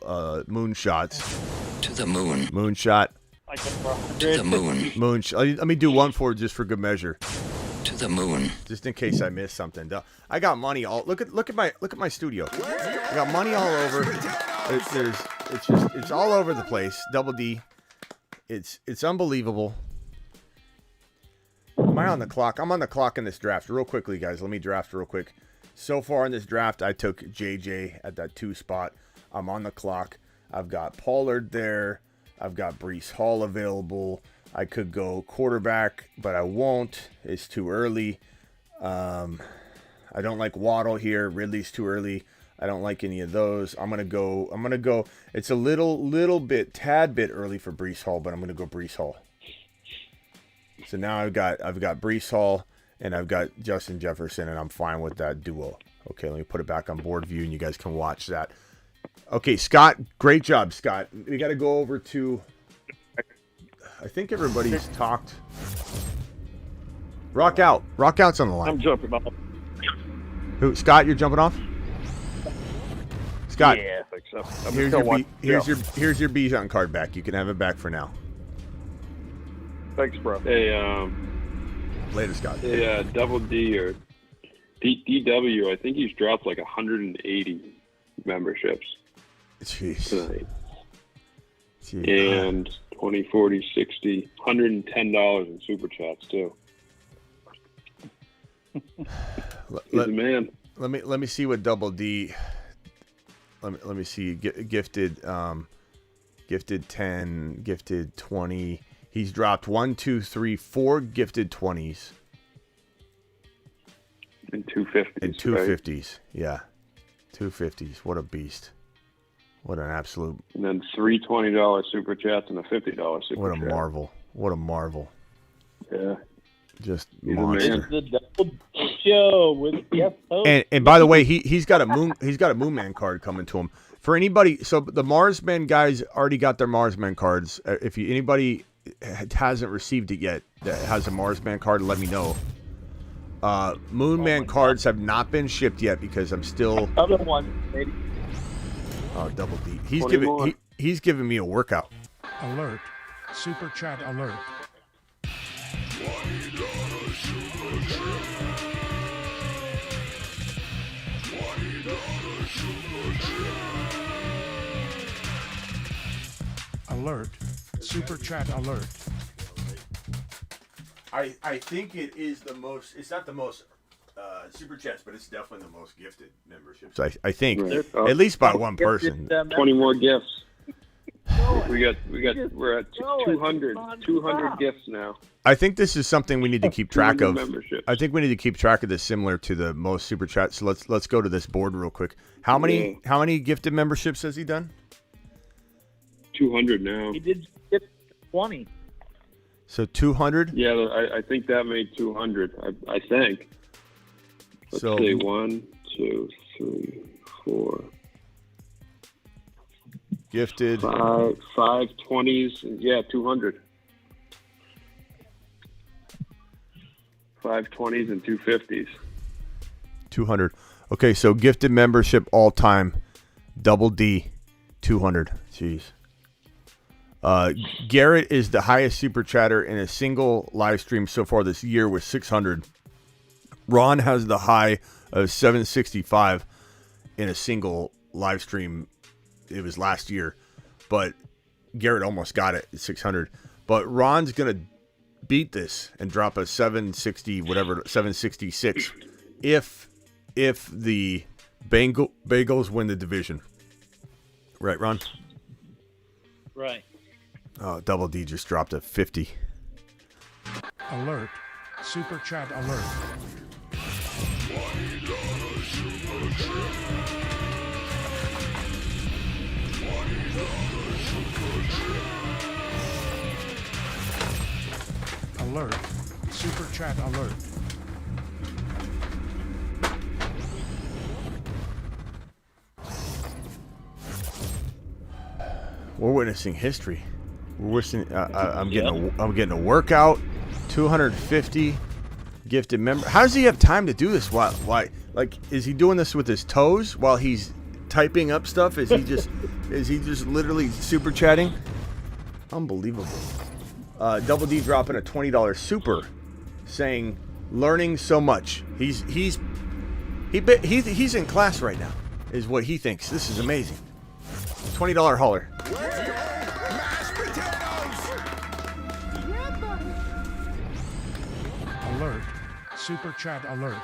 moonshots. To the moon. Moonshot. Like a To the moon. Moonshot. Let me do one for just for good measure, To the moon. just in case I missed something. I got money all. Look at my studio. I got money all over. It's all over the place. Double D. It's unbelievable. Am I on the clock? I'm on the clock in this draft. Real quickly, guys. Let me draft real quick. So far in this draft, I took JJ at that 2 spot. I'm on the clock. I've got Pollard there. I've got Breece Hall available. I could go quarterback, but I won't. It's too early. I don't like Waddle here. Ridley's too early. I don't like any of those. I'm gonna go. It's a tad bit early for Breece Hall, but I'm gonna go Breece Hall. So now I've got Breece Hall and I've got Justin Jefferson, and I'm fine with that duo. Okay, let me put it back on board view, and you guys can watch that. Okay, Scott, great job, Scott. We got to go over to. I think everybody's talked. Rock out's on the line. I'm jumping off. Who? Scott, you're jumping off. Scott, Yeah, I think so. here's your Bijan card back. You can have it back for now. Thanks, bro. Hey, Later, Scott. hey, Double D or DW. I think he's dropped like 180 memberships Jeez. tonight. Jeez. And 20, 40, 60, $110 in super chats too. He's a man. Let me see what Double D. Let me see. Gifted 10, gifted 20. He's dropped 1, 2, 3, 4 gifted 20s And 250s. and 250s. Yeah, 250s. What a beast! What an absolute. And then 3 $20 super chats and a $50 super What a chat. marvel! What a marvel! Yeah. Just He's a monster. man. It's the Double D Show with guest host. And by the way, he's got a Moon Man card coming to him. For anybody, so the Marsman guys already got their Marsman cards. If anybody hasn't received it yet that has a Marsman card, let me know. Moon Man cards have not been shipped yet because I'm still. Other one, maybe. Oh, Double D. He's giving me a workout. Alert. Super chat alert. Alert. Super chat alert. I think it is the most. It's not the most super chats, but it's definitely the most gifted memberships. I think Right. at least by one person. 20 more gifts. We're at 200 gifts now. I think this is something we need to keep track of. Memberships. I think we need to keep track of this, similar to the most super chats. So let's go to this board real quick. How many gifted memberships has he done? 200 now. He did get 20. So 200. Yeah, I think that made 200. I think. Let's So- see, 1, 2, 3, 4, Gifted. 5 20s. Yeah, 200. 5 20s and 2 50s. 200. Okay, so gifted membership all time, Double D, 200. Jeez. Garrett is the highest super chatter in a single live stream so far this year with 600. Ron has the high of 765 in a single live stream. It was last year, but Garrett almost got it at 600. But Ron's going to beat this and drop a 760, whatever, 766 if the Bagels win the division. Right, Ron? Right. Oh, Double D just dropped a 50. Alert. Super chat alert. Alert. Super chat alert. We're witnessing history. We're witnessing. I'm getting a workout. 250 gifted member. How does he have time to do this? Why? Like, is he doing this with his toes while he's typing up stuff? Is he just literally super chatting? Unbelievable. Double D dropping a $20 super, saying learning so much. He's in class right now, is what he thinks. This is amazing. $20 hauler. Alert. Super chat alert.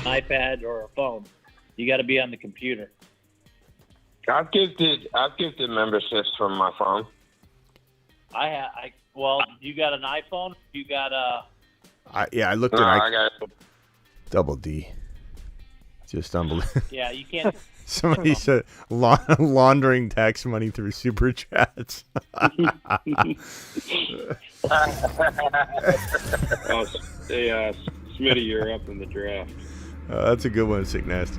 iPad or a phone. You got to be on the computer. I've gifted memberships from my phone. Well, you got an iPhone? You got a... I looked No, at I got Double D. Just unbelievable. Yeah, you can't... Somebody said laundering tax money through super chats. Oh, hey, Smitty, you're up in the draft. That's a good one, Sick Nasty.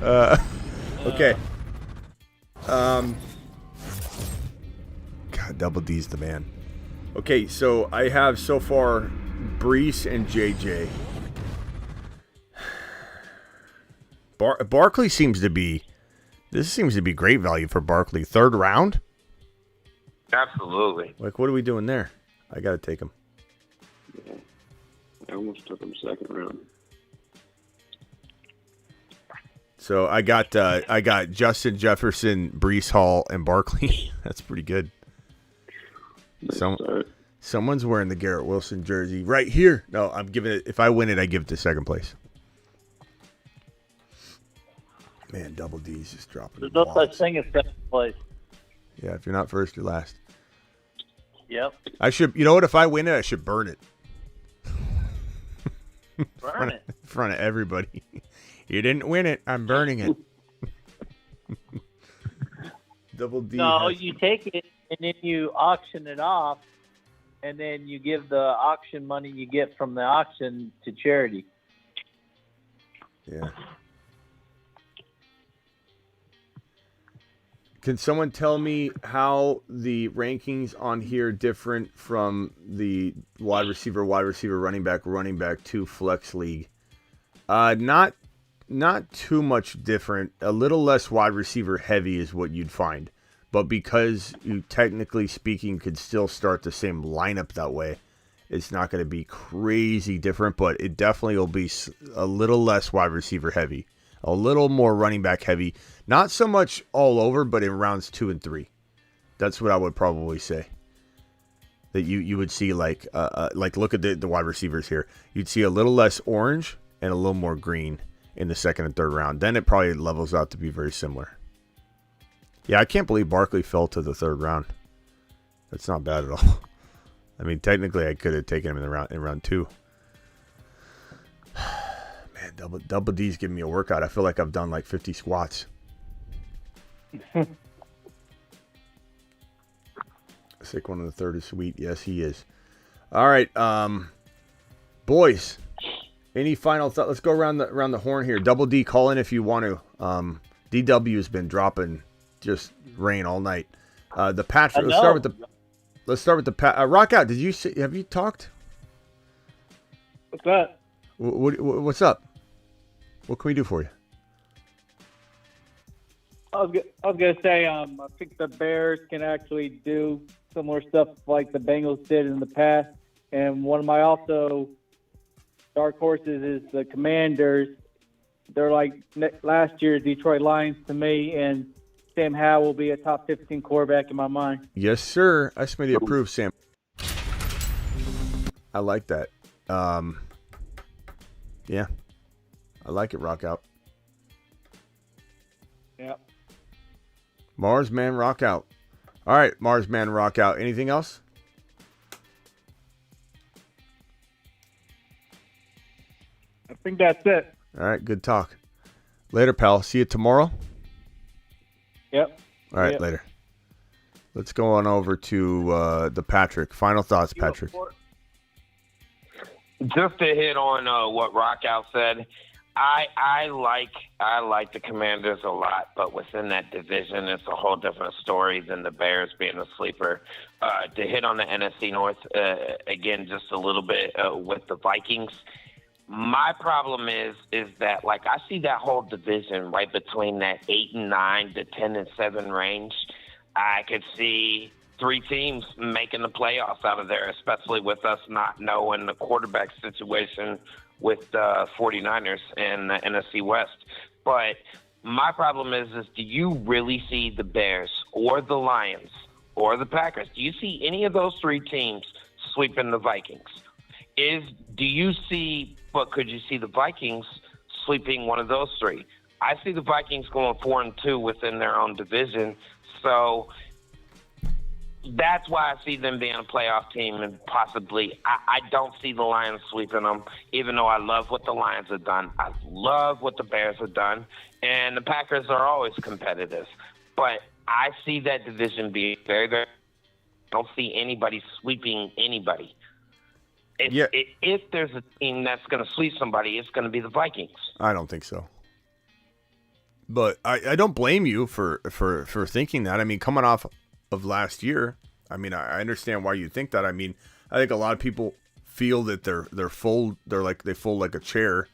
Okay. God, Double D's the man. Okay, so I have so far Brees and JJ. Barkley seems to be great value for Barkley. 3rd round? Absolutely. Like, what are we doing there? I got to take him. Yeah. I almost took him 2nd round. So I got Justin Jefferson, Brees Hall, and Barkley. That's pretty good. Nice start. Someone's wearing the Garrett Wilson jersey right here. No, I'm giving it. If I win it, I give it to 2nd place. Man, Double D's just dropping. There's no such thing as 2nd place. Yeah, if you're not first, you're last. Yep. I should. You know what? If I win it, I should burn it. Burn it. In front of everybody. You didn't win it. I'm burning it. Double D. No, you take it and then you auction it off, and then you give the auction money you get from the auction to charity. Yeah. Can someone tell me how the rankings on here different from the wide receiver, running back to flex league? Not too much different. A little less wide receiver heavy is what you'd find. But because you, technically speaking, could still start the same lineup that way, it's not going to be crazy different, but it definitely will be a little less wide receiver heavy. A little more running back heavy. Not so much all over, but in rounds 2 and 3. That's what I would probably say. That you would see like look at the wide receivers here. You'd see a little less orange and a little more green in the 2nd and 3rd round. Then it probably levels out to be very similar. Yeah, I can't believe Barkley fell to the 3rd round. That's not bad at all. I mean, technically, I could have taken him in round 2. Man, double D's giving me a workout. I feel like I've done like 50 squats. Sick one in the 3rd is sweet. Yes, he is. All right, boys. Any final thought? Let's go around the horn here. Double D, call in if you want to. DW has been dropping just rain all night. The Patrick. Let's start with the Rock Out. Have you talked? What's that? What's up? What can we do for you? I was gonna say, I think the Bears can actually do similar stuff like the Bengals did in the past. And one of my also dark horses is the Commanders. They're like last year's Detroit Lions to me, and Sam Howell will be a top 15 quarterback in my mind. Yes, sir. I Smitty approve, Sam. I like that. Yeah. I like it, Rock Out. Yep. Mars Man Rock Out. All right, Mars Man Rock Out. Anything else? think that's it. All right, good talk. Later, pal. See you tomorrow. Yep. All right, Yep. later. Let's go on over to the Patrick. Final thoughts, Patrick. Just to hit on what Rockout said, I like the Commanders a lot, but within that division, it's a whole different story than the Bears being a sleeper. To hit on the NFC North again, just a little bit with the Vikings. My problem is that like I see that whole division right between that 8-9 to 10-7 range. I could see 3 teams making the playoffs out of there, especially with us not knowing the quarterback situation with the 49ers in the NFC West. But my problem is do you really see the Bears or the Lions or the Packers? Do you see any of those 3 teams sweeping the Vikings? But could you see the Vikings sweeping one of those 3? I see the Vikings going 4-2 within their own division. So that's why I see them being a playoff team, and possibly I don't see the Lions sweeping them, even though I love what the Lions have done. I love what the Bears have done, and the Packers are always competitive. But I see that division being very, very – I don't see anybody sweeping anybody. If there's a team that's going to sweep somebody, it's going to be the Vikings. I don't think so. But I don't blame you for thinking that. I mean, coming off of last year, I mean, I understand why you think that. I mean, I think a lot of people feel that they fold like a chair,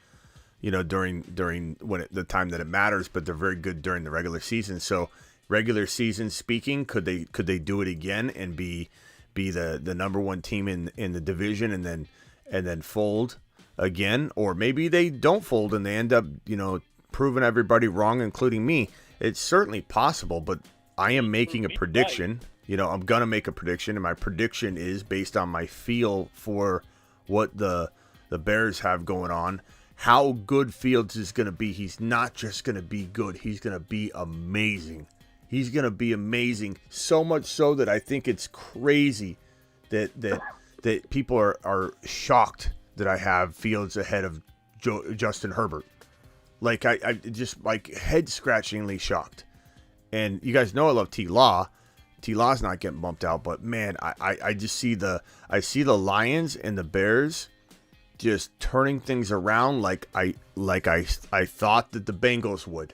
you know, during the time that it matters, but they're very good during the regular season. So, regular season speaking, could they do it again and be the number 1 team in the division and then fold again? Or maybe they don't fold and they end up, you know, proving everybody wrong, including me. It's certainly possible, but I am making a prediction. You know, I'm going to make a prediction, and my prediction is based on my feel for what the Bears have going on, how good Fields is going to be. He's not just going to be good. He's going to be amazing. He's going to be amazing, so much so that I think it's crazy that people are shocked that I have Fields ahead of Justin Herbert. Like, I just, like, head-scratchingly shocked. And you guys know I love T-Law. T-Law's not getting bumped out, but, man, I just see the Lions and the Bears just turning things around like I thought that the Bengals would.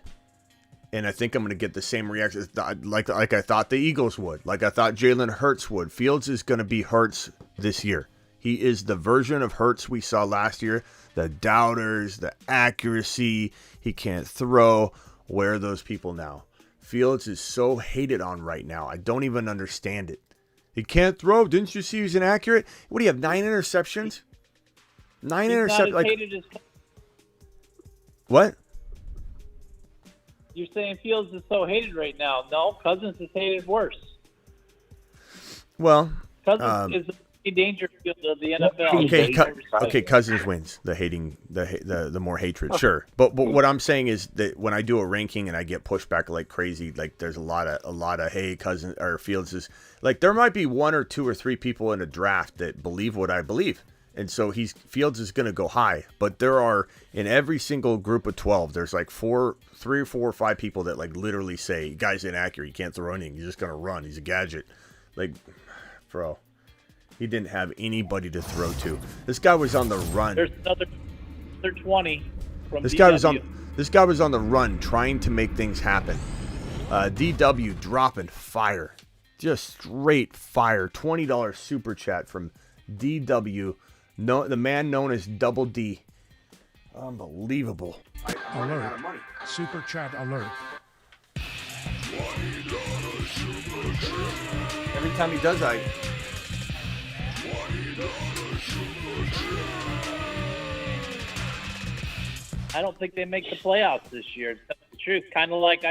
And I think I'm going to get the same reaction like I thought the Eagles would, like I thought Jalen Hurts would. Fields is going to be Hurts this year. He is the version of Hurts we saw last year. The doubters, the accuracy, he can't throw. Where are those people now? Fields is so hated on right now. I don't even understand it. He can't throw. Didn't you see he's inaccurate? What do you have, 9 interceptions? 9 interceptions. Like, what? You're saying Fields is so hated right now. No, Cousins is hated worse. Well, Cousins is the danger field of the NFL. Okay, Cousins wins the more hatred, sure. But what I'm saying is that when I do a ranking and I get pushed back like crazy, like there's a lot of hey, Cousins or Fields is like, there might be 1 or 2 or 3 people in a draft that believe what I believe. And so Fields is going to go high, but there are in every single group of 12, there's like 3 or 4 or 5 people that like literally say, guy's inaccurate. He can't throw anything. He's just going to run. He's a gadget. Like, bro, he didn't have anybody to throw to. This guy was on the run. There's another 20 from This guy was on the run trying to make things happen. DW dropping fire. Just straight fire. $20 super chat from DW. No, the man known as Double D. Unbelievable. Alert. Super chat alert. Every time he does, I don't think they make the playoffs this year. That's the truth. Kind of like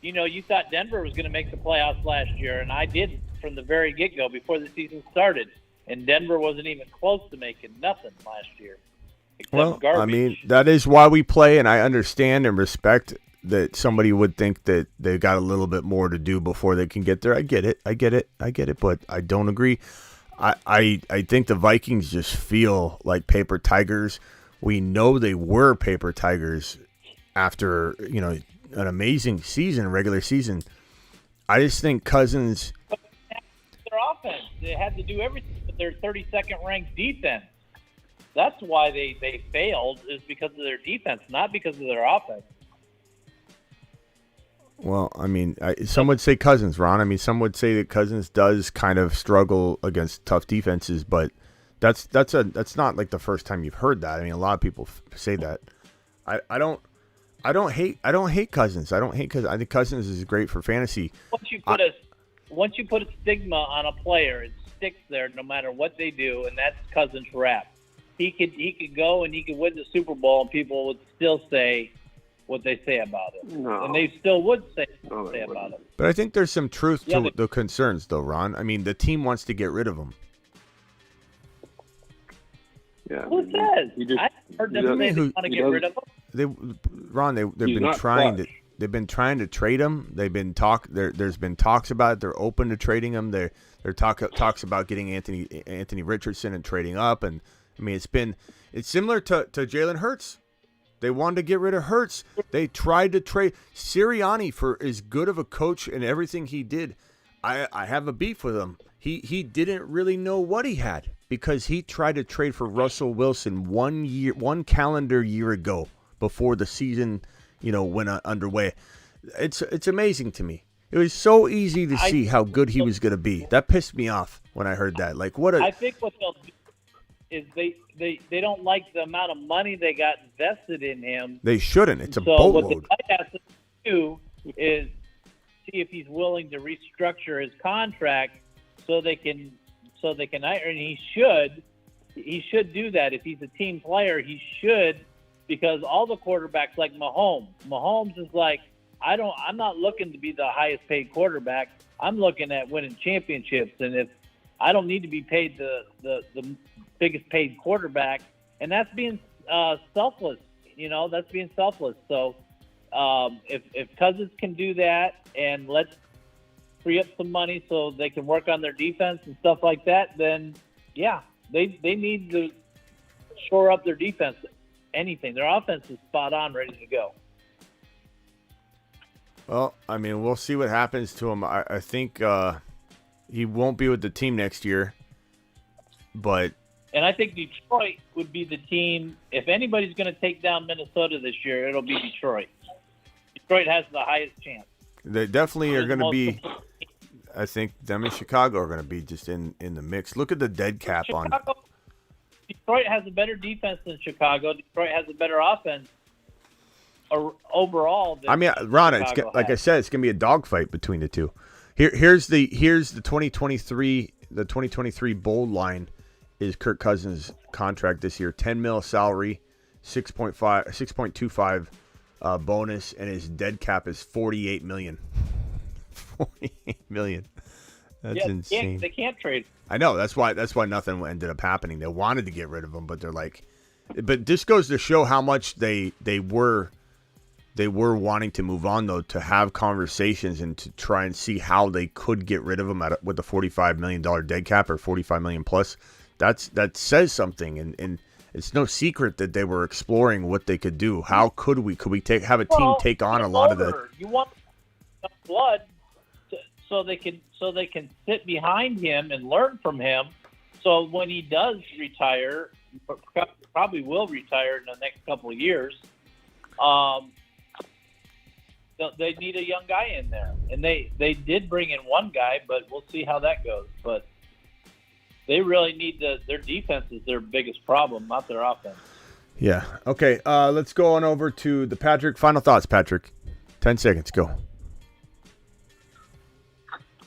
you thought Denver was going to make the playoffs last year, and I didn't from the very get-go before the season started. And Denver wasn't even close to making nothing last year. Well, garbage. I mean, that is why we play, and I understand and respect that somebody would think that they got a little bit more to do before they can get there. I get it, but I don't agree. I think the Vikings just feel like paper tigers We know they were paper tigers after, an amazing season, regular season. I just think Cousins. Their offense, they had to do everything with their 32nd ranked defense. That's why they failed, is because of their defense, not because of their offense. Well, I mean, some would say Cousins, Ron. I mean, some would say that Cousins does kind of struggle against tough defenses, but that's not like the first time you've heard that. I mean, a lot of people say that. I don't hate Cousins. I think Cousins is great for fantasy. Once you put a stigma on a player, it sticks there no matter what they do, and that's Cousins' rap. He could go and he could win the Super Bowl, and people would still say what they say about it. No. And they still would say what they say about it. But I think there's some truth to the concerns, though, Ron. I mean, the team wants to get rid of him. Yeah. Who says? I heard them say they want to get rid of him. They've been trying to trade him. There's been talks about it. They're open to trading him. There talks about getting Anthony Richardson and trading up. And I mean, it's similar to Jalen Hurts. They wanted to get rid of Hurts. They tried to trade Sirianni for as good of a coach and everything he did. I have a beef with him. He didn't really know what he had because he tried to trade for Russell Wilson 1 calendar year ago before the season, went underway. It's amazing to me. It was so easy to see how good he was going to be. That pissed me off when I heard that. I think what they'll do is they don't like the amount of money they got invested in him. They shouldn't. It's a boatload. boatload. What they might have to do is see if he's willing to restructure his contract so they can hire. And he should do that. If he's a team player, he should, because all the quarterbacks like Mahomes is like, I'm not looking to be the highest paid quarterback. I'm looking at winning championships, and if I don't need to be paid the biggest paid quarterback, and that's being selfless. That's being selfless. So if Cousins can do that, and let's free up some money so they can work on their defense and stuff like that, then yeah, they need to shore up their defense. Anything, their offense is spot on, ready to go. Well, I mean, we'll see what happens to him. I think he won't be with the team next year, but. And I think Detroit would be the team. If anybody's going to take down Minnesota this year, it'll be Detroit. Detroit has the highest chance. They definitely are going to be. I think them and Chicago are going to be just in the mix. Look at the dead cap on. Detroit has a better defense than Chicago. Detroit has a better offense overall. I mean, Ron, like I said, it's going to be a dogfight between the two. Here's the 2023 bold line. Is Kirk Cousins' contract this year? $10 million salary, 6.25 bonus, and his dead cap is $48 million. $48 million. That's insane. They can't trade. I know. That's why nothing ended up happening. They wanted to get rid of him, but they're like, but this goes to show how much they were wanting to move on, though, to have conversations and to try and see how they could get rid of him with a $45 million dead cap or $45 million plus. That says something, and it's no secret that they were exploring what they could do. How could we have a team take on a lot of the? You want blood, so they can sit behind him and learn from him. So when he does retire, probably will retire in the next couple of years. They need a young guy in there, and they did bring in one guy, but we'll see how that goes. But they really need their defense is their biggest problem, not their offense. Yeah. Okay. Let's go on over to the Patrick. Final thoughts, Patrick. 10 seconds. Go.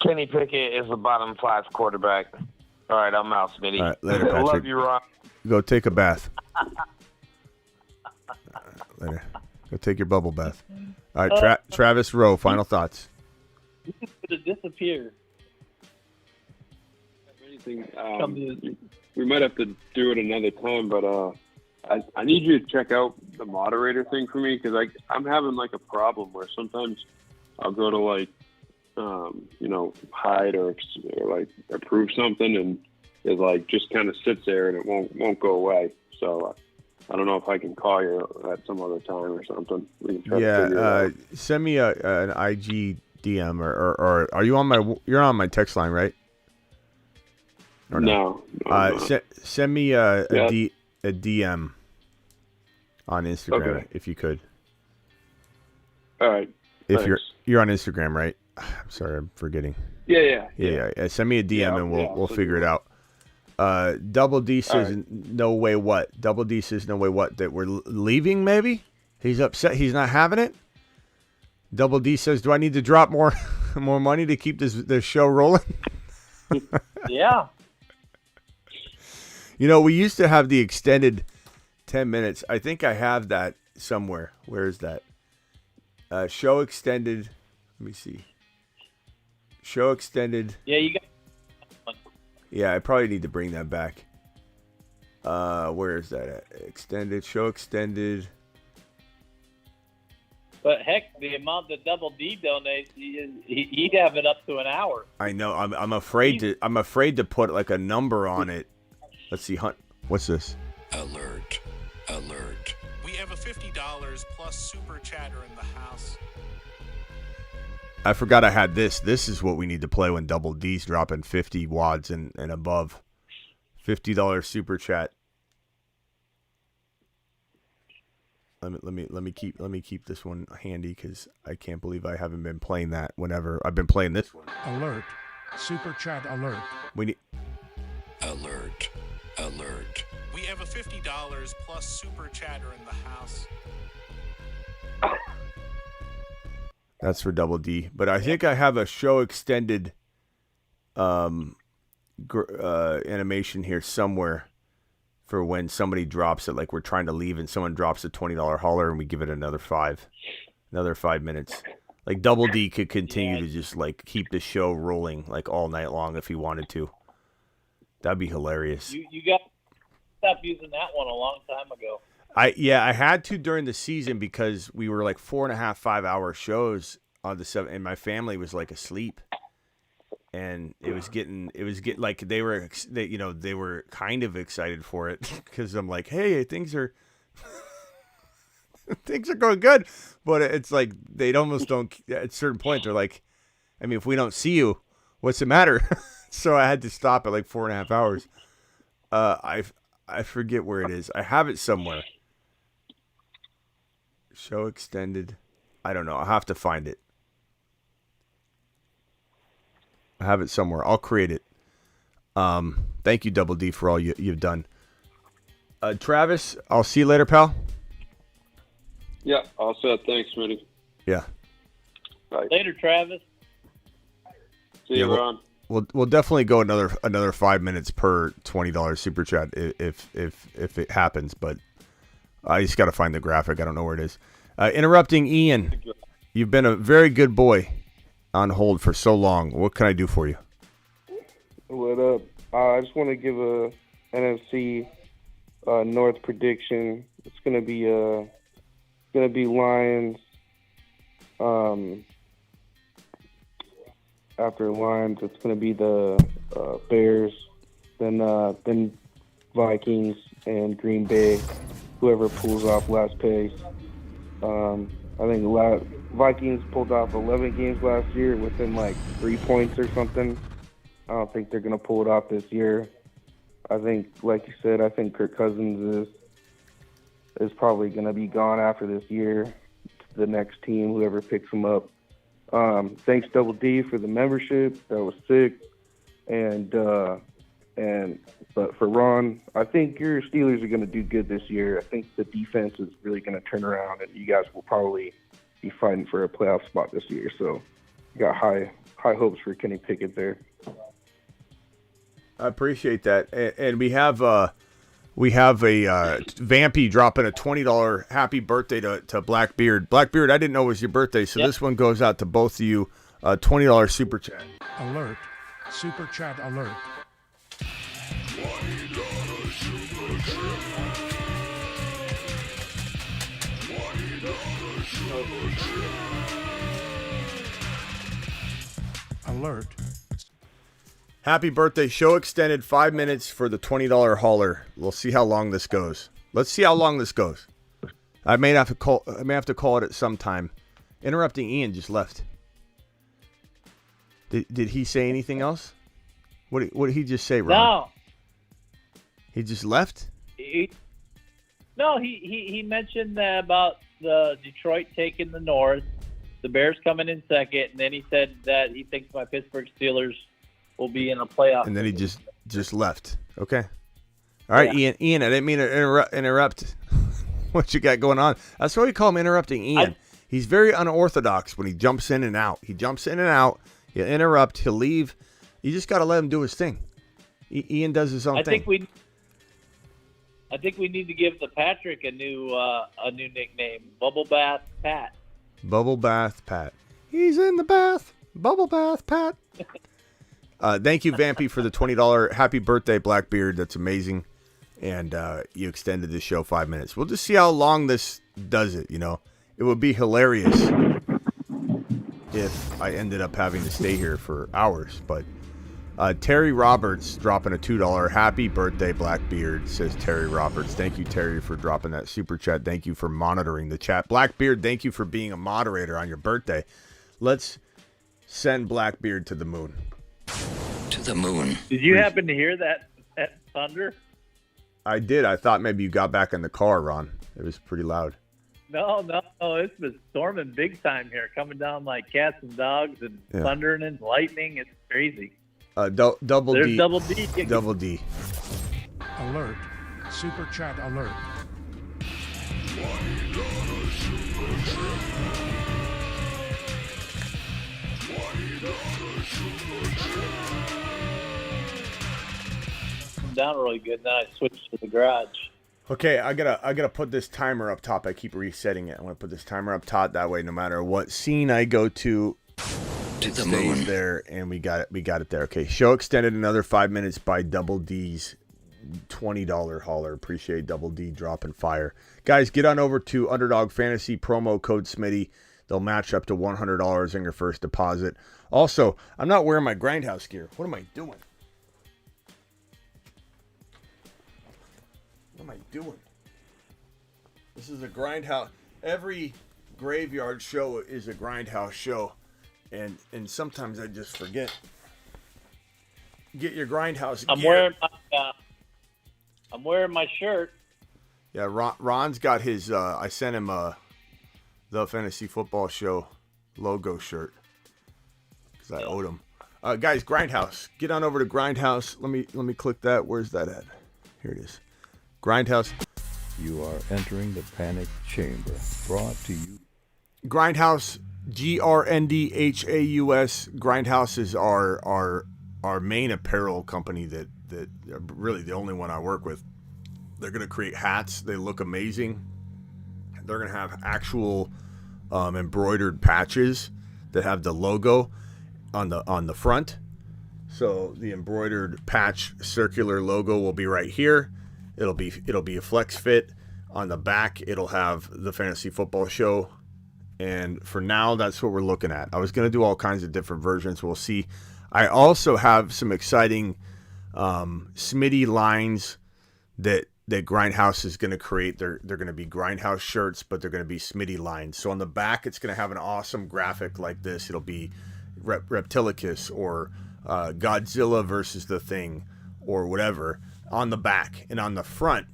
Kenny Pickett is the bottom 5 quarterback. All right, I'm out, Smitty. All right, later, Patrick. Love you, Ron. Go take a bath. Later. Go take your bubble bath. All right, Travis Rowe, final thoughts. He's going to disappear. We might have to do it another time, but I need you to check out the moderator thing for me, because I'm having a problem where sometimes I'll go to hide or approve something, and it just kind of sits there and it won't go away. So I don't know if I can call you at some other time or something. We can try to figure it Yeah, out. send me an IG DM or are you on my? You're on my text line, right? Or No. I'm not. Send me a DM on Instagram Okay. if you could. All right. If Thanks. you're on Instagram, right? I'm sorry, I'm forgetting. Yeah. Yeah. Send me a DM Yeah, and we'll I'll figure it figure out. Double D says right. no way what? Double D says no way what? That we're leaving maybe? He's upset he's not having it? Double D says, do I need to drop more money to keep this show rolling? Yeah. You know, we used to have the extended 10 minutes. I think I have that somewhere. Where is that? Show extended. Let me see. Show extended. Yeah, you got. Yeah, I probably need to bring that back. Where is that at? Extended. Show extended. But heck, the amount that Double D donates, he'd have it up to an hour. I know. I'm afraid to put like a number on it. Let's see. What's this? Alert. We have a $50 plus super chatter in the house. I forgot I had this. This is what we need to play when Double D's dropping 50 wads and above. $50 super chat. Let me keep this one handy because I can't believe I haven't been playing that whenever I've been playing this one. Alert. Super chat alert. We need. Alert. We have a $50 plus super chatter in the house. That's for Double D, but I think I have a show extended animation here somewhere for when somebody drops it, like we're trying to leave and someone drops a $20 hauler and we give it another 5 minutes. Like Double D could continue to just like keep the show rolling like all night long if he wanted to. That'd be hilarious. You got to stop using that one a long time ago. I had to during the season because we were like 4.5, 5 hour shows on the 7, and my family was like asleep, and it was getting like they were kind of excited for it because I'm like, hey, things are going good, but it's like they almost don't at a certain point. They're like, I mean, if we don't see you, what's the matter? So I had to stop at like 4.5 hours. I forget where it is. I have it somewhere. Show extended. I don't know. I'll have to find it. I have it somewhere. I'll create it. Thank you, Double D, for all you've done. Travis, I'll see you later, pal. Yeah, all set. Thanks, Smitty. Yeah. Bye. Later, Travis. See you, Ron. We'll definitely go another 5 minutes per $20 super chat if it happens, but I just got to find the graphic. I don't know where it is. Interrupting Ian, you've been a very good boy on hold for so long. What can I do for you? What up? I just want to give a NFC North prediction. It's gonna be Lions. After Lions, it's gonna be the Bears, then Vikings and Green Bay. Whoever pulls off last place. I think Vikings pulled off 11 games last year within like 3 points or something. I don't think they're going to pull it off this year. I think, like you said, I think Kirk Cousins is probably going to be gone after this year to the next team, whoever picks him up. Thanks, Double D, for the membership. That was sick. But for Ron, I think your Steelers are going to do good this year. I think the defense is really going to turn around, and you guys will probably be fighting for a playoff spot this year. So you got high hopes for Kenny Pickett there. I appreciate that, and we have a Vampy dropping a $20 happy birthday to Blackbeard. Blackbeard, I didn't know it was your birthday, so This one goes out to both of you. $20 super chat. Alert. Super chat alert. Alert. Happy birthday. Show extended 5 minutes for the $20 hauler. We'll see how long this goes. Let's see how long this goes. I may have to call it at some time. Interrupting Ian just left. Did he say anything else? What did he just say, Ron? No. He just left? He mentioned about the Detroit taking the North, the Bears coming in second, and then he said that he thinks my Pittsburgh Steelers will be in a playoff. And then he just left. Okay. All right, yeah. Ian, I didn't mean to interrupt what you got going on. That's why we call him Interrupting Ian. He's very unorthodox when he jumps in and out. He'll interrupt. He'll leave. You just got to let him do his thing. Ian does his own thing. I think we need to give the Patrick a new nickname, Bubble Bath Pat. Bubble Bath Pat. He's in the bath. Bubble Bath Pat. Thank you, Vampy, for the $20. Happy birthday, Blackbeard. That's amazing. And you extended the show 5 minutes. We'll just see how long this does it, It would be hilarious if I ended up having to stay here for hours. But Terry Roberts dropping a $2. Happy birthday, Blackbeard, says Terry Roberts. Thank you, Terry, for dropping that super chat. Thank you for monitoring the chat. Blackbeard, thank you for being a moderator on your birthday. Let's send Blackbeard to the moon. To the moon. Did you happen to hear that thunder? I did. I thought maybe you got back in the car, Ron. It was pretty loud. No. It's been storming big time here, coming down like cats and dogs and thundering and lightning. It's crazy. Double There's D. Double D. Double D. Alert. Super chat alert. Down really good. Then I switched to the garage. Okay, I gotta put this timer up top. I keep resetting it. I'm gonna put this timer up top. That way, no matter what scene I go to it the stays moon. there, and we got it there. Okay, show extended another 5 minutes by Double D's $20 hauler. Appreciate Double D dropping fire. Guys, get on over to Underdog Fantasy, promo code Smitty. They'll match up to $100 on your first deposit. Also, I'm not wearing my Grindhouse gear. What am I doing? What am I doing? This is a Grindhouse. Every graveyard show is a Grindhouse show. And sometimes I just forget. Get your Grindhouse gear. I'm wearing my shirt. Yeah, Ron's got his. I sent him the Fantasy Football Show logo shirt because I owed him. Guys, Grindhouse. Get on over to Grindhouse. Let me click that. Where's that at? Here it is. Grindhouse. You are entering the panic chamber. Brought to you. Grindhouse. GRNDHAUS. Grindhouse is our main apparel company that really the only one I work with. They're going to create hats. They look amazing. They're going to have actual embroidered patches that have the logo on the front. So the embroidered patch circular logo will be right here. It'll be a flex fit. On the back, it'll have the Fantasy Football Show. And for now, that's what we're looking at. I was going to do all kinds of different versions. We'll see. I also have some exciting Smitty lines that Grindhouse is going to create. They're going to be Grindhouse shirts, but they're going to be Smitty lines. So on the back, it's going to have an awesome graphic like this. It'll be Reptilicus or Godzilla versus the Thing or whatever on the back. And on the front,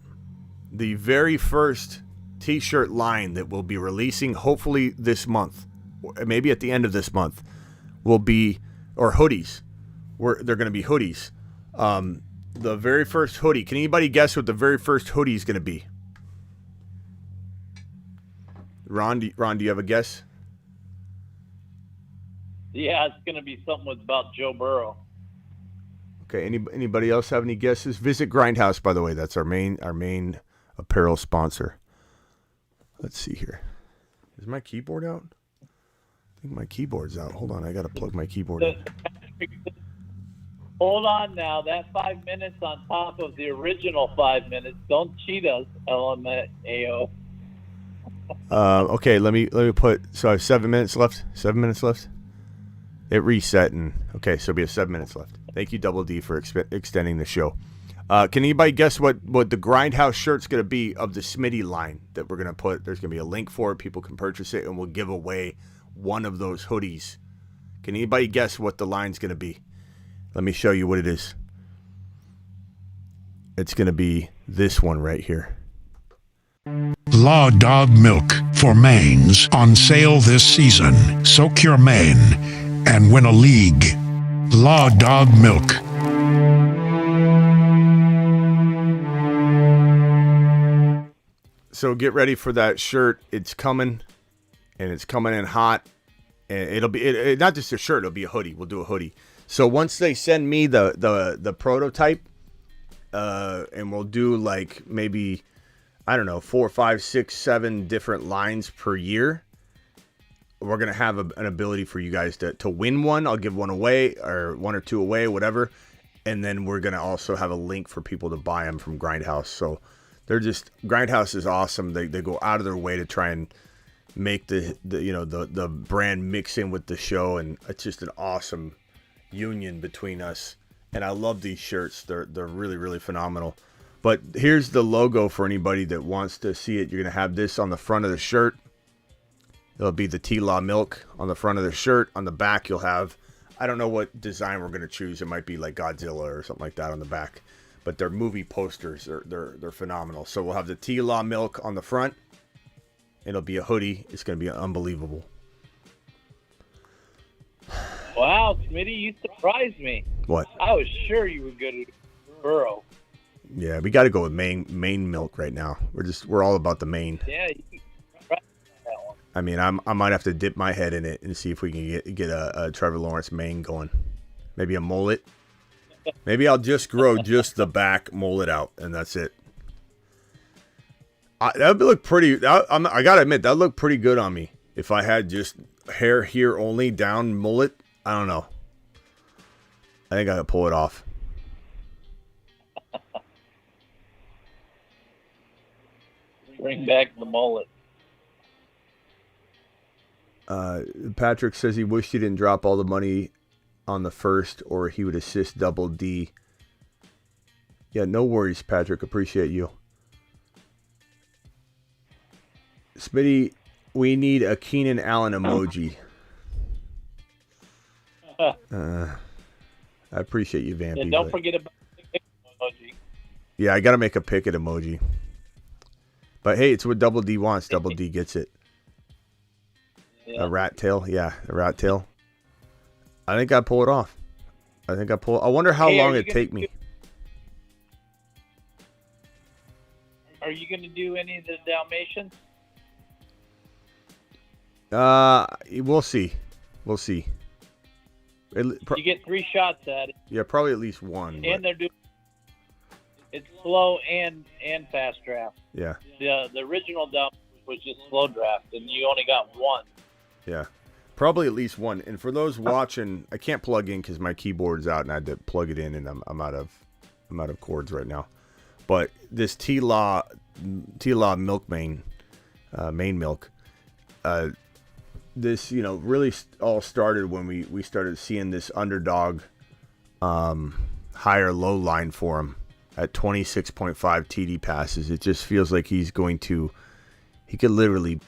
the very first T-shirt line that we'll be releasing hopefully this month, or maybe at the end of this month, will be, or hoodies. They're going to be hoodies. The very first hoodie. Can anybody guess what the very first hoodie is going to be? Ron, do you have a guess? Yeah, it's going to be something about Joe Burrow. Okay. Anybody else have any guesses? Visit Grindhouse, by the way. That's our main apparel sponsor. Let's see here. Is my keyboard out? I think my keyboard's out. Hold on. I got to plug my keyboard in. Hold on now. That 5 minutes on top of the original 5 minutes. Don't cheat us, LMAO. Okay, let me put. So I have 7 minutes left. 7 minutes left. It reset and okay, so we have 7 minutes left. Thank you, Double D, for extending the show. Can anybody guess what the Grindhouse shirt's going to be of the Smitty line that we're going to put? There's going to be a link for it. People can purchase it, and we'll give away one of those hoodies. Can anybody guess what the line's going to be? Let me show you what it is. It's going to be this one right here. Law Dog Milk for Maines on sale this season. Soak your mane and win a league. Law Dog Milk. So get ready for that shirt. It's coming, and it's coming in hot. And it'll be not just a shirt; it'll be a hoodie. We'll do a hoodie. So once they send me the prototype, and we'll do like maybe, I don't know, 4, 5, 6, 7 different lines per year. We're gonna have an ability for you guys to win one. I'll give one away, or 1 or 2 away, whatever. And then we're gonna also have a link for people to buy them from Grindhouse. So they're just, Grindhouse is awesome. They go out of their way to try and make the brand mix in with the show, and it's just an awesome union between us. And I love these shirts. They're really, really phenomenal. But here's the logo for anybody that wants to see it. You're gonna have this on the front of the shirt. It'll be the T-Law Milk on the front of the shirt. On the back, you'll have, I don't know what design we're gonna choose. It might be like Godzilla or something like that on the back. But they're movie posters. They're phenomenal. So we'll have the T-Law Milk on the front. It'll be a hoodie. It's going to be unbelievable. Wow, Smitty, you surprised me. What? I was sure you were good at Burrow. Yeah, we got to go with Maine milk right now. We're all about the Maine. Yeah, you right that one. I mean, I might have to dip my head in it and see if we can get a Trevor Lawrence Maine going. Maybe a mullet. Maybe I'll just grow just the back, mullet out, and that's it. That would look pretty. I gotta admit, that would look pretty good on me if I had just hair here only, down mullet. I don't know. I think I could pull it off. Bring back the mullet. Patrick says he wished he didn't drop all the money on the first, or he would assist Double D. Yeah, no worries, Patrick. Appreciate you. Smitty, we need a Keenan Allen emoji. I appreciate you, Vampy. And don't forget about the Pickett emoji. Yeah, I got to make a Pickett emoji. But hey, it's what Double D wants. Double D gets it. Yeah. A rat tail. Yeah, a rat tail. I think I pull it off. I wonder how long it'd take me. Are you going to do any of the Dalmatians? We'll see. We'll see. You get 3 shots at it. Yeah, probably at least one. And they're doing it's slow and fast draft. Yeah. The original dump was just slow draft, and you only got 1. Yeah, probably at least one. And for those watching, I can't plug in because my keyboard's out, and I had to plug it in, and I'm out of cords right now. But this T-Law Milk Maine milk. This, really all started when we started seeing this underdog higher low line for him at 26.5 TD passes. It just feels like he could literally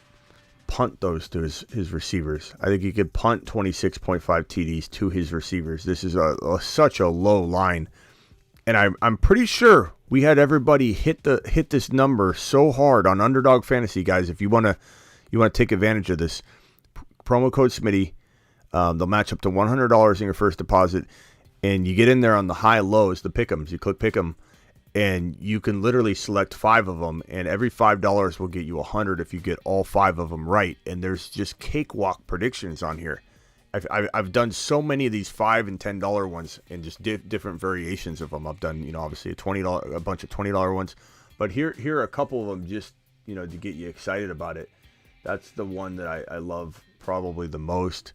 punt those to his receivers. I think he could punt 26.5 TDs to his receivers. This is such a low line. And I'm pretty sure we had everybody hit this number so hard on Underdog Fantasy, guys. If you want to take advantage of this, promo code Smitty, they'll match up to $100 in your first deposit, and you get in there on the high lows, the pick'ems. You click pick'em, and you can literally select 5 of them, and every $5 will get you $100 if you get all 5 of them right. And there's just cakewalk predictions on here. I've done so many of these $5 and $10 ones, and just different variations of them. I've done, obviously a bunch of $20 ones, but here are a couple of them just, to get you excited about it. That's the one that I love probably the most.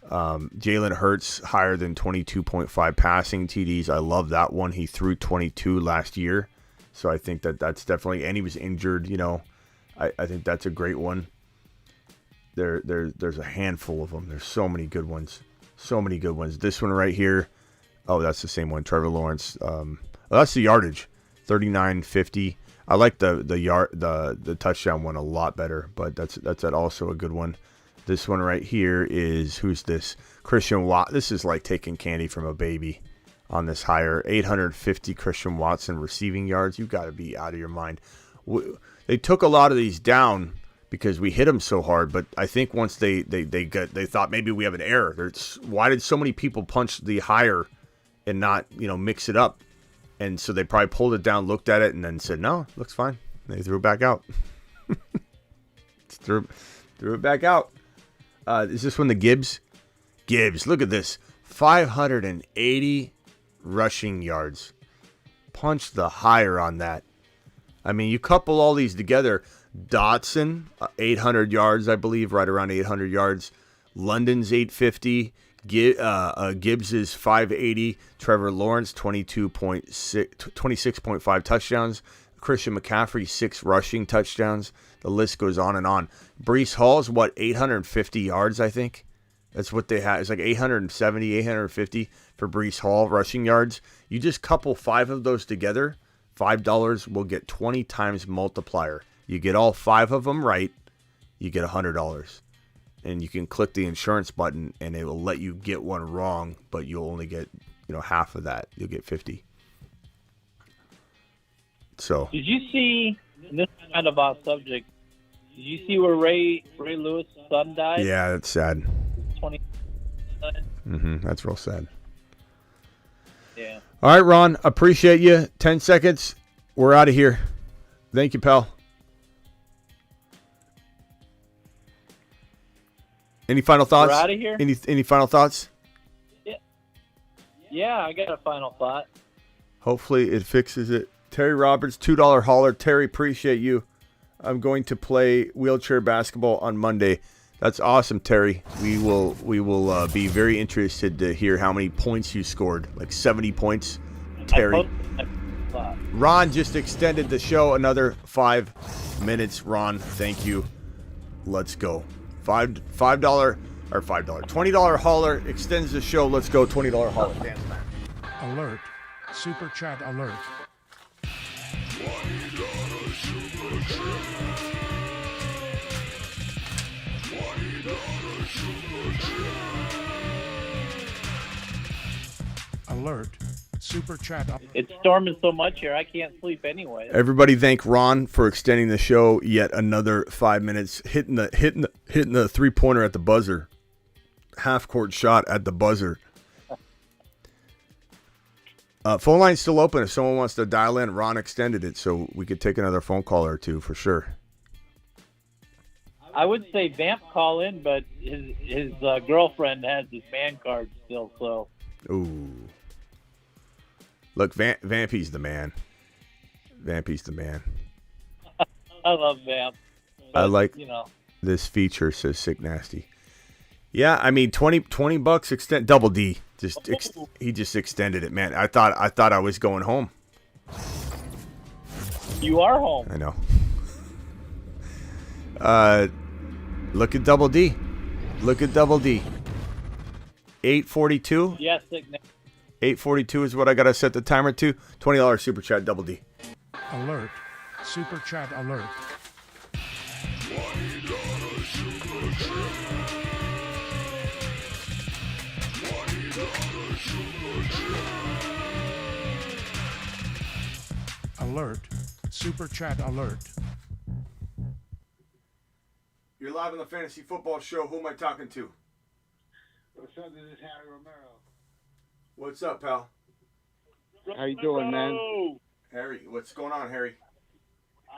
Jalen Hurts higher than 22.5 passing TDs. I love that one. He threw 22 last year, so I think that's definitely, and he was injured. I think that's a great one. There's a handful of them. There's so many good ones. This one right here. Oh, that's the same one. Trevor Lawrence. Oh, that's the yardage, 39.50. I like the touchdown one a lot better, but that's also a good one. This one right here is, who's this? Christian Watt. This is like taking candy from a baby on this higher. 850 Christian Watson receiving yards. You've got to be out of your mind. They took a lot of these down because we hit them so hard, but I think once they thought maybe we have an error. Why did so many people punch the higher and not, mix it up? And so they probably pulled it down, looked at it, and then said, no, looks fine. They threw it back out. threw it back out. Is this one the Gibbs? Gibbs, look at this. 580 rushing yards. Punch the higher on that. I mean, you couple all these together. Dotson, 800 yards, I believe, right around 800 yards. London's 850. Gibbs is 580. Trevor Lawrence, 26.5 touchdowns. Christian McCaffrey, 6 rushing touchdowns. The list goes on and on. Breece Hall's, 850 yards, I think? That's what they have. It's like 870, 850 for Breece Hall rushing yards. You just couple 5 of those together, $5 will get 20 times multiplier. You get all 5 of them right, you get $100. And you can click the insurance button, and it will let you get one wrong, but you'll only get, half of that. You'll get 50. So. Did you see? And this is kind of off subject. Did you see where Ray Lewis' son died? Yeah, that's sad. 20. That's real sad. Yeah. All right, Ron. Appreciate you. 10 seconds. We're out of here. Thank you, pal. Any final thoughts? We're out of here? Any final thoughts? Yeah, I got a final thought. Hopefully it fixes it. Terry Roberts, $2 hauler. Terry, appreciate you. I'm going to play wheelchair basketball on Monday. That's awesome, Terry. We will be very interested to hear how many points you scored. Like 70 points, Terry. Ron just extended the show another 5 minutes. Ron, thank you. Let's go. $20 hauler extends the show. Let's go. $20 hauler. Dance man. Alert. Super chat alert. Alert. Super chat. It's storming so much here, I can't sleep anyway. Everybody thank Ron for extending the show yet another 5 minutes, hitting the 3-pointer at the buzzer. Half court shot at the buzzer. Phone line's still open if someone wants to dial in. Ron extended it so we could take another phone call or two for sure. I would say Vamp call in, but his girlfriend has his man card still, so. Ooh. Look, Vampy's the man. Vampy's the man. I love Vamp. But, I like this feature, says Sick Nasty. Yeah, I mean, $20 extend. Double D. He just extended it, man. I thought I was going home. You are home. I know. Look at Double D. Look at Double D. 842. Yes, Sick Nasty. 842 is what I gotta set the timer to. $20 super chat, Double D. Alert. Super chat alert. Alert. Super chat alert. You're live on the Fantasy Football Show. Who am I talking to? What's up? This is Harry Romero. What's up, pal? How you doing, man? Harry, what's going on, Harry?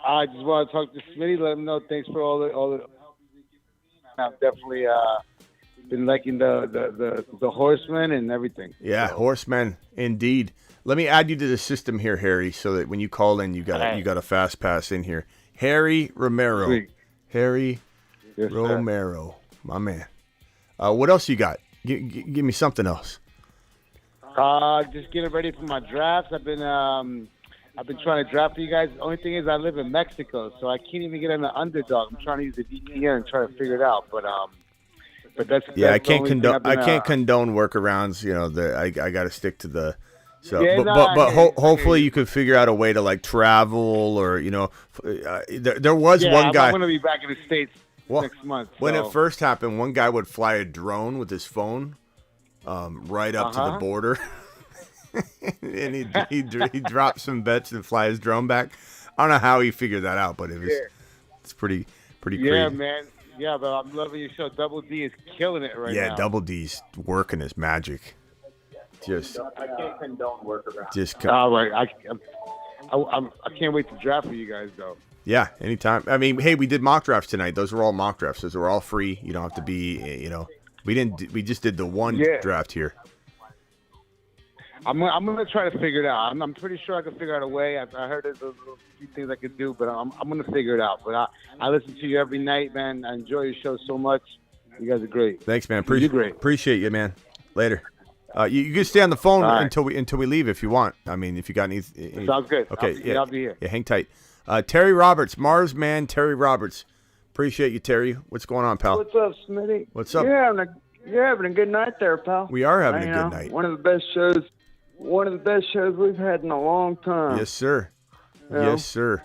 I just want to talk to Smitty. Let him know thanks for all the help you've been giving me. I've definitely been liking the Horsemen and everything. Yeah, Horsemen, indeed. Let me add you to the system here, Harry, so that when you call in, you got a fast pass in here. Harry Romero. Sweet. Harry Romero, my man. What else you got? Give me something else. Just getting ready for my drafts. I've been trying to draft for you guys. The only thing is I live in Mexico, so I can't even get on the underdog. I'm trying to use the VPN and try to figure it out, but that's I can't condone. I can't condone workarounds. I got to stick to the So, Yeah, hopefully you could figure out a way to like travel, or there was one guy. I'm going to be back in the States next month. When so. it first happened, one guy would fly a drone with his phone, right up to the border, and he dropped some bets and fly his drone back. I don't know how he figured that out, but it's pretty crazy. Yeah, man. Yeah, but I'm loving your show. Double D is killing it right now. Yeah, Double D's working his magic. I can't condone work around. Right. I can't wait to draft for you guys though. Yeah, anytime. I mean, hey, we did mock drafts tonight. Those were all mock drafts. Those were all free. You don't have to be, we just did the one draft here. I'm gonna try to figure it out. I'm pretty sure I can figure out a way. I heard there's a few things I could do, but I'm gonna figure it out. But I listen to you every night, man. I enjoy your show so much. You guys are great. Thanks, man. You're great. Appreciate you, man. Later. You can stay on the phone until we leave if you want. I mean, if you got any sounds good. Okay, I'll be here. Yeah, hang tight. Terry Roberts, Mars man, Terry Roberts. Appreciate you, Terry. What's going on, pal? What's up, Smitty? What's up? You're having a good night there, pal. We are having a good night. One of the best shows we've had in a long time. Yes, sir. Yes, sir.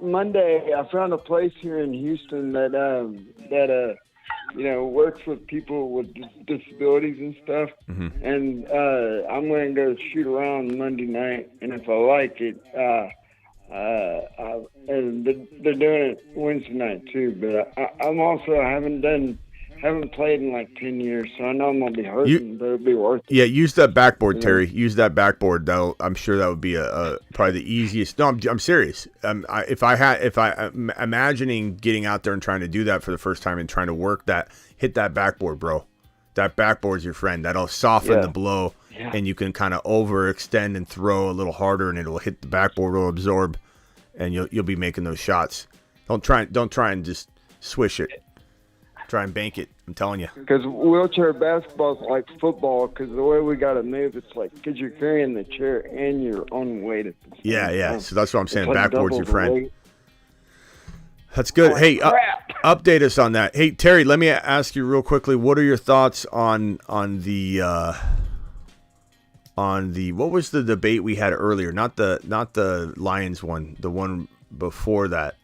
Monday I found a place here in Houston that works with people with disabilities and stuff. Mm-hmm. And I'm going to go shoot around Monday night, and if I like it, and they're doing it Wednesday night too. But I'm also haven't played in like 10 years, so I know I'm gonna be hurting, but it'll be worth it. Yeah, use that backboard, Terry. Use that backboard. I'm sure that would be a probably the easiest. No, I'm serious. If I'm imagining getting out there and trying to do that for the first time and trying to work that, hit that backboard, bro. That backboard's your friend. That'll soften the blow, and you can kind of overextend and throw a little harder, and it'll hit the backboard, will absorb, and you'll be making those shots. Don't try and just swish it. Try and bank it. I'm telling you. Because wheelchair basketball is like football. Because the way we got to move, it's like because you're carrying the chair and your own weight at the same time. So that's what I'm saying. It's like Backboard's your double the friend. weight. That's good. Hey, crap. Update us on that. Hey, Terry, let me ask you real quickly. What are your thoughts on the what was the debate we had earlier? Not the Lions one. The one before that.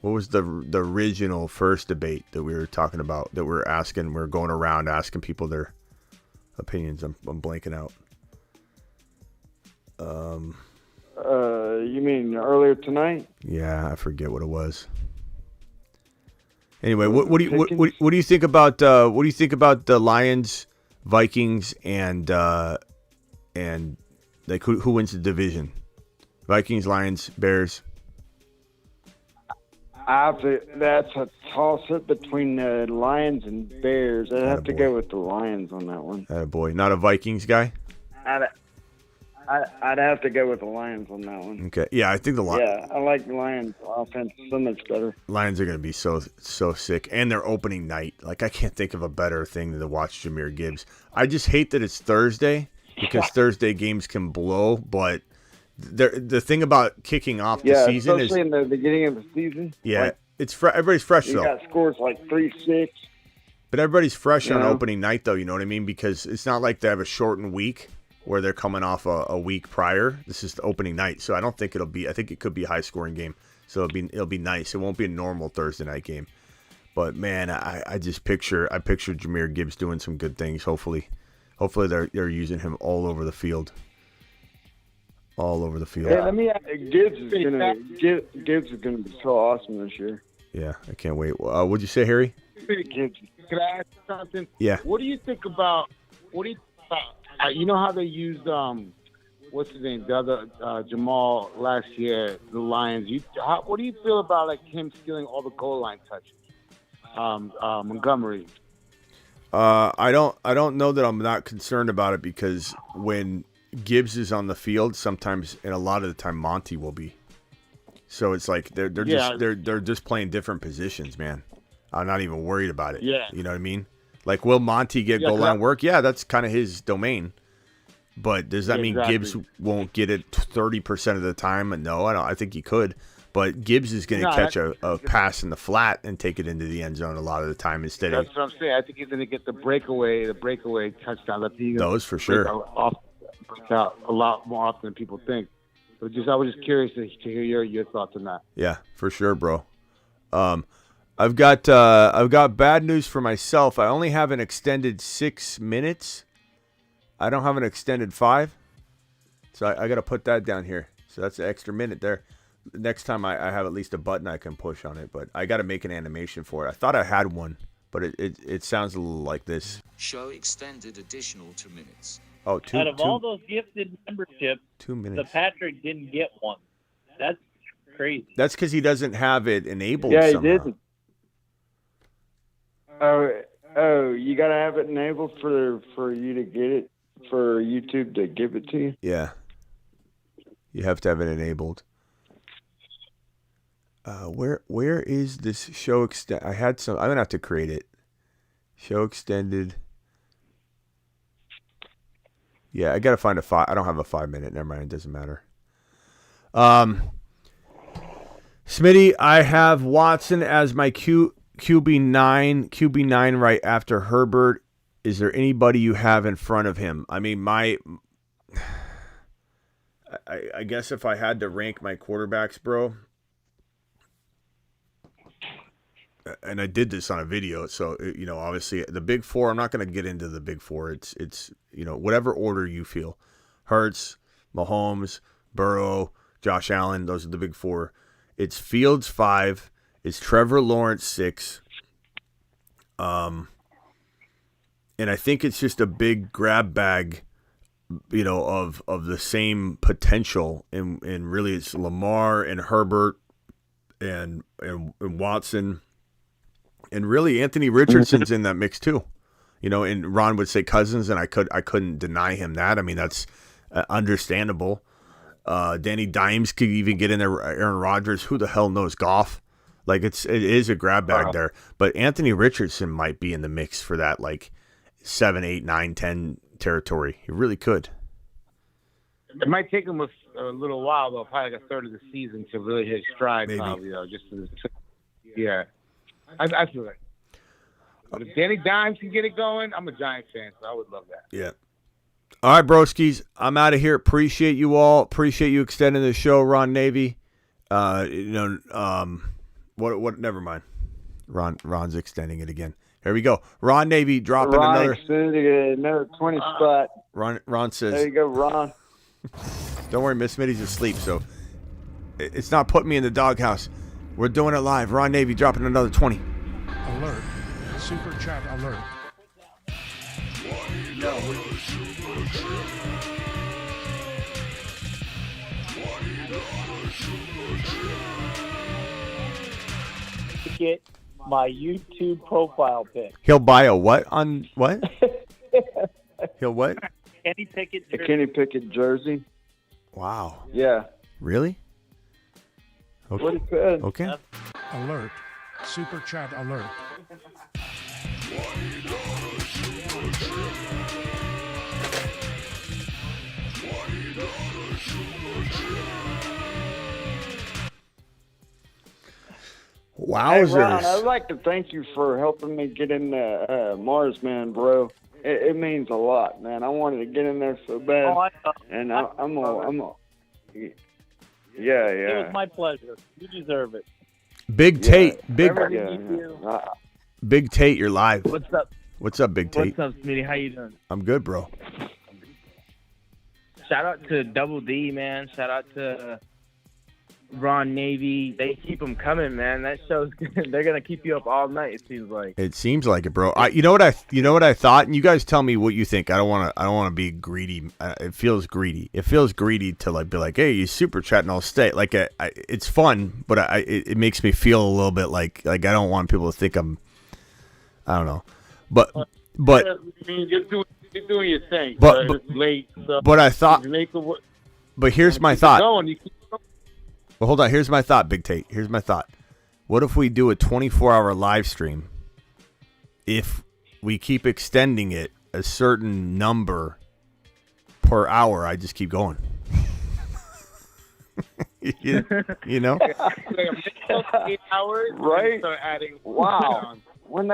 What was the original first debate that we were talking about, that we're asking? We're going around asking people their opinions. I'm blanking out. You mean earlier tonight? Yeah, I forget what it was. Anyway, what do you think about the Lions, Vikings, and like who wins the division? Vikings, Lions, Bears. That's a toss-up between the Lions and Bears. I'd have to go with the Lions on that one. Attaboy. Not a Vikings guy? I'd have to go with the Lions on that one. Okay. Yeah, I think the Lions. Yeah, I like the Lions' offense so much better. Lions are going to be so sick. And their opening night. Like, I can't think of a better thing than to watch Jahmyr Gibbs. I just hate that it's Thursday because Thursday games can blow, but the thing about kicking off the season is, especially in the beginning of the season. Yeah, like, it's everybody's fresh you though. got scores like 3-6. But everybody's fresh on opening night though. You know what I mean? Because it's not like they have a shortened week where they're coming off a week prior. This is the opening night, so I don't think it'll be. I think it could be a high scoring game. So it'll be nice. It won't be a normal Thursday night game. But man, I picture Jahmyr Gibbs doing some good things. Hopefully they're using him all over the field. All over the field. Yeah, Gibbs is gonna be so awesome this year. Yeah, I can't wait. What'd you say, Harry? Gibbs. Can I ask something? Yeah. What do you think about? You know how they used what's his name, the other Jamal last year, the Lions. What do you feel about like him stealing all the goal line touches? Montgomery. I don't know that I'm not concerned about it, because when Gibbs is on the field, sometimes and a lot of the time Monty will be. So it's like they're just playing different positions, man. I'm not even worried about it. Yeah. You know what I mean? Like, will Monty get goal line work? Yeah, that's kind of his domain. But does that mean Gibbs won't get it 30% of the time? No, I don't. I think he could. But Gibbs is going to No, catch a pass in the flat and take it into the end zone a lot of the time instead of That's what I'm saying. I think he's going to get the breakaway touchdown. I think he's gonna those for sure. break out a lot more often than people think. But I was just curious to hear your thoughts on that. Yeah, for sure, bro. I've got bad news for myself. I only have an extended 6 minutes. I don't have an extended 5. So I got to put that down here. So that's an extra minute there. Next time I have at least a button I can push on it, but I got to make an animation for it. I thought I had one, but it sounds a little like this. Show extended additional 2 minutes. Oh, Out of all those gifted memberships, 2 minutes. the Patrick didn't get one. That's crazy. That's because he doesn't have it enabled. Yeah, he somehow. didn't. Oh, you gotta have it enabled for you to get it, for YouTube to give it to you. Yeah, you have to have it enabled. Where is this show extend? I had some. I'm gonna have to create it. Show extended. Yeah, I gotta find a 5. I don't have a 5 minute. Never mind. It doesn't matter. Smitty, I have Watson as my QB9 right after Herbert. Is there anybody you have in front of him? I mean, I guess if I had to rank my quarterbacks, bro, and I did this on a video, so, obviously the big four, I'm not going to get into the big four. It's whatever order you feel. Hurts, Mahomes, Burrow, Josh Allen, those are the big four. It's Fields 5. It's Trevor Lawrence 6. And I think it's just a big grab bag, of the same potential. And really it's Lamar and Herbert and Watson. And really Anthony Richardson's in that mix too. And Ron would say Cousins, and I couldn't deny him that. I mean, that's understandable. Danny Dimes could even get in there. Aaron Rodgers, who the hell knows? Goff. Like it is a grab bag there. But Anthony Richardson might be in the mix for that 7, 8, 9, 10 territory. He really could. It might take him a little while, though, probably like a third of the season to really hit stride. Maybe. Probably, yeah. I feel like. But if Danny Dimes can get it going, I'm a Giants fan, so I would love that. Yeah. All right, broskies. I'm out of here. Appreciate you all. Appreciate you extending the show, Ron Navy. What? Never mind. Ron's extending it again. Here we go. Ron Navy dropping another 20 spot. Ron says. There you go, Ron. Don't worry, Miss Smitty's asleep, so it's not putting me in the doghouse. We're doing it live. Ron Navy dropping another 20. Alert. Super chat alert. Get my YouTube profile pic. He'll buy a what on what? He'll what? Kenny Pickett A jersey. Kenny Pickett jersey. Wow. Yeah. Really? Okay. What he said. Okay. Alert. Super chat alert. Hey, Wowzers. Ron, I'd like to thank you for helping me get in the Mars, man, bro. It means a lot, man. I wanted to get in there so bad, and I'm a. Yeah. It was my pleasure. You deserve it. Big Tate. Big Everything Big Tate, you're live. What's up? What's up, Big Tate? What's up, Smitty? How you doing? I'm good, bro. Shout out to Double D, man. Shout out to Ron Navy. They keep them coming, man. That show's good. They're gonna keep you up all night. It seems like. It seems like it, bro. You know what I thought, and you guys tell me what you think. I don't want to be greedy. It feels greedy. It feels greedy to be like, hey, you super chatting, I'll stay. It's fun, but it makes me feel a little bit like I don't want people to think I don't know, but I mean, you're doing your thing. But it's late. So but I thought. But here's my thought. Going, Well, hold on. Here's my thought, Big Tate. Here's my thought. What if we do a 24-hour live stream? If we keep extending it a certain number per hour, I just keep going. you know? Like 8 hours, Right? Start adding. Wow. Wouldn't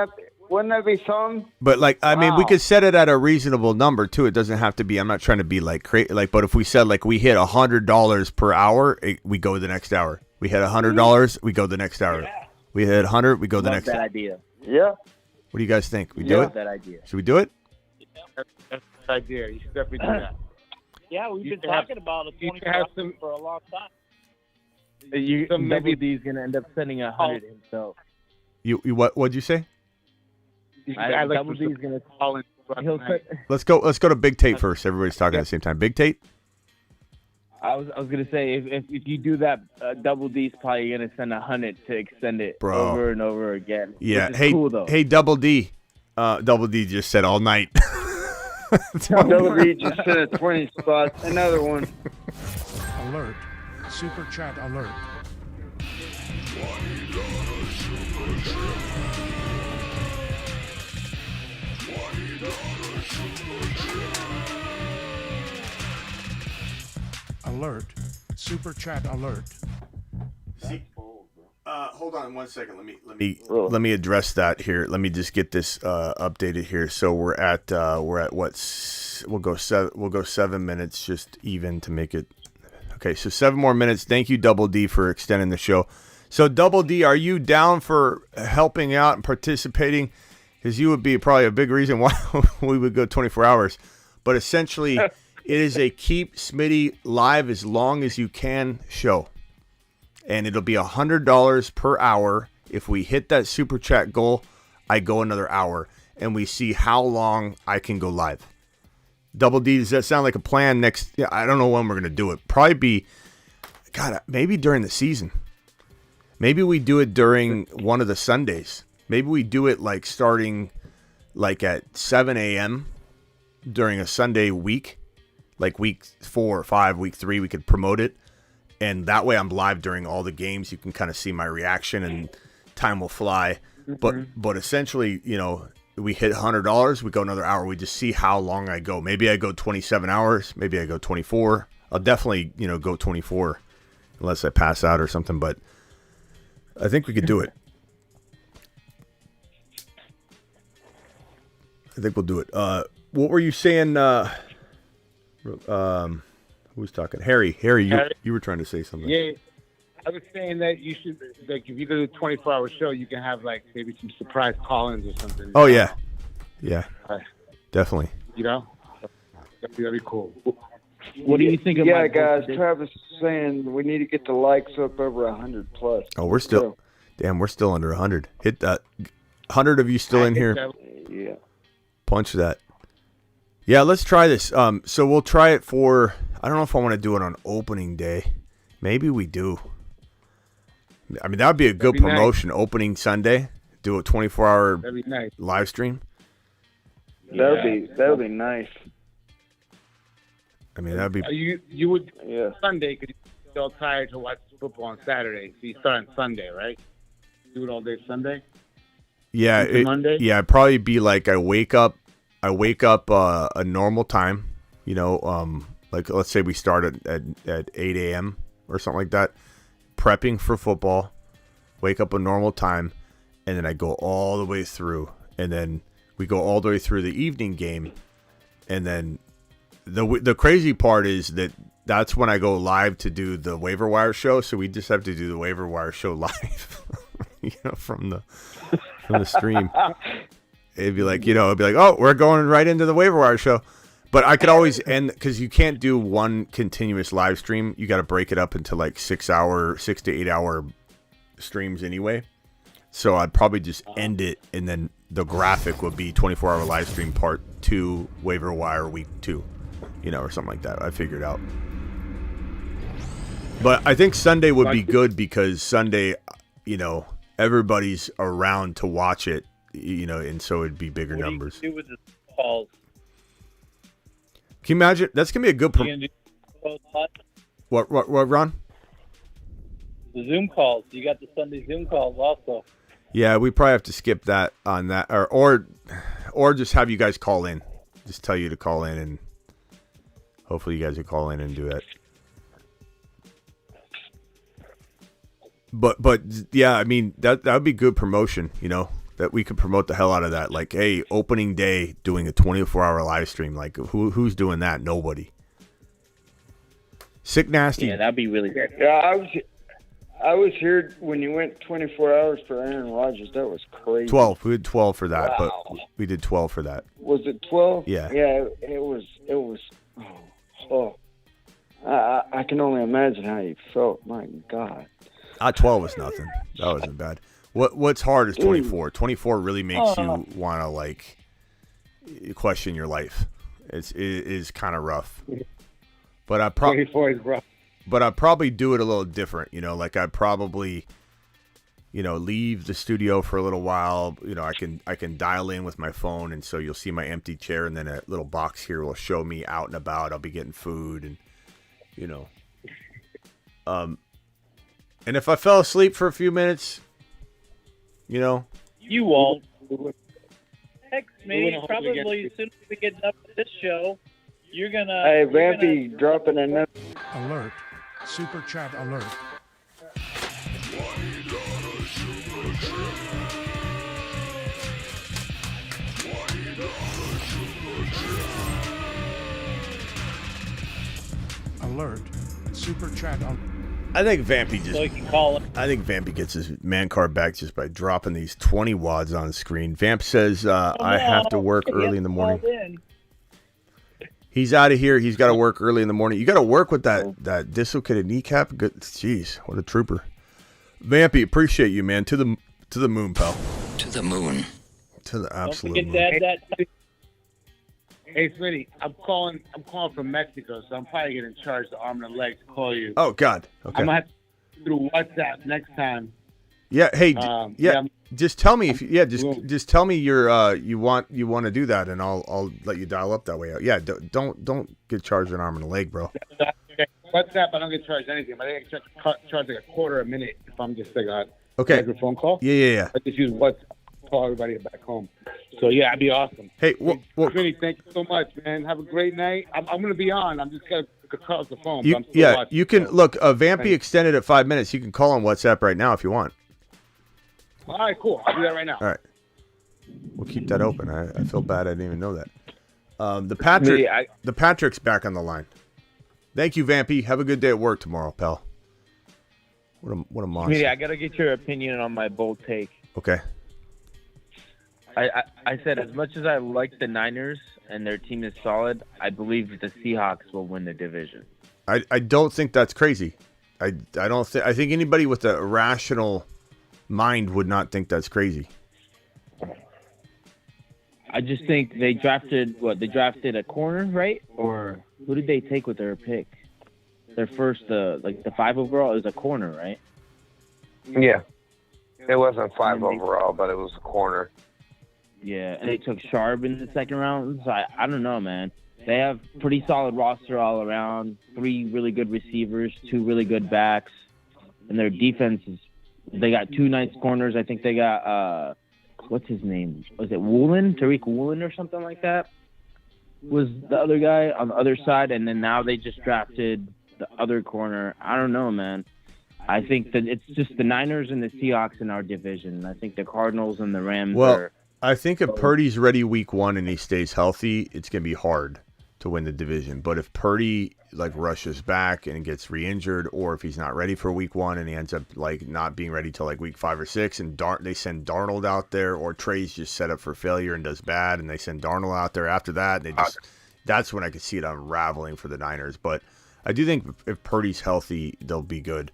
that be something? But like, I mean, we Wow. could set it at a reasonable number too. It doesn't have to be. I'm not trying to be like crazy. Like, but if we said like we hit $100 per hour, we go the next hour. We hit $100, we go the next hour. We hit 100, we go the Love next. that idea. Yeah. What do you guys think? We do Love it? that idea. Should we do it? That's a good idea. You should definitely do that. Yeah, we've You been can have- talking about a you 24 can have some- for a long time. So maybe- Double D's gonna end up sending 100 himself. You what'd you say? I like Double D's gonna call in. He'll put, Let's go to Big Tate first. Everybody's talking at the same time. Big Tate? I was gonna say if you do that, Double D's probably gonna send 100 to extend it Bro. over and over again. Yeah. Which is Hey, cool though. hey, Double D. Double D just said all night. Double D just sent a 20 spot. Another one. Alert. Super chat alert. Alert. Super chat alert. Hold on one second. Let me address that here. Let me just get this updated here. So we're at what? We'll go 7 minutes, just even to make it. Okay, so 7 more minutes. Thank you, Double D, for extending the show. So Double D, are you down for helping out and participating? Because you would be probably a big reason why we would go 24 hours. But essentially, it is a keep Smitty live as long as you can show. And it'll be $100 per hour. If we hit that super chat goal, I go another hour. And we see how long I can go live. Double D, does that sound like a plan next? Yeah, I don't know when we're going to do it. Probably be, God, maybe during the season. Maybe we do it during one of the Sundays. Maybe we do it like starting like at 7 a.m. during a Sunday week. Like week 4 or 5, week 3, we could promote it. And that way I'm live during all the games. You can kind of see my reaction and time will fly. But essentially, you know, we hit $100, we go another hour. We just see how long I go. Maybe I go 27 hours. Maybe I go 24. I'll definitely, you know, go 24 unless I pass out or something. But I think we could do it. I think we'll do it. What were you saying? Who's talking? Harry, you were trying to say something. Yeah, I was saying that you should, like, if you go to a 24-hour show, you can have, like, maybe some surprise call-ins or something. Oh, yeah. Yeah. Uh, Definitely. You know? That'd be cool. What do you think of Yeah, my guys, birthday? Travis is saying we need to get the likes up over 100 plus. Oh, we're still under 100. Hit that. 100 of you still in here. Yeah. Punch that. Yeah, let's try this. So we'll try it for, I don't know if I want to do it on opening day. Maybe we do. I mean, that would be a good be nice. promotion. Opening Sunday. Do a 24-hour That'd be nice. live stream. That'd be nice. I mean, that'd be. You would Yeah. Sunday because you're still tired to watch football on Saturday, so you start on Sunday, right? Do it all day Sunday. Yeah, Into Monday? Yeah, it'd probably be like I wake up a normal time, you know, like let's say we start at 8 a.m. or something like that, prepping for football, wake up a normal time, and then I go all the way through, and then we go all the way through the evening game, and then the crazy part is that's when I go live to do the waiver wire show, so we just have to do the waiver wire show live, you know, from the stream. It'd be like, oh, we're going right into the waiver wire show. But I could always end, because you can't do one continuous live stream. You got to break it up into like 6 to 8 hour streams anyway. So I'd probably just end it, and then the graphic would be 24-hour live stream part 2, waiver wire week 2, you know, or something like that. I figured out. But I think Sunday would be good because Sunday, you know, everybody's around to watch it, you know, and so it'd be bigger numbers. What do you do with the calls? Can you imagine? That's gonna be a good. You gonna do calls live? What, Ron? The Zoom calls. You got the Sunday Zoom calls also. Yeah, we probably have to skip that on that, or just have you guys call in. Just tell you to call in, and hopefully you guys will call in and do that. But yeah, I mean that would be good promotion. That we could promote the hell out of that. Like, hey, opening day doing a 24-hour live stream. Like, who's doing that? Nobody. Sick Nasty. Yeah, that'd be really good. Yeah, I was here when you went 24 hours for Aaron Rodgers. That was crazy. 12. We did 12 for that, Wow. but we did 12 for that. Was it 12? Yeah. Yeah, it was. I can only imagine how you felt. My God. 12 was nothing. That wasn't bad. What's hard is 24. 24 really makes you want to like question your life. It is kind of rough. But 24 is rough. But I'd probably do it a little different. Like I'd probably, leave the studio for a little while. I can dial in with my phone, and so you'll see my empty chair, and then a little box here will show me out and about. I'll be getting food, and and if I fell asleep for a few minutes, You won't. Heck, maybe probably as soon as we get done with this show, you're gonna. Hey, Vampy, dropping another Alert. Super chat alert. Alert. Super chat alert. I think Vampy just. So you can call him. I think Vampy gets his man card back just by dropping these 20 wads on the screen. Vamp says, I have to work early in the morning. He's out of here. He's got to work early in the morning. You got to work with that dislocated kneecap. Good. Jeez, what a trooper. Vampy, appreciate you, man. To the moon, pal. To the moon. To the absolute Don't moon. forget that. Hey, Smitty, I'm calling from Mexico, so I'm probably getting charged the arm and the leg to call you. Oh God. Okay. I'm gonna have to do WhatsApp next time. Yeah. Hey. yeah. Just tell me if just tell me you want to do that, and I'll let you dial up that way. Yeah. Don't get charged an arm and a leg, bro. WhatsApp, I don't get charged anything, but I get charged like a quarter a minute if I'm just like a phone call. Yeah. I just use WhatsApp to call everybody back home. So yeah, that'd be awesome. Hey, Smitty, thank you so much, man. Have a great night. I'm gonna be on. I'm just gonna cut off the phone. But I'm still watching. You can look. Vampy extended at 5 minutes. You can call on WhatsApp right now if you want. All right, cool. I'll do that right now. All right. We'll keep that open. I feel bad I didn't even know that. The Patrick's back on the line. Thank you, Vampy. Have a good day at work tomorrow, pal. What a monster. Smitty, I gotta get your opinion on my bold take. Okay. I said as much as I like the Niners and their team is solid, I believe the Seahawks will win the division. I don't think that's crazy. I think anybody with a rational mind would not think that's crazy. I just think they drafted a corner, right? Or who did they take with their pick? Their first the 5 overall is a corner, right? Yeah. It wasn't 5 overall, but it was a corner. Yeah, and they took Sharp in the second round. So I don't know, man. They have pretty solid roster all around. 3 really good receivers, 2 really good backs, and their defense is. They got 2 nice corners. I think they got what's his name? Was it Woolen? Tariq Woolen or something like that? Was the other guy on the other side? And then now they just drafted the other corner. I don't know, man. I think that it's just the Niners and the Seahawks in our division. I think the Cardinals and the Rams are. I think if Purdy's ready week 1 and he stays healthy, it's going to be hard to win the division. But if Purdy rushes back and gets re-injured, or if he's not ready for week 1 and he ends up not being ready till week 5 or 6, and they send Darnold out there, or Trey's just set up for failure and does bad, and they send Darnold out there after that, and that's when I could see it unraveling for the Niners. But I do think if Purdy's healthy, they'll be good.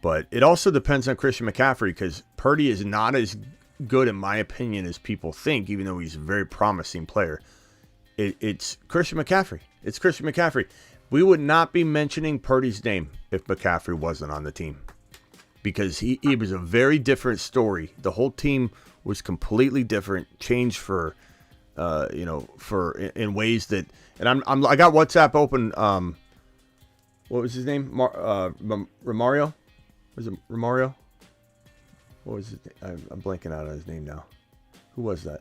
But it also depends on Christian McCaffrey, because Purdy is not as good, in my opinion, as people think, even though he's a very promising player. It's Christian McCaffrey. It's Christian McCaffrey. We would not be mentioning Purdy's name if McCaffrey wasn't on the team, because he was a very different story. The whole team was completely different, changed for in ways that. And I got WhatsApp open. What was his name? Romario? Was it Romario? What was his name? I'm blanking out on his name now. Who was that?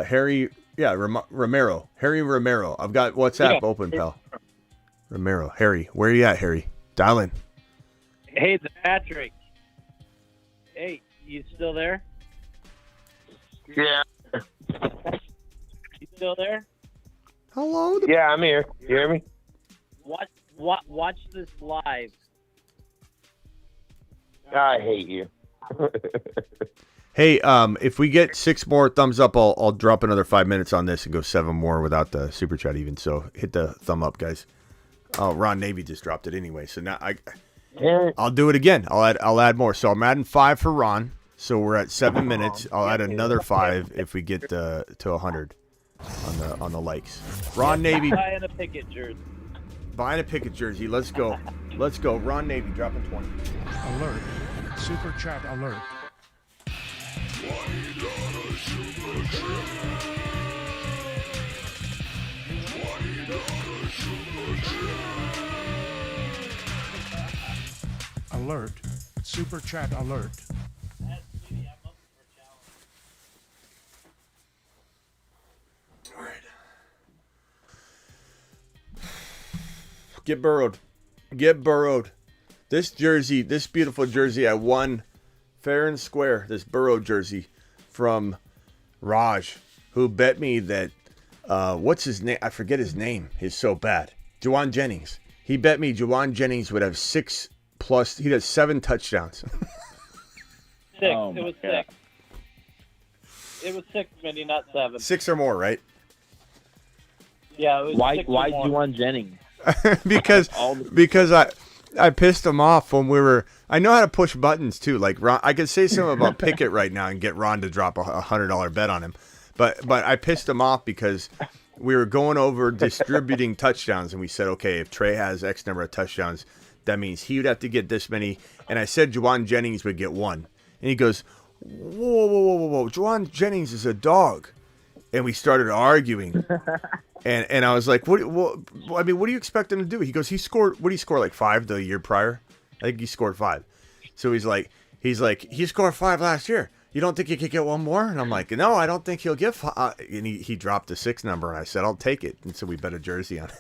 Harry. Yeah, Romero. Harry Romero. I've got WhatsApp open, pal. Romero. Harry, where are you at, Harry? Dial in. Hey, it's Patrick. Hey, you still there? Yeah. You still there? Hello. Yeah, I'm here. You hear me? Watch this live. I hate you. Hey, if we get 6 more thumbs up, I'll drop another 5 minutes on this and go 7 more without the super chat even. So hit the thumb up, guys. Oh, Ron Navy just dropped it anyway. So now I'll do it again. I'll add more. So I'm adding 5 for Ron. So we're at 7 minutes. I'll add another 5 if we get to 100 on the likes. Ron Navy Buying a Pickett jersey. Buying a Pickett jersey. Let's go. Let's go. Ron Navy dropping 20. Alert. Super chat alert. Alert. Super chat alert. All right. Get burrowed. Get burrowed. This jersey, this beautiful jersey, I won fair and square. This Burrow jersey from Raj, who bet me that, what's his name? I forget his name. He's so bad. Juwan Jennings. He bet me Juwan Jennings would have 6+. He does 7 touchdowns. 6. It was 6. It was 6, Minnie, not 7. 6 or more, right? Yeah. It was Why 6 or more. Juwan Jennings? because I pissed him off when we were. I know how to push buttons too. Like Ron, I could say something about Pickett right now and get Ron to drop a $100 bet on him, but I pissed him off because we were going over distributing touchdowns and we said, okay, if Trey has X number of touchdowns, that means he would have to get this many. And I said Juwan Jennings would get 1, and he goes, whoa, Juwan Jennings is a dog, and we started arguing. And I was like, what do you expect him to do? He goes, he scored, what did he score, like 5 the year prior? I think he scored 5. So he's like, he scored 5 last year. You don't think he could get 1 more? And I'm like, no, I don't think he'll get 5. And he dropped the 6 number, and I said, I'll take it. And so we bet a jersey on it.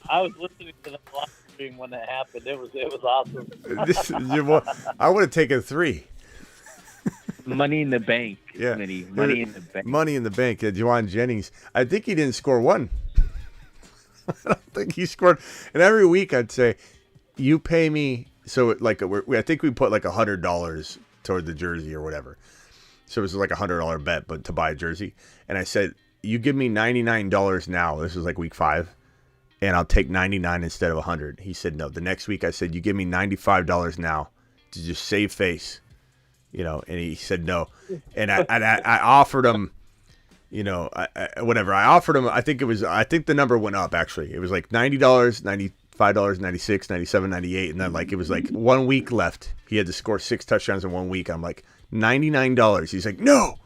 I was listening to the live stream when that happened. It was awesome. I would have taken 3. Money in the bank. Yeah. Money in the bank. Money in the bank. Juwan Jennings. I think he didn't score 1. I don't think he scored. And every week I'd say, you pay me. So like I think we put like $100 toward the jersey or whatever. So it was like $100 bet, but to buy a jersey. And I said, you give me $99 now. This was like week 5. And I'll take 99 instead of 100. He said no. The next week I said, you give me $95 now to just save face. And he said no. And I offered him, whatever. I offered him, I think the number went up actually. It was like $90, $95, $96, $97, $98. And then like, it was like 1 week left. He had to score 6 touchdowns in 1 week. I'm like, $99. He's like, no.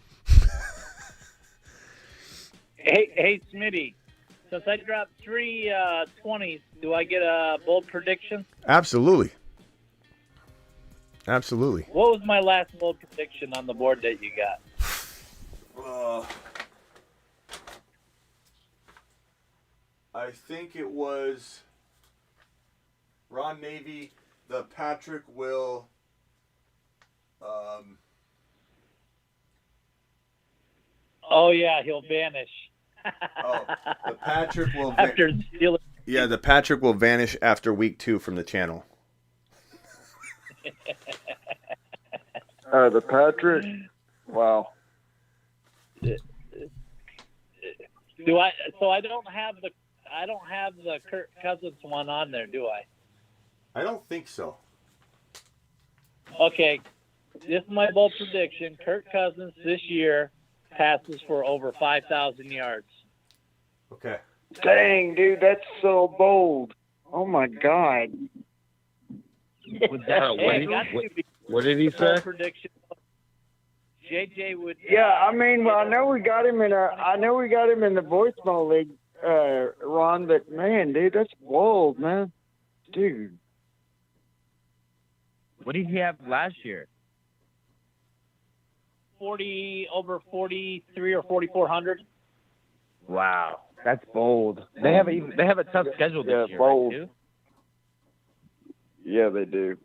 Hey, Smitty. Since I dropped 3 20s, do I get a bold prediction? Absolutely. Absolutely. What was my last bold prediction on the board that you got? I think it was Ron Navy. The Patrick will. Oh yeah, he'll vanish. The Patrick will after stealing. Yeah, the Patrick will vanish after week 2 from the channel. The Patrick. Wow. Do I? So I don't have the Kirk Cousins one on there, do I? I don't think so. Okay, this is my bold prediction. Kirk Cousins this year passes for over 5,000 yards. Okay. Dang, dude, that's so bold. Oh my God. What did he say? Prediction. JJ would. Yeah, I mean, well, I know we got him in the voicemail league, Ron. But man, dude, that's bold, man, dude. What did he have last year? 40 over 43 or 4,400. Wow, that's bold. They have a tough schedule this year, bold. right, too? Yeah, they do.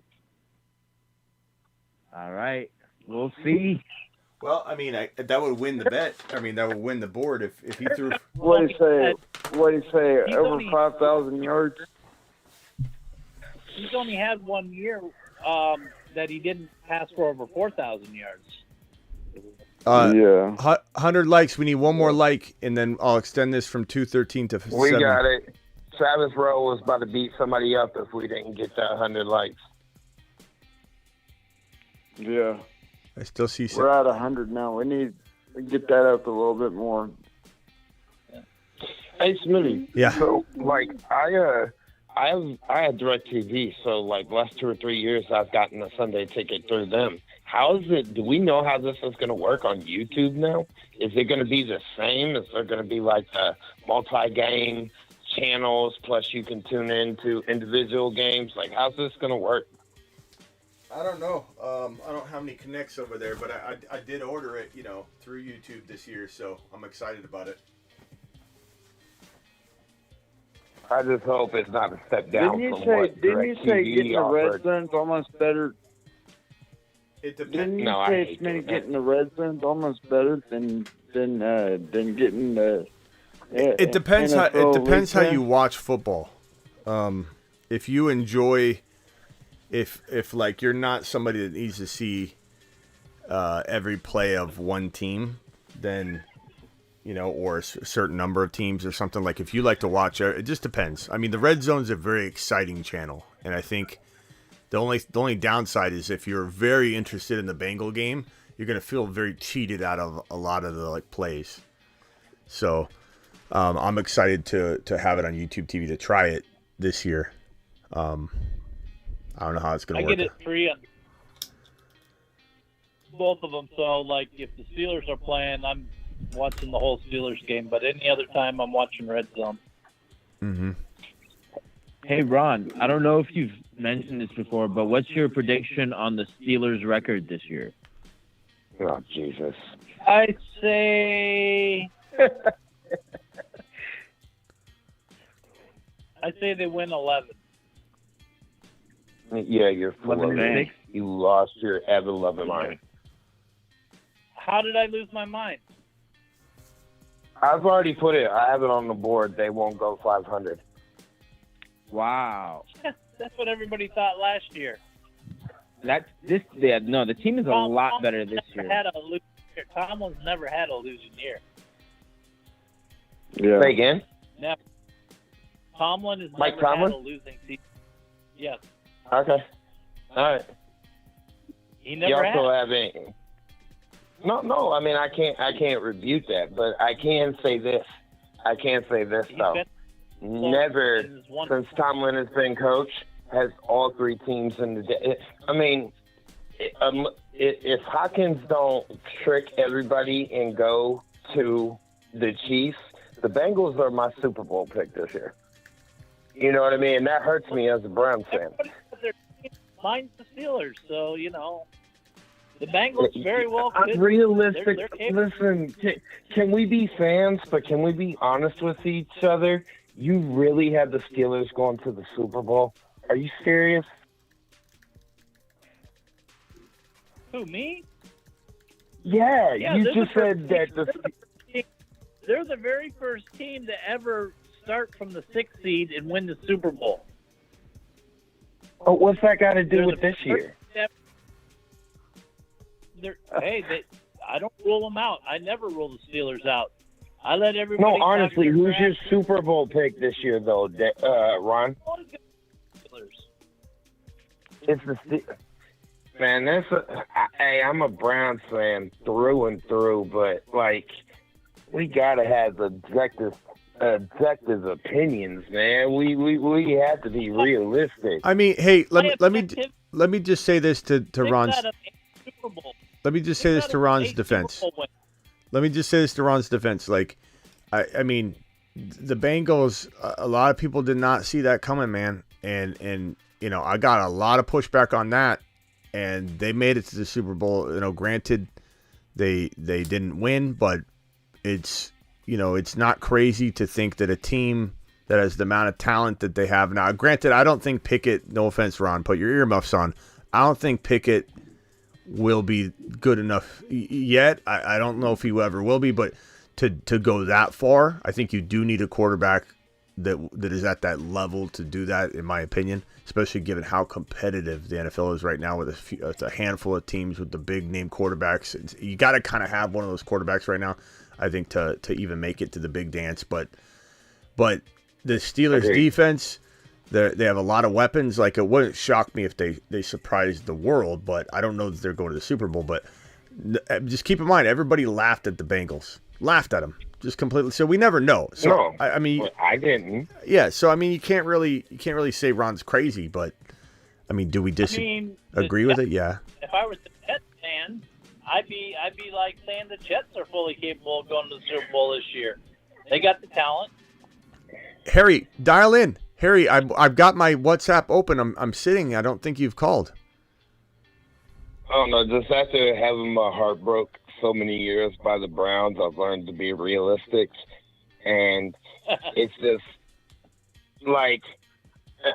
All right, we'll see. Well, I mean, that would win the bet. I mean, that would win the board if he threw. What do you say? What do you say? He's Over only- 5,000 yards? He's only had 1 year that he didn't pass for over 4,000 yards. Yeah. 100 likes. We need one more like, and then I'll extend this from 213 to 7. We got it. Travis Rowe was about to beat somebody up if we didn't get that 100 likes. Yeah. I still see. We're at 100 now. We need to get that up a little bit more. Hey, Smitty. Yeah. So, like, I had DirecTV, so like last 2 or 3 years, I've gotten a Sunday ticket through them. How is it? Do we know how this is going to work on YouTube now? Is it going to be the same? Is there going to be like the multi-game channels plus you can tune into individual games? Like, how's this going to work? I don't know. I don't have any connects over there, but I did order it, through YouTube this year, so I'm excited about it. I just hope it's not a step down Didn't from what you say DirecTV getting the red offered. zone's almost better? It depends. Didn't you No, I say hate Smitty doing getting the red zone's almost better than getting the? It depends how NFL League you Pass? watch football. If you enjoy, if like you're not somebody that needs to see every play of one team, then or a certain number of teams or something. Like if you like to watch, it just depends. I mean, the red zone's a very exciting channel, and I think the only downside is if you're very interested in the Bengal game, you're gonna feel very cheated out of a lot of the plays. So I'm excited to have it on YouTube TV to try it this year. I don't know how it's gonna I work. get it free on both of them. So, like, if the Steelers are playing, I'm watching the whole Steelers game. But any other time, I'm watching Red Zone. Mm-hmm. Hey, Ron, I don't know if you've mentioned this before, but what's your prediction on the Steelers' record this year? Oh, Jesus. I'd say they win 11. Yeah, you're full of 11-6. it. You lost your ever-loving mind. How did I lose my mind? I've already put it. I have it on the board. They won't go 500. Wow. That's what everybody thought last year. The team is a lot better this year. Tomlin's never had a losing year. Yeah. Say again? Never. Tomlin has Mike never Tomlin? had a losing season. Yes. Okay. All right. He You never also had. have any? No. I mean, I can't rebuke that, but I can say this. Though. Never since Tomlin has been coach has all three teams in the day. I mean, if Hawkins don't trick everybody and go to the Chiefs, the Bengals are my Super Bowl pick this year. You know what I mean? And that hurts me as a Browns fan. Mine's the Steelers, so the Bengals very well could. Realistic. They're capable. Listen, can we be fans, but can we be honest with each other? You really had the Steelers going to the Super Bowl? Are you serious? Who, me? Yeah, you they're just the said that the They're the very first team to ever start from the 6th seed and win the Super Bowl. Oh, what's that got to do They're with the this year? I don't rule them out. I never rule the Steelers out. I let everybody. No, honestly, have their who's your draft. Super Bowl pick this year, though, Ron? Steelers. It's the man. Hey, I'm a Browns fan through and through, but like, we gotta have objective opinions, man. We have to be realistic. I mean, hey, let me just say this to Ron's. Let me just say this to Ron's defense. Like, I mean, the Bengals. A lot of people did not see that coming, man. And I got a lot of pushback on that. And they made it to the Super Bowl. Granted, they didn't win, but it's it's not crazy to think that a team that has the amount of talent that they have now. Granted, I don't think Pickett. No offense, Ron, put your earmuffs on. I don't think Pickett will be good enough yet. I don't know if he ever will be, but to go that far, I think you do need a quarterback that is at that level to do that, in my opinion, especially given how competitive the NFL is right now with a handful of teams with the big name quarterbacks. You got to kind of have one of those quarterbacks right now, I think, to even make it to the big dance. But the Steelers defense, they have a lot of weapons. Like, it wouldn't shock me if they surprised the world, but I don't know that they're going to the Super Bowl. But just keep in mind, everybody laughed at the Bengals. Laughed at them. Just completely. So we never know. So No, I mean, I didn't. Yeah. So I mean, you can't really say Ron's crazy, but I mean, do we agree with it? Yeah. If I was a Jets fan, I'd be like saying the Jets are fully capable of going to the Super Bowl this year. They got the talent. Harry, dial in. Harry, I've got my WhatsApp open. I'm sitting. I don't think you've called. Oh no, just after having my heart broke so many years by the Browns, I've learned to be realistic, and it's just like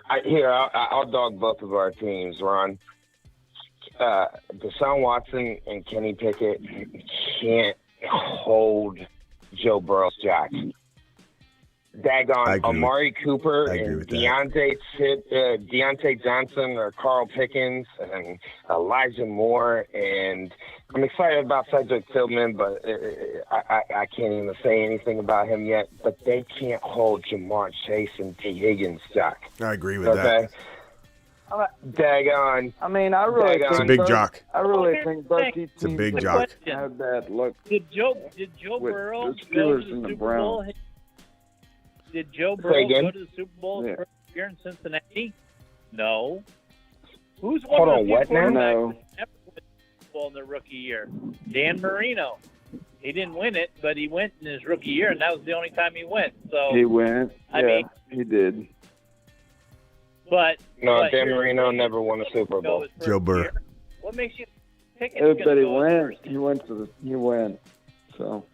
I'll dog both of our teams, Ron. Deshaun Watson and Kenny Pickett can't hold Joe Burrow's jack. Daggone Amari Cooper and Deontay Johnson or Carl Pickens and Elijah Moore, and I'm excited about Cedric Tillman, but I can't even say anything about him yet. But they can't hold Jamar Chase and T. Higgins, Jack. I agree with that. Daggone. I mean, I really think it's a big jock. I really think both teams It's a big jock. had that look. Did Joe Burrow go to the Super Bowl? Did Joe Burrow go to the Super Bowl first year in Cincinnati? No. Who's one of the few quarterbacks that never won the Super Bowl in their rookie year? Dan Marino. He didn't win it, but he went in his rookie year, and that was the only time he went. So He went. I mean, he did. But Dan Marino never won a Super Bowl. Joe Burrow. What makes you pick it? Everybody went. He went. So.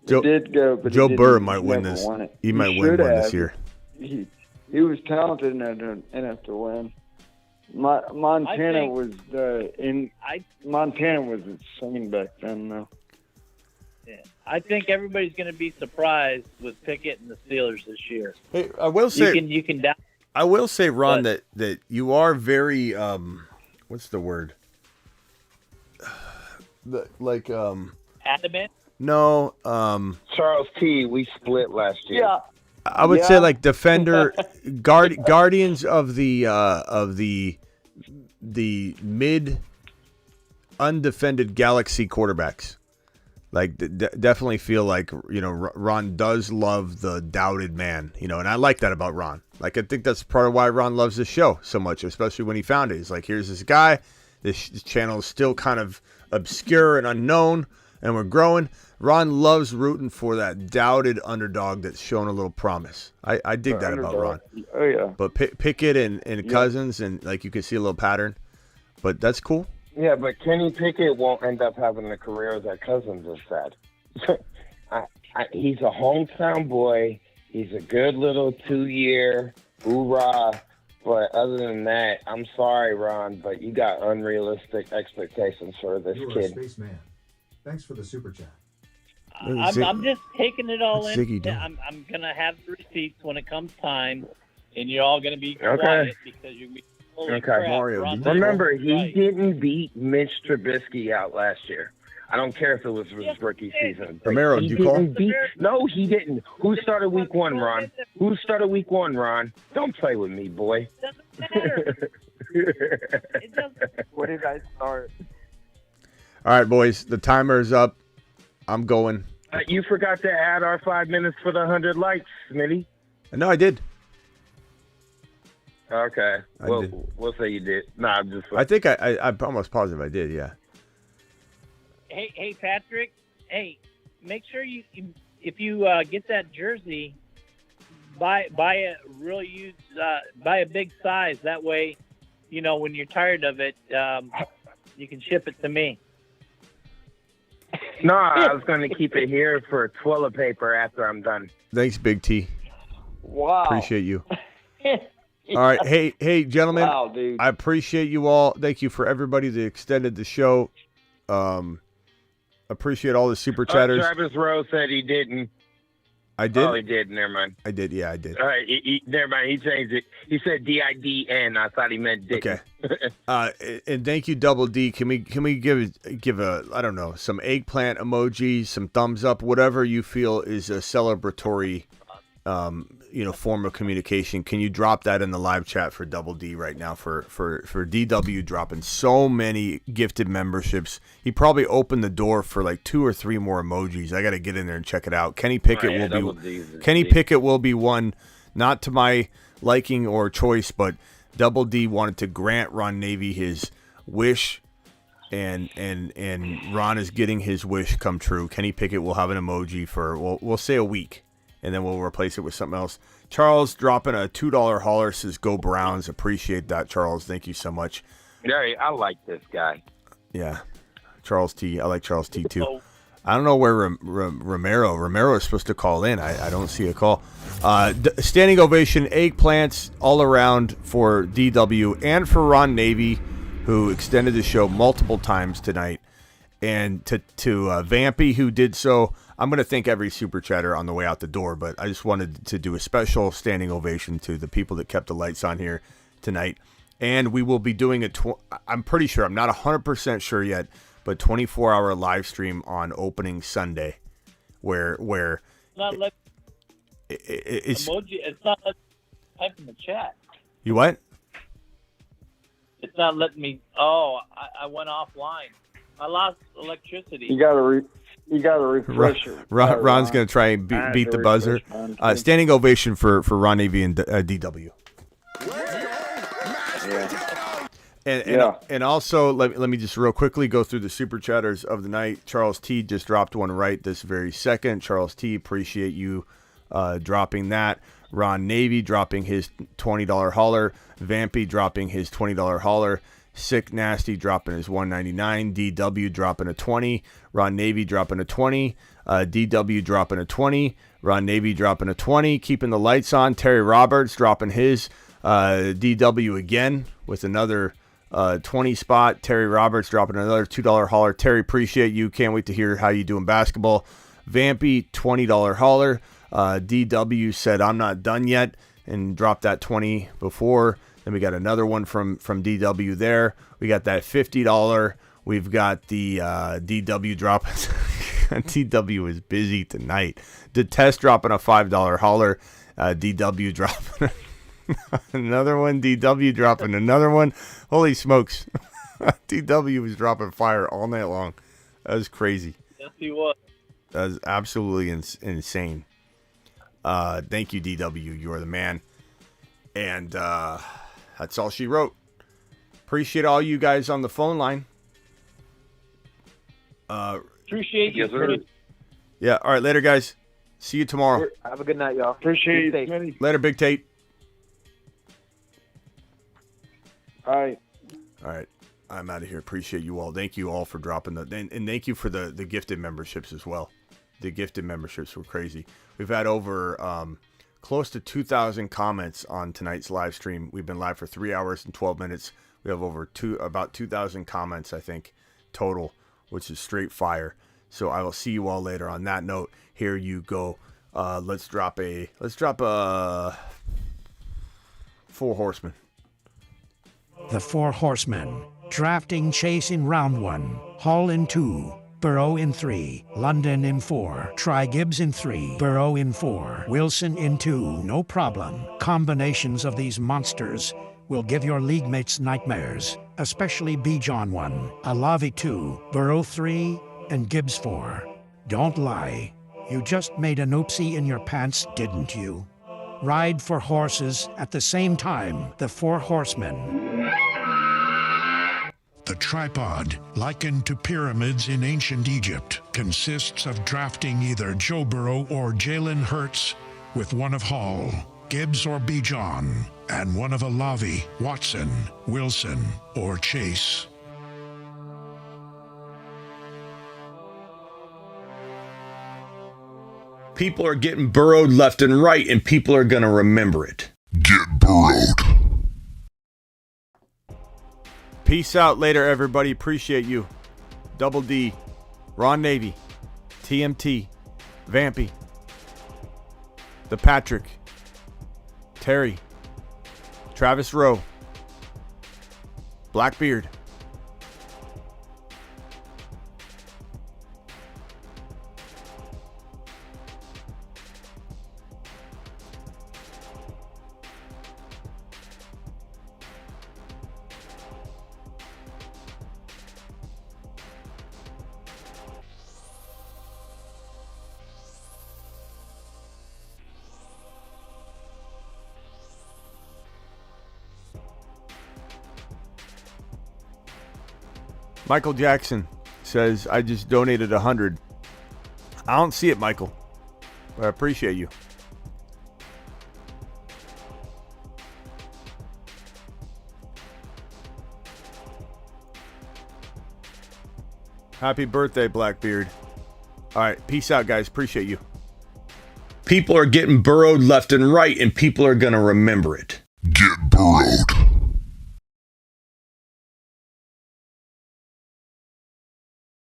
Joe, did go, but Joe he Burrow might win this. Won it. He might win one this year. He was talented enough to win. Montana was insane back then, though. Yeah. I think everybody's going to be surprised with Pickett and the Steelers this year. Hey, I will say you can doubt. I will say, Ron, that you are very what's the word? Adamant. No, Charles T. We split last year. Yeah. I would say like defender, guardians of the mid undefended galaxy quarterbacks. Like definitely feel like Ron does love the doubted man, and I like that about Ron. Like I think that's part of why Ron loves this show so much, especially when he found it. He's like, here's this guy. This channel is still kind of obscure and unknown, and we're growing. Ron loves rooting for that doubted underdog that's shown a little promise. I dig that about Ron. Oh, yeah. But Pickett and Cousins, and like you can see a little pattern. But that's cool. Yeah, but Kenny Pickett won't end up having the career that Cousins has had. He's a hometown boy. He's a good little 2-year hoorah. But other than that, I'm sorry, Ron, but you got unrealistic expectations for this kid. Spaceman. Thanks for the super chat. I'm just taking it all in. Ziggy doing? I'm going to have the receipts when it comes time, and you're all going to be Okay. quiet because you're going to be holy crap. Mario, Ron, Remember, he didn't beat Mitch Trubisky out last year. I don't care if it was his rookie season. Romero, did you call? No, he didn't. Who started week 1, Ron? Who started week 1, Ron? Don't play with me, boy. Doesn't matter. It doesn't. What did I start? All right, boys, the timer is up. I'm going. You forgot to add our 5 minutes for the 100 likes, Smitty. No, I did. Okay. I did. We'll say you did. No, I'm just. I think I'm almost positive I did. Yeah. Hey, Patrick. Hey, make sure if you get that jersey, buy a real used, buy a big size. That way, when you're tired of it, you can ship it to me. No, I was going to keep it here for toilet paper after I'm done. Thanks, Big T. Wow. Appreciate you. All right. Hey, gentlemen. Wow, dude. I appreciate you all. Thank you for everybody that extended the show. Appreciate all the super chatters. Travis Rowe said he didn't. I did? Oh, he did. Never mind. I did. Yeah, I did. All right. Never mind. He changed it. He said DIDN. I thought he meant dick. Okay. And thank you, Double D. Can we give a, I don't know, some eggplant emojis, some thumbs up, whatever you feel is a celebratory form of communication. Can you drop that in the live chat for Double D right now for DW dropping so many gifted memberships? He probably opened the door for like 2 or 3 more emojis. I got to get in there and check it out. Kenny Pickett Pickett will be one, not to my liking or choice, but Double D wanted to grant Ron Navy his wish, and Ron is getting his wish come true. Kenny Pickett will have an emoji for we'll say a week, and then we'll replace it with something else. Charles dropping a $2 holler, says go Browns. Appreciate that, Charles. Thank you so much. Yeah, I like this guy. Yeah, Charles T. I like Charles T too. I don't know where Romero is supposed to call in. I don't see a call. Standing ovation, eggplants all around for DW and for Ron Navy, who extended the show multiple times tonight. And to Vampy, who did so. I'm going to thank every super chatter on the way out the door, but I just wanted to do a special standing ovation to the people that kept the lights on here tonight. And we will be doing I'm pretty sure, I'm not 100% sure yet, but 24-hour live stream on opening Sunday where Not let it's emoji. It's not letting me type in the chat. You what? It's not letting me. Oh, I went offline. I lost electricity. You got to refresh it. Ron's going to try and beat the buzzer. Standing ovation for Ron Navy and DW. And also, let me just real quickly go through the super chatters of the night. Charles T just dropped one right this very second. Charles T, appreciate you dropping that. Ron Navy dropping his $20 holler. Vampy dropping his $20 holler. Sick Nasty dropping his $1.99. DW dropping a 20. Ron Navy dropping a 20. DW dropping a 20. Ron Navy dropping a 20. Keeping the lights on. Terry Roberts dropping his. DW again with another 20 spot. Terry Roberts dropping another $2 holler. Terry, appreciate you. Can't wait to hear how you doing basketball. Vampy, $20 holler. DW said, I'm not done yet, and dropped that 20 before. Then we got another one from DW there. We got that $50. We've got the DW dropping. DW is busy tonight. Detest dropping a $5 holler. DW dropping another one. DW dropping another one. Holy smokes. DW was dropping fire all night long. That was crazy. Yes, he was. That was absolutely insane. Thank you, DW. You are the man. And that's all she wrote. Appreciate all you guys on the phone line. Appreciate you. Yes, sir. Yeah. All right. Later, guys. See you tomorrow. Have a good night, y'all. Appreciate it. Later, Big Tate. All right. All right. I'm out of here. Appreciate you all. Thank you all for dropping and thank you for the gifted memberships as well. The gifted memberships were crazy. We've had over close to 2,000 comments on tonight's live stream. We've been live for 3 hours and 12 minutes. We have about 2,000 comments, I think, total, which is straight fire. So I will see you all later. On that note, here you go. Let's drop a 4 horsemen. The 4 horsemen. Drafting Chase in round 1. Hall in 2. Burrow in 3. London in 4. Try Gibbs in 3. Burrow in 4. Wilson in 2. No problem. Combinations of these monsters will give your league mates nightmares, especially Bijan 1. Alavi 2. Burrow 3. And Gibbs 4. Don't lie. You just made an oopsie in your pants, didn't you? Ride for horses at the same time. The 4 horsemen. The tripod, likened to pyramids in ancient Egypt, consists of drafting either Joe Burrow or Jalen Hurts with one of Hall, Gibbs or Bijan, and one of Alavi, Watson, Wilson, or Chase. People are getting burrowed left and right, and people are going to remember it. Get burrowed. Peace out later, everybody. Appreciate you. Double D, Ron Navy, TMT, Vampy, The Patrick, Terry, Travis Rowe, Blackbeard. Michael Jackson says, I just donated 100. I don't see it, Michael, but I appreciate you. Happy birthday, Blackbeard. All right, peace out, guys. Appreciate you. People are getting burrowed left and right, and people are going to remember it. Get burrowed.